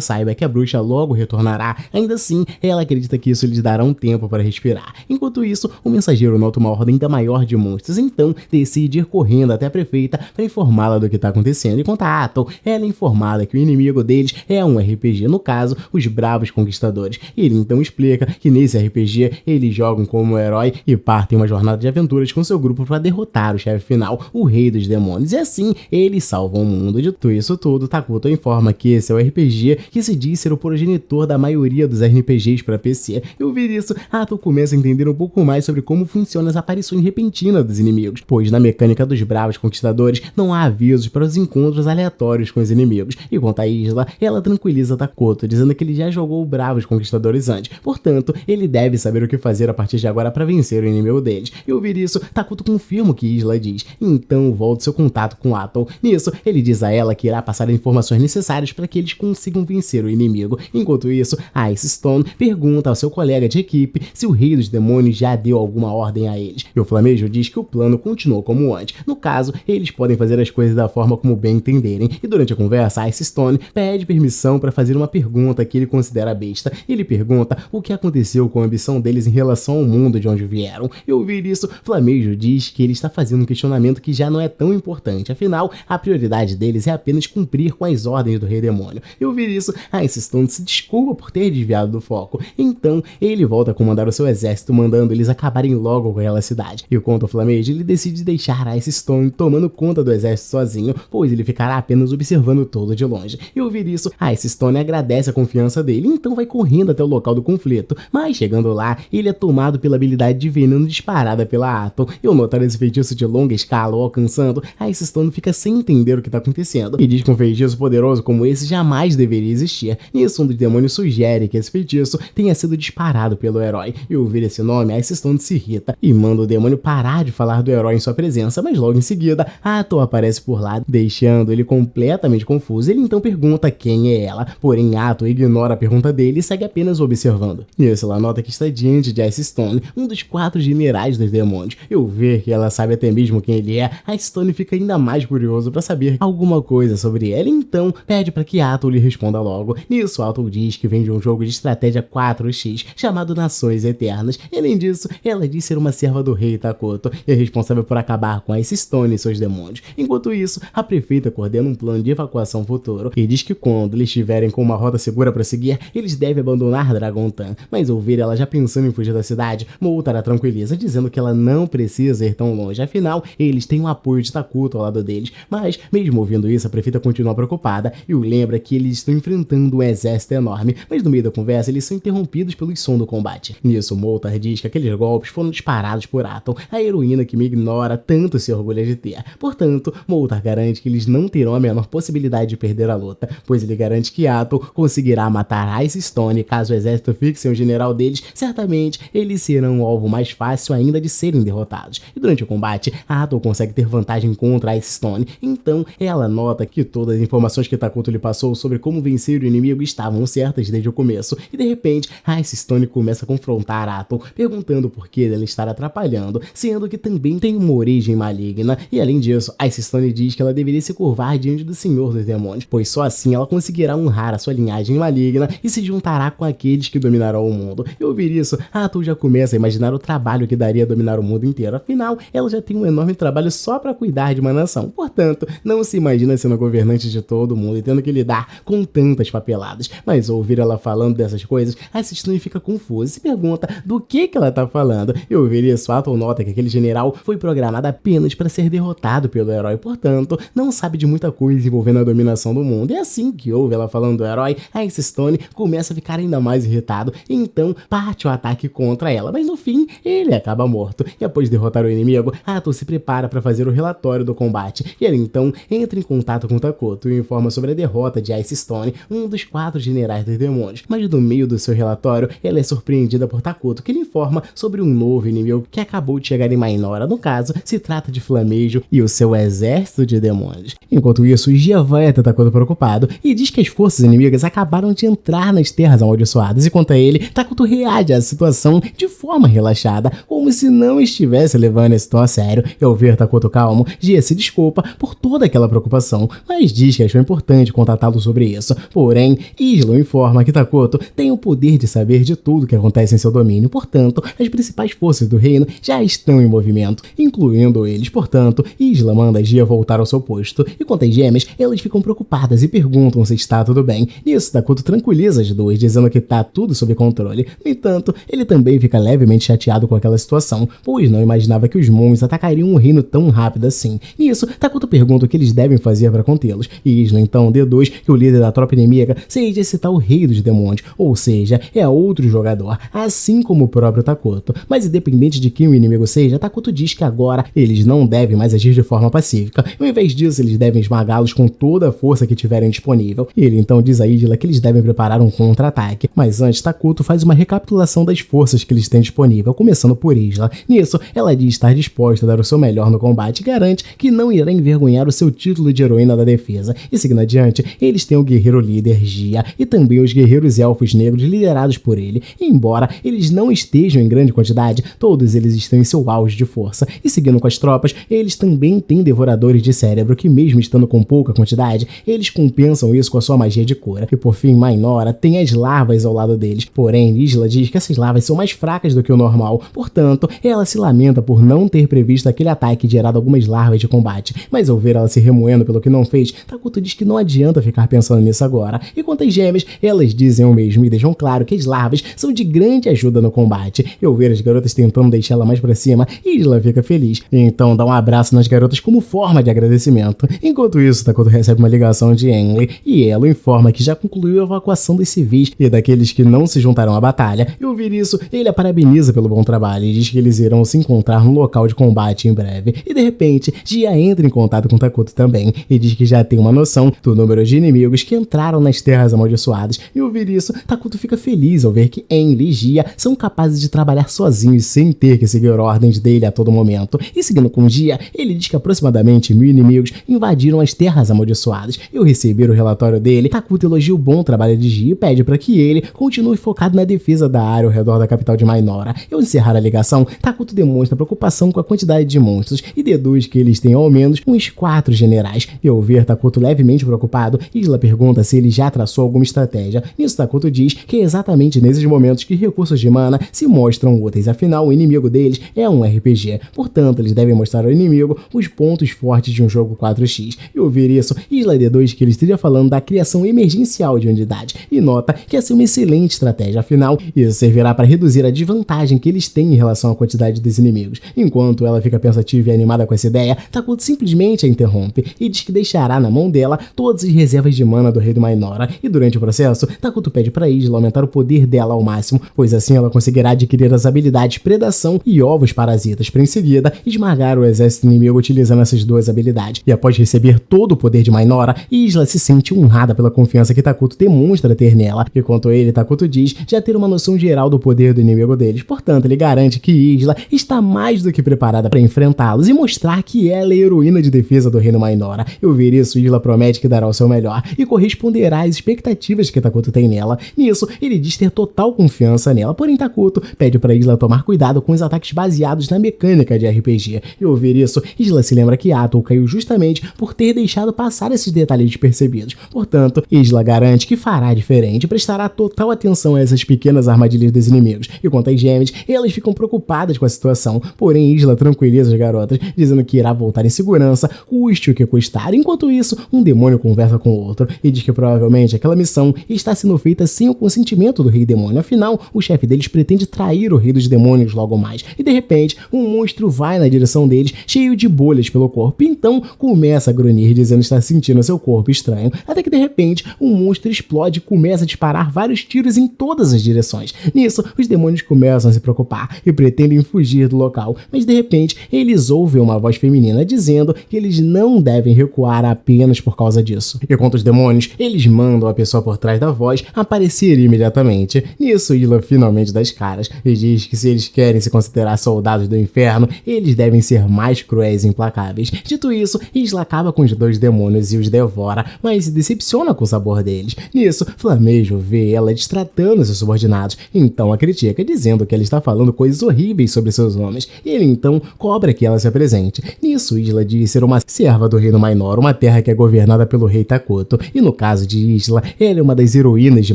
saiba que a bruxa logo retornará. Ainda assim, ela acredita que isso lhes dará um tempo para respirar. Enquanto isso, o mensageiro nota uma ordem ainda maior de monstros, então decide ir correndo até a prefeita para informá-la do que está acontecendo. Enquanto a Atom, ela é informada que o inimigo deles é um RPG, no caso, os Bravos Conquistadores. Ele então explica que nesse RPG eles jogam como herói e partem uma jornada de aventuras com seu grupo para derrotar o chefe final, o Rei dos Demônios, e assim eles salvam o mundo. Dito isso tudo, Takuto informa que esse é o RPG que se diz ser o progenitor da maioria dos RPGs para PC. E ao ouvir isso, Atom começa a entender um pouco mais sobre como funcionam as aparições repentinas dos inimigos, pois na mecânica dos Bravos Conquistadores não há avisos para os encontros aleatórios com os inimigos. E quanto à Isla, ela tranquiliza Takuto, dizendo que ele já jogou Bravos Conquistadores antes, portanto, ele deve saber o que fazer a partir de agora para vencer o inimigo deles. E ao ouvir isso, Takuto confirma o que Isla diz, então volta seu contato com Atom. Nisso, ele diz a ela que irá passar informações necessárias para que eles consigam vencer o inimigo. Enquanto isso, Ice Stone pergunta ao seu colega de equipe se o Rei dos Demônios já deu alguma ordem a eles. E o Flamejo diz que o plano continuou como antes. No caso, eles podem fazer as coisas da forma como bem entenderem. E durante a conversa, Ice Stone pede permissão para fazer uma pergunta que ele considera besta. Ele pergunta o que aconteceu com a ambição deles em relação ao mundo de onde vieram. E ao ouvir isso, Flamejo diz que ele está fazendo um questionamento que já não é tão importante. Afinal, a prioridade deles é apenas cumprir com as ordens do Rei Demônio. E ao ouvir isso, Ice Stone se desculpa por ter desviado do foco. Então, ele volta a comandar o seu exército, mandando eles acabarem logo com aquela cidade. E quanto ao Flamejo, ele decide deixar Ice Stone tomando conta do exército sozinho, pois ele ficará apenas observando tudo de longe. E ao ouvir isso, Ice Stone agradece a confiança dele, então vai correndo até o local do conflito. Mas chegando lá, ele é tomado pela habilidade de veneno disparada pela Atom. E ao notar esse feitiço de longa escala o alcançando, Ice Stone fica sem entender o que está acontecendo e diz que um feitiço poderoso como esse jamais deveria existir. Nisso, um dos demônios sugere que esse feitiço tenha sido disparado pelo herói. E ao ouvir esse nome, Ice Stone se irrita e manda o demônio parar de falar do herói em sua presença, mas logo em seguida, Atom aparece por lá, deixando ele completamente confuso. Ele então pergunta quem é ela, porém Atom ignora a pergunta dele e segue apenas observando. Nisso, ela nota que está diante de Ice Stone, um dos 4 generais dos demônios. E ao ver que ela sabe até mesmo quem ele é, Ice Stone fica ainda mais curioso para saber alguma coisa sobre ela, então pede para que Atom lhe responda logo. Nisso, Atom diz que vem de um jogo de estratégia 4x chamado Nações Eternas. E, além disso, ela diz ser uma serva do rei Takuto e é responsável por acabar com Ice Stone e seus demônios. Enquanto isso, a prefeita coordena um plano de evacuação futuro e diz que quando eles estiverem com uma rota segura para seguir, eles devem abandonar Dragontan. Mas ao ver ela já pensando em fugir da cidade, Moutar a tranquiliza, dizendo que ela não precisa ir tão longe, afinal, eles têm o apoio de Takuto ao lado deles. Mas, mesmo ouvindo isso, a prefeita continua preocupada e o lembra que eles estão enfrentando um exército enorme, mas no meio da conversa eles são interrompidos pelo som do combate. Nisso, Moutar diz que aqueles golpes foram disparados por Atom, a heroína que me ignora tanto se orgulha de ter. Portanto, Moutar garante que eles não terão a menor possibilidade de perder a luta, pois ele garante que Atom conseguirá matar Ice Stone caso o exército fixe um general deles. Certamente, eles serão o alvo mais fácil ainda de serem derrotados. E durante o combate, Atom consegue ter vantagem contra Ice Stone, então ela nota que todas as informações que Takuto lhe passou sobre como vencer o inimigo estavam certas desde o começo, e de repente, Ice Stone começa a confrontar Atom, perguntando por que ela está atrapalhando, sendo que também tem uma origem maligna. E além disso, Ice Stone diz que ela deveria se curvar diante do Senhor dos Demônios, pois só assim ela conseguirá honrar a sua linhagem maligna e se juntará com aqueles que dominarão o mundo. E ao ouvir isso, Atom já começa a imaginar o trabalho que daria dominar o mundo inteiro, afinal, ela já tem um enorme trabalho só para cuidar de uma nação, portanto, não se imagina sendo governante de todo mundo e tendo que lidar com tantas papeladas. Mas ao ouvir ela falando dessas coisas, Ice Stone fica confuso e se pergunta do que ela tá falando. E ao ouvir isso, Atom nota que aquele general foi programado apenas para ser derrotado pelo herói, portanto, não sabe de muita coisa envolvendo a dominação do mundo. E assim que ouve ela falando do herói, a Ice Stone começa a ficar ainda mais irritado, e então parte o ataque contra ela, mas no fim ele acaba morto. E após derrotar o inimigo, Ato se prepara para fazer o relatório do combate, e ele então entra em contato com Takuto e informa sobre a derrota de Ice Stone, um dos 4 generais dos demônios. Mas no meio do seu relatório, ela é surpreendida por Takuto, que lhe informa sobre um novo inimigo que acabou de chegar em Mainora. No caso, se trata de Flamejo e o seu exército de demônios. Enquanto isso, Gia vai até Takuto preocupado e diz que as forças inimigas acabaram de entrar nas terras amaldiçoadas, e quanto a ele, Takuto reage à situação de forma relaxada, como se não estivesse levando esse tom a sério. E ao ver Takuto calmo, Gia se desculpa por toda aquela preocupação, mas diz que achou importante contatá-lo sobre isso. Porém, Isla informa que Takuto tem o poder de saber de tudo que acontece em seu domínio, portanto, as principais forças do reino já estão em movimento, incluindo eles. Portanto, Isla manda Gia voltar ao seu posto, e quanto às gêmeas, elas ficam preocupadas e perguntam se está tudo bem. Nisso, Takuto tranquiliza as duas, dizendo que está tudo sob controle. No entanto, ele também fica levemente chateado com aquela situação, pois não imaginava que os Moons atacariam o reino tão rápido assim. Nisso, Takuto pergunta o que eles devem fazer para contê-los, e Isla então deduz que o líder da tropa inimiga seja citar o rei dos demônios, ou seja, é outro jogador, assim como o próprio Takuto. Mas independente de quem o inimigo seja, Takuto diz que agora eles não devem mais agir de forma pacífica, e ao invés disso eles devem esmagá-los com toda a força que tiverem disponível. E ele então diz a Isla que eles devem preparar um contra-ataque, mas antes Takuto faz uma recapitulação das forças que eles têm disponível, começando por Isla. Nisso, ela diz estar disposta a dar o seu melhor no combate e garante que não irá envergonhar o seu título de heroína da defesa. E seguindo adiante, eles têm o guerreiro líder Gia e também os guerreiros elfos negros liderados por ele. E embora eles não estejam em grande quantidade, todos eles estão em seu auge de força. E seguindo com as tropas, eles também têm devoradores de cérebro que, mesmo estando com pouca quantidade, eles compensam isso com a sua magia de cura. E por fim, Mainora tem as larvas ao lado deles. Porém, Isla diz que essas larvas são mais fracas do que o normal, portanto, ela se lamenta por não ter previsto aquele ataque e gerado algumas larvas de combate. Mas ao ver ela se remoendo pelo que não fez, Takuto diz que não adianta ficar pensando nisso agora. E quanto às gêmeas, elas dizem o mesmo e deixam claro que as larvas são de grande ajuda no combate. E ao ver as garotas tentando deixá-la mais pra cima, Isla fica feliz. E então dá um abraço nas garotas como forma de agradecimento. Enquanto isso, Takuto recebe uma ligação de Henley e ela o informa que já concluiu a evacuação dos civis e daqueles que não se juntaram à batalha. E ao ouvir isso, ele a parabeniza pelo bom trabalho e diz que eles irão se encontrar no local de combate em breve. E de repente, Gia entra em contato com Takuto também e diz que já tem uma noção do número de inimigos que entraram nas terras amaldiçoadas. E ao ouvir isso, Takuto fica feliz ao ver que Henley e Gia são capazes de trabalhar sozinhos sem ter que seguir ordens dele a todo momento. E seguindo com Gia, ele diz que aproximadamente 1000 inimigos invadiram as terras amaldiçoadas. E ao receber o relatório dele, Takuto elogia o bom trabalho de Gia e pede para que ele continue focado na defesa da área ao redor da capital de Mainora. E ao encerrar a ligação, Takuto demonstra preocupação com a quantidade de monstros e deduz que eles têm ao menos uns 4 generais. E ao ver Takuto levemente preocupado, Isla pergunta se ele já traçou alguma estratégia. Nisso, Takuto diz que é exatamente nesses momentos que recursos de mana se mostram úteis, afinal o inimigo deles é um RPG, portanto eles devem mostrar ao inimigo os pontos fortes de um jogo 4x. E ao ouvir isso, Isla deduz que ele esteja falando da criação emergencial de unidades e nota que essa é uma excelente estratégia, afinal isso servirá para reduzir a desvantagem que eles têm em relação à quantidade dos inimigos. Enquanto ela fica pensativa e animada com essa ideia, Takuto simplesmente a interrompe e diz que deixará na mão dela todas as reservas de mana do rei do Mainora. E durante o processo, Takuto pede para Isla aumentar o poder dela ao máximo, pois assim ela conseguirá adquirir as habilidades Predação e Ovos Parasitas, para em seguida esmagar o exército inimigo utilizando essas duas habilidades. E após receber todo o poder de Mainora, Isla se sente honrada pela confiança que Takuto demonstra ter nela. E quanto a ele, Takuto diz já ter uma noção geral do poder do inimigo deles, portanto ele garante que Isla está mais do que preparada para enfrentá-los e mostrar que ela é a heroína de defesa do reino Mainora. E ao ouvir isso, Isla promete que dará o seu melhor e corresponderá às expectativas que Takuto tem nela. Nisso, ele diz ter total confiança nela, porém Takuto pede para Isla tomar cuidado com os ataques baseados na mecânica de RPG. E ao ouvir isso, Isla se lembra que Ato caiu justamente por ter deixado passar esses detalhes despercebidos. Portanto, Isla garante que fará diferente e prestará total atenção a essas pequenas armadilhas dos inimigos. E quanto às gêmeas, elas ficam preocupadas com a situação, porém Isla tranquiliza as garotas, dizendo que irá voltar em segurança, custe o que custar. Enquanto isso, um demônio conversa com o outro e diz que provavelmente aquela missão está sendo feita sem o consentimento do rei demônio, afinal, o chefe deles pretende trair o rei dos demônios logo mais. E de repente, um monstro vai na direção deles, cheio de bolhas pelo corpo, então começa a grunhir, dizendo estar sentindo seu corpo estranho, até que de repente repente, um monstro explode e começa a disparar vários tiros em todas as direções. Nisso, os demônios começam a se preocupar e pretendem fugir do local, mas de repente, eles ouvem uma voz feminina dizendo que eles não devem recuar apenas por causa disso. E contra os demônios, eles mandam a pessoa por trás da voz aparecer imediatamente. Nisso, Isla finalmente dá as caras e diz que se eles querem se considerar soldados do inferno, eles devem ser mais cruéis e implacáveis. Dito isso, Isla acaba com os dois demônios e os devora, mas se decepciona com o sabor deles. Nisso, Flamejo vê ela destratando seus subordinados, então a critica, dizendo que ela está falando coisas horríveis sobre seus homens. Ele então cobra que ela se apresente. Nisso, Isla diz ser uma serva do reino Mainor, uma terra que é governada pelo rei Takuto, e no caso de Isla, ela é uma das heroínas de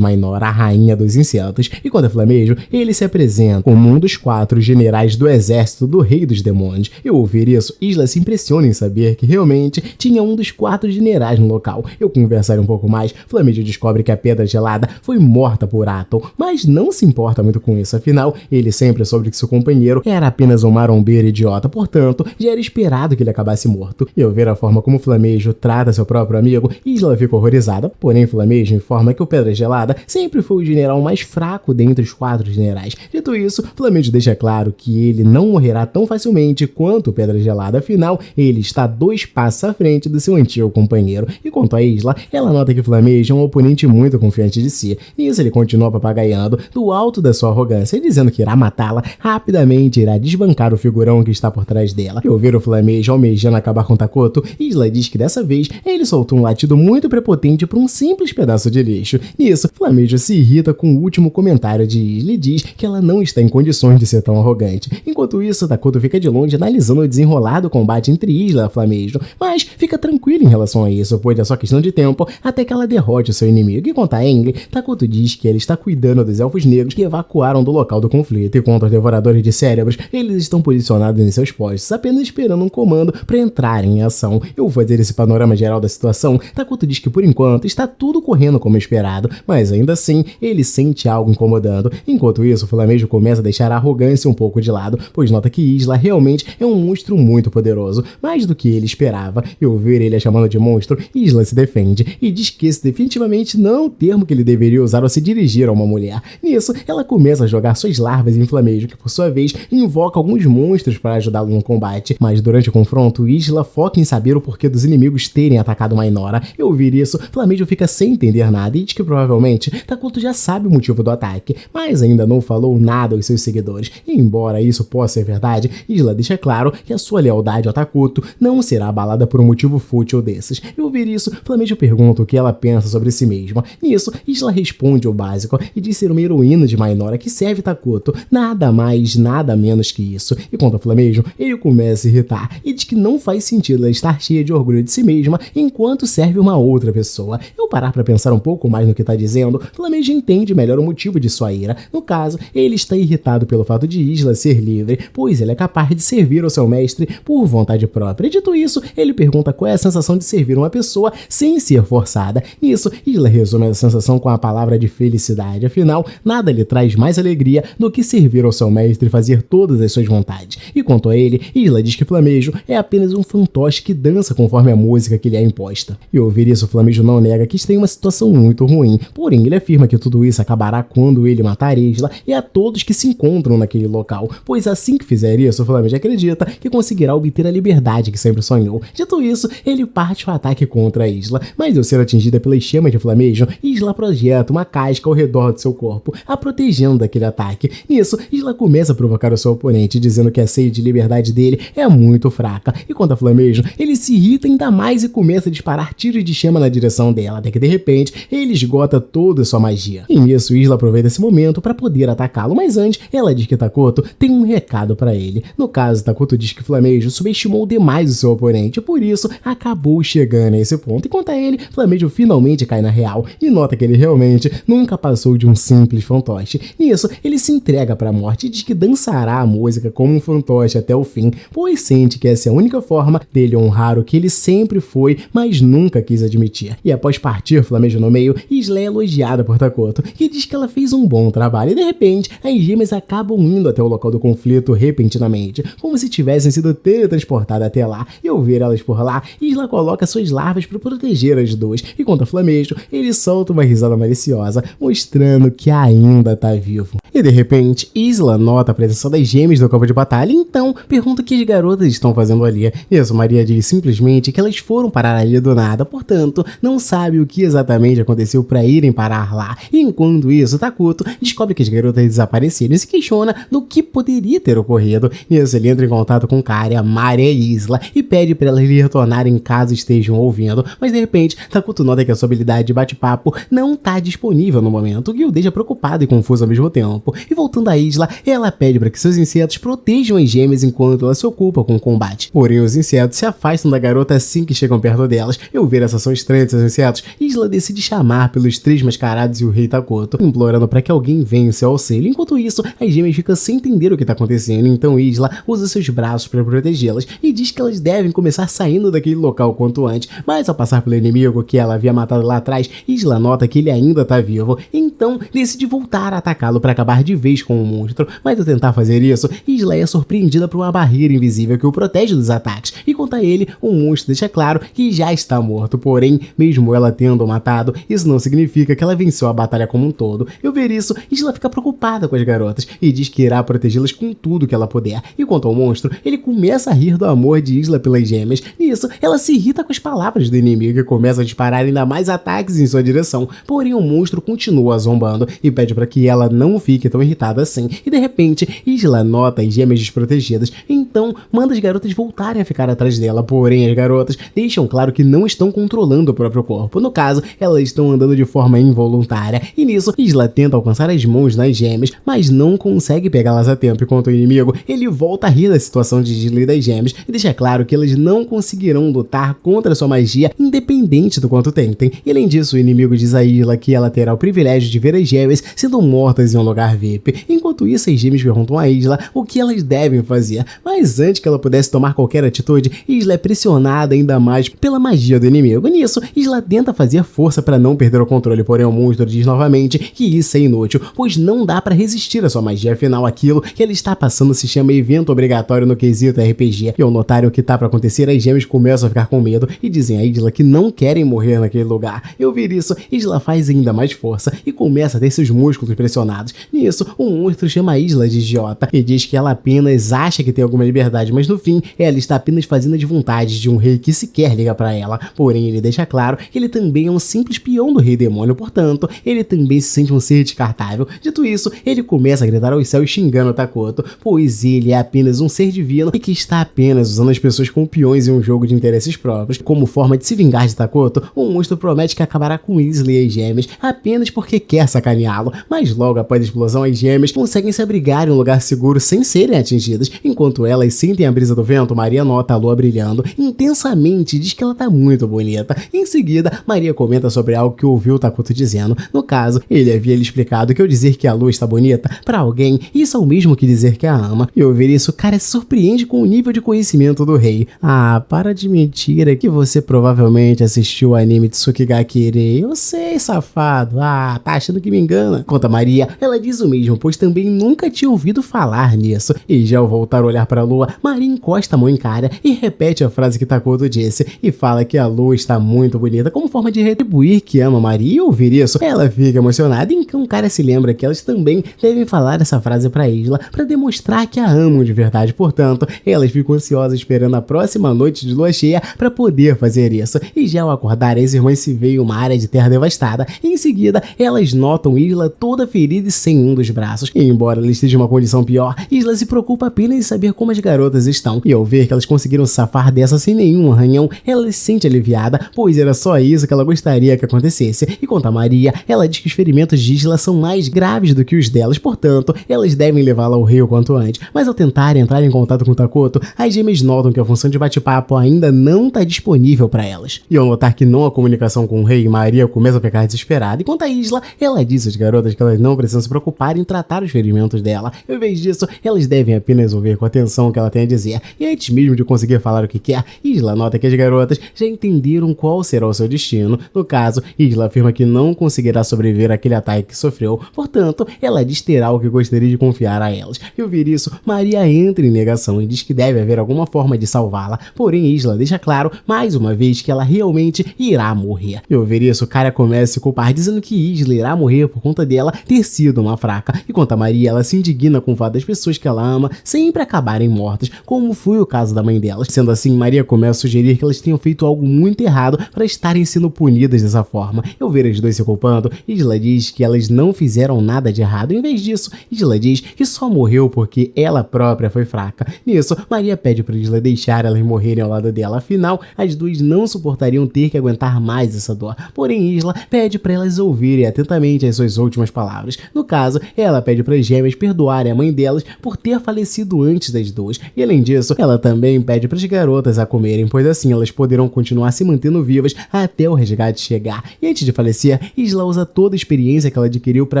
Mainor, a rainha dos insetos. E quando é Flamejo, ele se apresenta como um dos 4 generais do exército do rei dos demônios. E ao ouvir isso, Isla se impressiona em saber que realmente tinha um dos 4 generais no local. Eu conversar um pouco mais, Flamejo descobre que a Pedra Gelada foi morta por Atom, mas não se importa muito com isso, afinal, ele sempre soube que seu companheiro era apenas um marombeiro idiota, portanto, já era esperado que ele acabasse morto. E ao ver a forma como Flamejo trata seu próprio amigo, Isla fica horrorizada, porém Flamejo informa que o Pedra Gelada sempre foi o general mais fraco dentre os 4 generais. Dito isso, Flamejo deixa claro que ele não morrerá tão facilmente quanto o Pedra Gelada, afinal, ele está 2 passos à frente do seu antigo companheiro. E quanto a Isla, ela nota que Flamejo é um oponente muito confiante de si. Nisso, ele continua papagaiando do alto da sua arrogância, dizendo que irá matá-la, rapidamente irá desbancar o figurão que está por trás dela. E ao ver o Flamejo almejando acabar com Takuto, Isla diz que dessa vez ele soltou um latido muito prepotente por um simples pedaço de lixo. Nisso, Flamejo se irrita com o último comentário de Isla e diz que ela não está em condições de ser tão arrogante. Enquanto isso, Takuto fica de longe analisando o desenrolado combate entre Isla e Flamejo, mas fica tranquilo em relação a isso, pois é só questão de tempo até que ela derrote o seu inimigo. E quanto a Aang, Takuto diz que ele está cuidando dos elfos negros que evacuaram do local do conflito, e quanto aos devoradores de cérebros, eles estão posicionados em seus postos, apenas esperando um comando para entrarem em ação. Eu vou fazer esse panorama geral da situação. Takuto diz que por enquanto está tudo correndo como esperado, mas ainda assim ele sente algo incomodando. Enquanto isso, o Flamejo começa a deixar a arrogância um pouco de lado, pois nota que Isla realmente é um monstro muito poderoso, mais do que ele esperava. E ao ver ele a chamando de monstro, Isla se defende e diz que esse definitivamente não é o termo que ele deveria usar ao se dirigir a uma mulher. Nisso, ela começa a jogar suas larvas em Flamejo, que por sua vez invoca alguns monstros para ajudá-lo no combate, mas durante o confronto, Isla foca em saber o porquê dos inimigos terem atacado Mainora. E ao ouvir isso, Flamejo fica sem entender nada e diz que provavelmente Takuto já sabe o motivo do ataque, mas ainda não falou nada aos seus seguidores. E embora isso possa ser verdade, Isla deixa claro que a sua lealdade ao Takuto não será abalada por um motivo fútil desses. E ao ouvir isso, Flamejo pergunta o que ela pensa sobre si mesma. Nisso, Isla responde o básico e diz ser uma heroína de Mainora que serve Takuto, nada mais, nada menos que isso. E quanto a Flamejo, ele começa a se irritar e diz que não faz sentido ela estar cheia de orgulho de si mesma enquanto serve uma outra pessoa. Eu parar pra pensar um pouco mais no que tá dizendo, Flamejo entende melhor o motivo de sua ira. No caso, ele está irritado pelo fato de Isla ser livre, pois ele é capaz de servir ao seu mestre por vontade própria. Dito isso, ele pergunta qual é a sensação de servir uma pessoa sem ser forçada. Nisso, Isla resume a sensação com a palavra de felicidade. Afinal, nada lhe traz mais alegria do que servir ao seu mestre e fazer todas as suas vontades. E quanto a ele, Isla diz que Flamejo é apenas um fantoche que dança conforme a música que lhe é imposta. E ao ouvir isso, Flamejo não nega que está em uma situação muito ruim, porém ele afirma que tudo isso acabará quando ele matar Isla e a todos que se encontram naquele local, pois assim que fizer isso, Flamejo acredita que conseguirá obter a liberdade que sempre sonhou. Dito isso, ele parte ao ataque contra Isla, mas ao ser atingida pelas chamas de Flamejo, Isla projeta uma casca ao redor de seu corpo, a protegendo daquele ataque. Nisso, Isla começa a provocar o seu oponente, dizendo que a sede de liberdade dele é muito fraca, e quanto a Flamejo, ele se irrita ainda mais e começa a disparar tiros de chama na direção dela, até que de repente, ele esgota toda a sua magia. E nisso, Isla aproveita esse momento para poder atacá-lo, mas antes, ela diz que Takuto tem um recado para ele. No caso, Takuto diz que Flamejo subestimou demais o seu oponente, por isso, acabou chegando a esse ponto. E quanto a ele, Flamejo finalmente cai na real e nota que ele realmente nunca passou de um simples fantoche. Nisso, ele se entrega para a morte e diz que dançará a música como um fantoche até o fim, pois sente que essa é a única forma dele honrar o que ele sempre foi, mas nunca quis admitir. E após partir Flamejo no meio, Isla é elogiada por Takuto, que diz que ela fez um bom trabalho, e de repente, as gêmeas acabam indo até o local do conflito repentinamente, como se tivessem sido teletransportadas até lá. E ao ver elas por lá, Isla coloca suas larvas para proteger as duas, e conta Flamejo, ele solta uma risada maliciosa, mostrando que ainda tá vivo. E de repente, Isla nota a presença das gêmeas no campo de batalha, então pergunta o que as garotas estão fazendo ali. Isso, Maria diz simplesmente que elas foram parar ali do nada, portanto, não sabe o que exatamente aconteceu para irem parar lá. E enquanto isso, Takuto descobre que as garotas desapareceram e se questiona do que poderia ter ocorrido. Isso, ele entra em contato com Karia, Maria e Isla e pede para elas lhe retornarem caso estejam ouvindo, mas de repente, Takuto nota que a sua habilidade de bate-papo não tá disponível no momento, o que o deixa preocupado e confuso ao mesmo tempo. E voltando à Isla, ela pede para que seus insetos protejam as gêmeas enquanto ela se ocupa com o combate. Porém, os insetos se afastam da garota assim que chegam perto delas. E ao ver essa ação estranha de seus insetos, Isla decide chamar pelos três mascarados e o rei Takuto, implorando para que alguém venha em seu auxílio. Enquanto isso, as gêmeas ficam sem entender o que tá acontecendo, então Isla usa seus braços para protegê-las e diz que elas devem começar saindo daquele local quanto antes. Mas ao passar pelo inimigo que ela havia matado lá atrás, Isla nota que ele ainda tá vivo, então decide voltar a atacá-lo para acabar de vez com o monstro. Mas ao tentar fazer isso, Isla é surpreendida por uma barreira invisível que o protege dos ataques, e quanto a ele, o monstro deixa claro que já está morto. Porém, mesmo ela tendo o matado, isso não significa que ela venceu a batalha como um todo. E ao ver isso, Isla fica preocupada com as garotas e diz que irá protegê-las com tudo que ela puder. E quanto ao monstro, ele começa a rir do amor de Isla pelas gêmeas. Nisso, ela se irrita com as palavras do inimigo e começa a disparar ainda mais ataques em sua direção. Porém, o monstro continua zombando e pede para que ela não fique tão irritada assim. E de repente, Isla nota as gêmeas desprotegidas, então manda as garotas voltarem a ficar atrás dela. Porém, as garotas deixam claro que não estão controlando o próprio corpo. No caso, elas estão andando de forma involuntária. E nisso, Isla tenta alcançar as mãos das gêmeas, mas não consegue pegá-las a tempo. Enquanto o inimigo, ele volta a rir da situação de Isla e das gêmeas e deixa claro que elas não conseguirão lutar contra sua magia, independente do quanto tentem. E além disso, o inimigo diz a Isla que ela terá o privilégio de ver as gêmeas sendo mortas em um lugar VIP. Enquanto isso, as gêmeas perguntam a Isla o que elas devem fazer, mas antes que ela pudesse tomar qualquer atitude, Isla é pressionada ainda mais pela magia do inimigo. Nisso, Isla tenta fazer força para não perder o controle, porém o monstro diz novamente que isso é inútil, pois não dá para resistir à sua magia, afinal aquilo que ela está passando se chama evento obrigatório no quesito RPG. E ao notarem o que tá para acontecer, as gêmeas começam a ficar com medo e dizem a Isla que não querem morrer naquele lugar. E ao ouvir isso, Isla faz ainda mais força e começa a ter seus músculos pressionados. Nisso, o monstro chama a Isla de idiota e diz que ela apenas acha que tem alguma liberdade, mas no fim, ela está apenas fazendo as vontades de um rei que sequer liga para ela. Porém, ele deixa claro que ele também é um simples peão do rei demônio, portanto, ele também se sente um ser descartável. Dito isso, ele começa a gritar aos céus xingando Takuto, pois ele é apenas um ser divino e que está apenas usando as pessoas como peões em um jogo de interesses próprios. Como forma de se vingar de Takuto, o monstro promete que acabará com Isla e as gêmeas apenas porque quer sacaneá-lo, mas logo após a explosão, as gêmeas conseguem se abrigar em um lugar seguro sem serem atingidas. Enquanto elas sentem a brisa do vento, Maria nota a lua brilhando intensamente e diz que ela tá muito bonita. Em seguida, Maria comenta sobre algo que ouviu o Takuto dizendo. No caso, ele havia lhe explicado que ao dizer que a lua está bonita para alguém, isso é o mesmo que dizer que a ama. E ao ouvir isso, o cara se surpreende com o nível de conhecimento do rei. Ah, para de mentira que você provavelmente assistiu o anime Tsukigakure. Eu sei, safado. Ah, tá achando que me engana. Conta Maria, ela diz o mesmo, pois também nunca tinha ouvido falar nisso. E já ao voltar a olhar para a lua, Maria encosta a mão em cara e repete a frase que Takuto disse e fala que a lua está muito bonita como forma de retribuir que ama Maria. E ao ouvir isso, ela fica emocionada, então o cara se lembra que elas também devem falar essa frase para Isla para demonstrar que a amam de verdade. Portanto, elas ficam ansiosas esperando a próxima noite de lua cheia para poder fazer isso. E já ao acordar, as irmãs se veem em uma área de terra devastada. E em seguida, elas notam Isla toda ferida e sem um dos braços. E embora ela esteja em uma condição pior, Isla se preocupa apenas em saber como as garotas estão. E ao ver que elas conseguiram se safar dessa sem nenhum arranhão, ela se sente aliviada, pois era só isso que ela gostaria que acontecesse. E quanto a Maria, ela diz que os ferimentos de Isla são mais graves do que os delas, portanto, elas devem levá-la ao rei o quanto antes. Mas ao tentar entrar em contato com Takuto, as gêmeas notam que a função de bate-papo ainda não está disponível para elas. E ao notar que não há comunicação com o rei, Maria começa a ficar desesperada. E quanto a Isla, ela diz às garotas que elas não precisam se preocupar em tratar os ferimentos dela. Em vez disso, elas devem apenas ouvir com atenção o que ela tem a dizer. E antes mesmo de conseguir falar o que quer, Isla nota que as garotas já entenderam qual será o seu destino. No caso, Isla afirma que não conseguirá sobreviver àquele ataque que sofreu, portanto, ela diz ter algo que gostaria de confiar a elas. E ao ouvir isso, Maria entra em negação e diz que deve haver alguma forma de salvá-la, porém Isla deixa claro, mais uma vez, que ela realmente irá irá morrer. E ao ver isso, o cara começa a se culpar, dizendo que Isla irá morrer por conta dela ter sido uma fraca. Enquanto a Maria, ela se indigna com o fato das pessoas que ela ama sempre acabarem mortas, como foi o caso da mãe delas. Sendo assim, Maria começa a sugerir que elas tenham feito algo muito errado para estarem sendo punidas dessa forma. Ao ver as duas se culpando, Isla diz que elas não fizeram nada de errado. Em vez disso, Isla diz que só morreu porque ela própria foi fraca. Nisso, Maria pede para Isla deixar elas morrerem ao lado dela, afinal, as duas não suportariam ter que aguentar mais essa dor. Porém, Isla pede para elas ouvirem atentamente as suas últimas palavras. No caso, ela pede para as gêmeas perdoarem a mãe delas por ter falecido antes das duas. E além disso, ela também pede para as garotas a comerem, pois assim elas poderão continuar se mantendo vivas até o resgate chegar. E antes de falecer, Isla usa toda a experiência que ela adquiriu para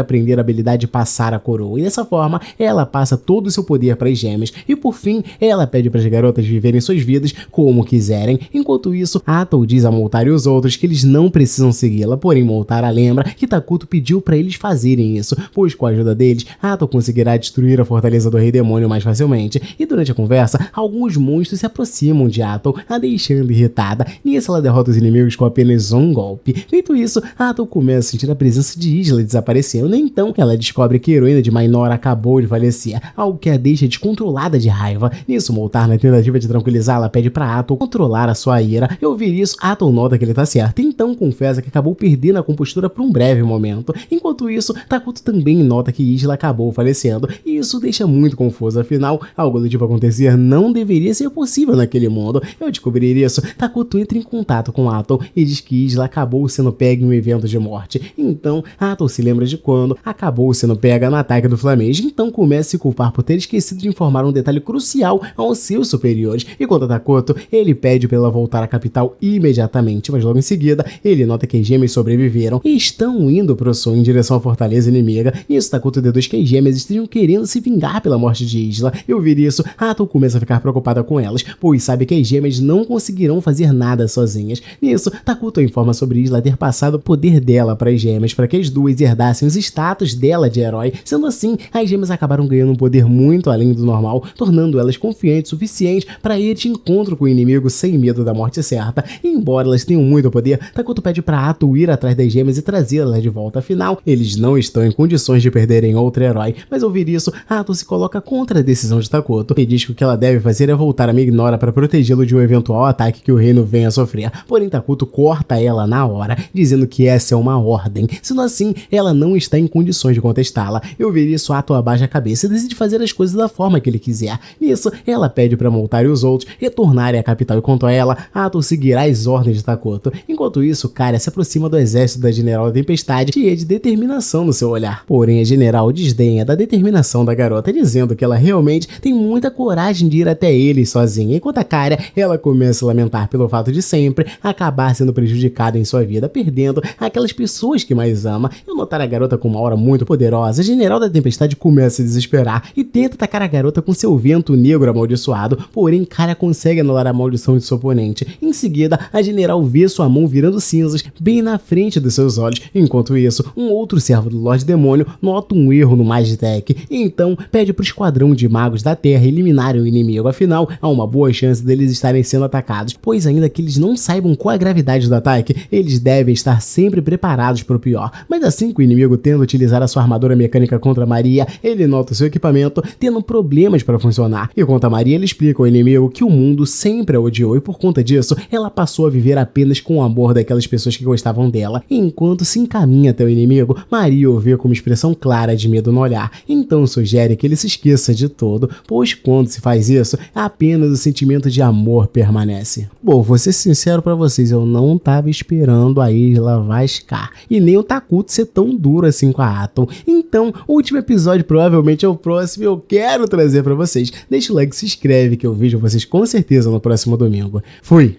aprender a habilidade de passar a coroa. E dessa forma, ela passa todo o seu poder para as gêmeas. E por fim, ela pede para as garotas viverem suas vidas como quiserem. Enquanto isso, Atoll diz a Moltar e os outros que eles não precisam segui-la, porém Moltar lembra que Takuto pediu para eles fazerem isso, pois com a ajuda deles, Atoll conseguirá destruir a fortaleza do Rei Demônio mais facilmente. E durante a conversa, alguns monstros se aproximam de Atoll, a deixando irritada. Nisso, ela derrota os inimigos com apenas um golpe. Feito isso, Atoll começa a sentir a presença de Isla desaparecendo. Então, ela descobre que a heroína de Minora acabou de falecer, algo que a deixa descontrolada de raiva. Nisso, Moltar, na tentativa de tranquilizá-la, pede para Atoll controlar a sua ira. E ao ouvir isso, Atoll nota que ele tá certo, então confessa que acabou perdendo a compostura por um breve momento. Enquanto isso, Takuto também nota que Isla acabou falecendo, e isso deixa muito confuso, afinal, algo do tipo acontecer não deveria ser possível naquele mundo. Ao descobrir isso, Takuto entra em contato com Atoll e diz que Isla acabou sendo pega em um evento de morte. Então, Atoll se lembra de quando acabou sendo pega no ataque do Flamejo, então começa a se culpar por ter esquecido de informar um detalhe crucial aos seus superiores. E quanto a Takuto, ele pede para ela voltar à capital imediatamente, mas logo em seguida, ele nota que as gêmeas sobreviveram e estão indo pro sul em direção à fortaleza inimiga. Nisso, Takuto deduz que as gêmeas estejam querendo se vingar pela morte de Isla. E ao ouvir isso, Atoll começa a ficar preocupada com elas, pois sabe que as gêmeas não conseguirão fazer nada sozinhas. Nisso, Takuto informa sobre Isla ter passado o poder dela para as gêmeas, para que as duas herdassem os status dela de herói. Sendo assim, as gêmeas acabaram ganhando um poder muito além do normal, tornando elas confiantes o suficiente para ir de encontro com o inimigo sem medo da morte certa. E embora elas tenham muito poder, Takuto pede para Atoll ir atrás das gêmeas e trazê-las de volta. Afinal, eles não estão em condições de perderem outro herói. Mas ao ouvir isso, Atoll se coloca contra a decisão de Takuto e diz que o que ela deve fazer é voltar a Mignora para protegê-lo de um eventual ataque que o reino venha a sofrer. Porém, Takuto corta ela na hora, dizendo que essa é uma ordem. Sendo assim, ela não está em condições de contestá-la. Ao ouvir isso, Atoll abaixa a cabeça e decide fazer as coisas da forma que ele quiser. Nisso, ela pede para Moltar e os outros retornarem à capital e quanto a ela, Atoll seguirá as ordens de Takuto. Enquanto isso, Kara se aproxima do exército da General da Tempestade, cheia de determinação no seu olhar. Porém, a General desdenha da determinação da garota, dizendo que ela realmente tem muita coragem de ir até eles sozinha. Enquanto a Kara, ela começa a lamentar pelo fato de sempre acabar sendo prejudicada em sua vida, perdendo aquelas pessoas que mais ama. E ao notar a garota com uma aura muito poderosa, a General da Tempestade começa a se desesperar e tenta atacar a garota com seu vento negro amaldiçoado, porém Kara consegue anular a maldição de seu oponente. Em seguida, a General vê sua mão virando cinzas bem na frente dos seus olhos. Enquanto isso, um outro servo do Lorde Demônio nota um erro no Magitech e então pede para o esquadrão de magos da Terra eliminarem o inimigo. Afinal, há uma boa chance deles estarem sendo atacados, pois ainda que eles não saibam qual a gravidade do ataque, eles devem estar sempre preparados para o pior. Mas assim que o inimigo tenta utilizar a sua armadura mecânica contra Maria, ele nota o seu equipamento tendo problemas para funcionar. E quanto a Maria, ele explica ao inimigo que o mundo sempre a odiou e por conta disso, ela passou a viver apenas com o amor daquelas pessoas que gostavam dela. E enquanto se encaminha até o inimigo, Maria o vê com uma expressão clara de medo no olhar. Então sugere que ele se esqueça de tudo, pois quando se faz isso, apenas o sentimento de amor permanece. Bom, vou ser sincero pra vocês, eu não tava esperando a Isla Vascar e nem o Takuto ser tão duro assim com a Atoll. Então, o último episódio provavelmente é o próximo e eu quero trazer pra vocês. Deixa o like, se inscreve que eu vejo vocês com certeza no próximo domingo. Fui!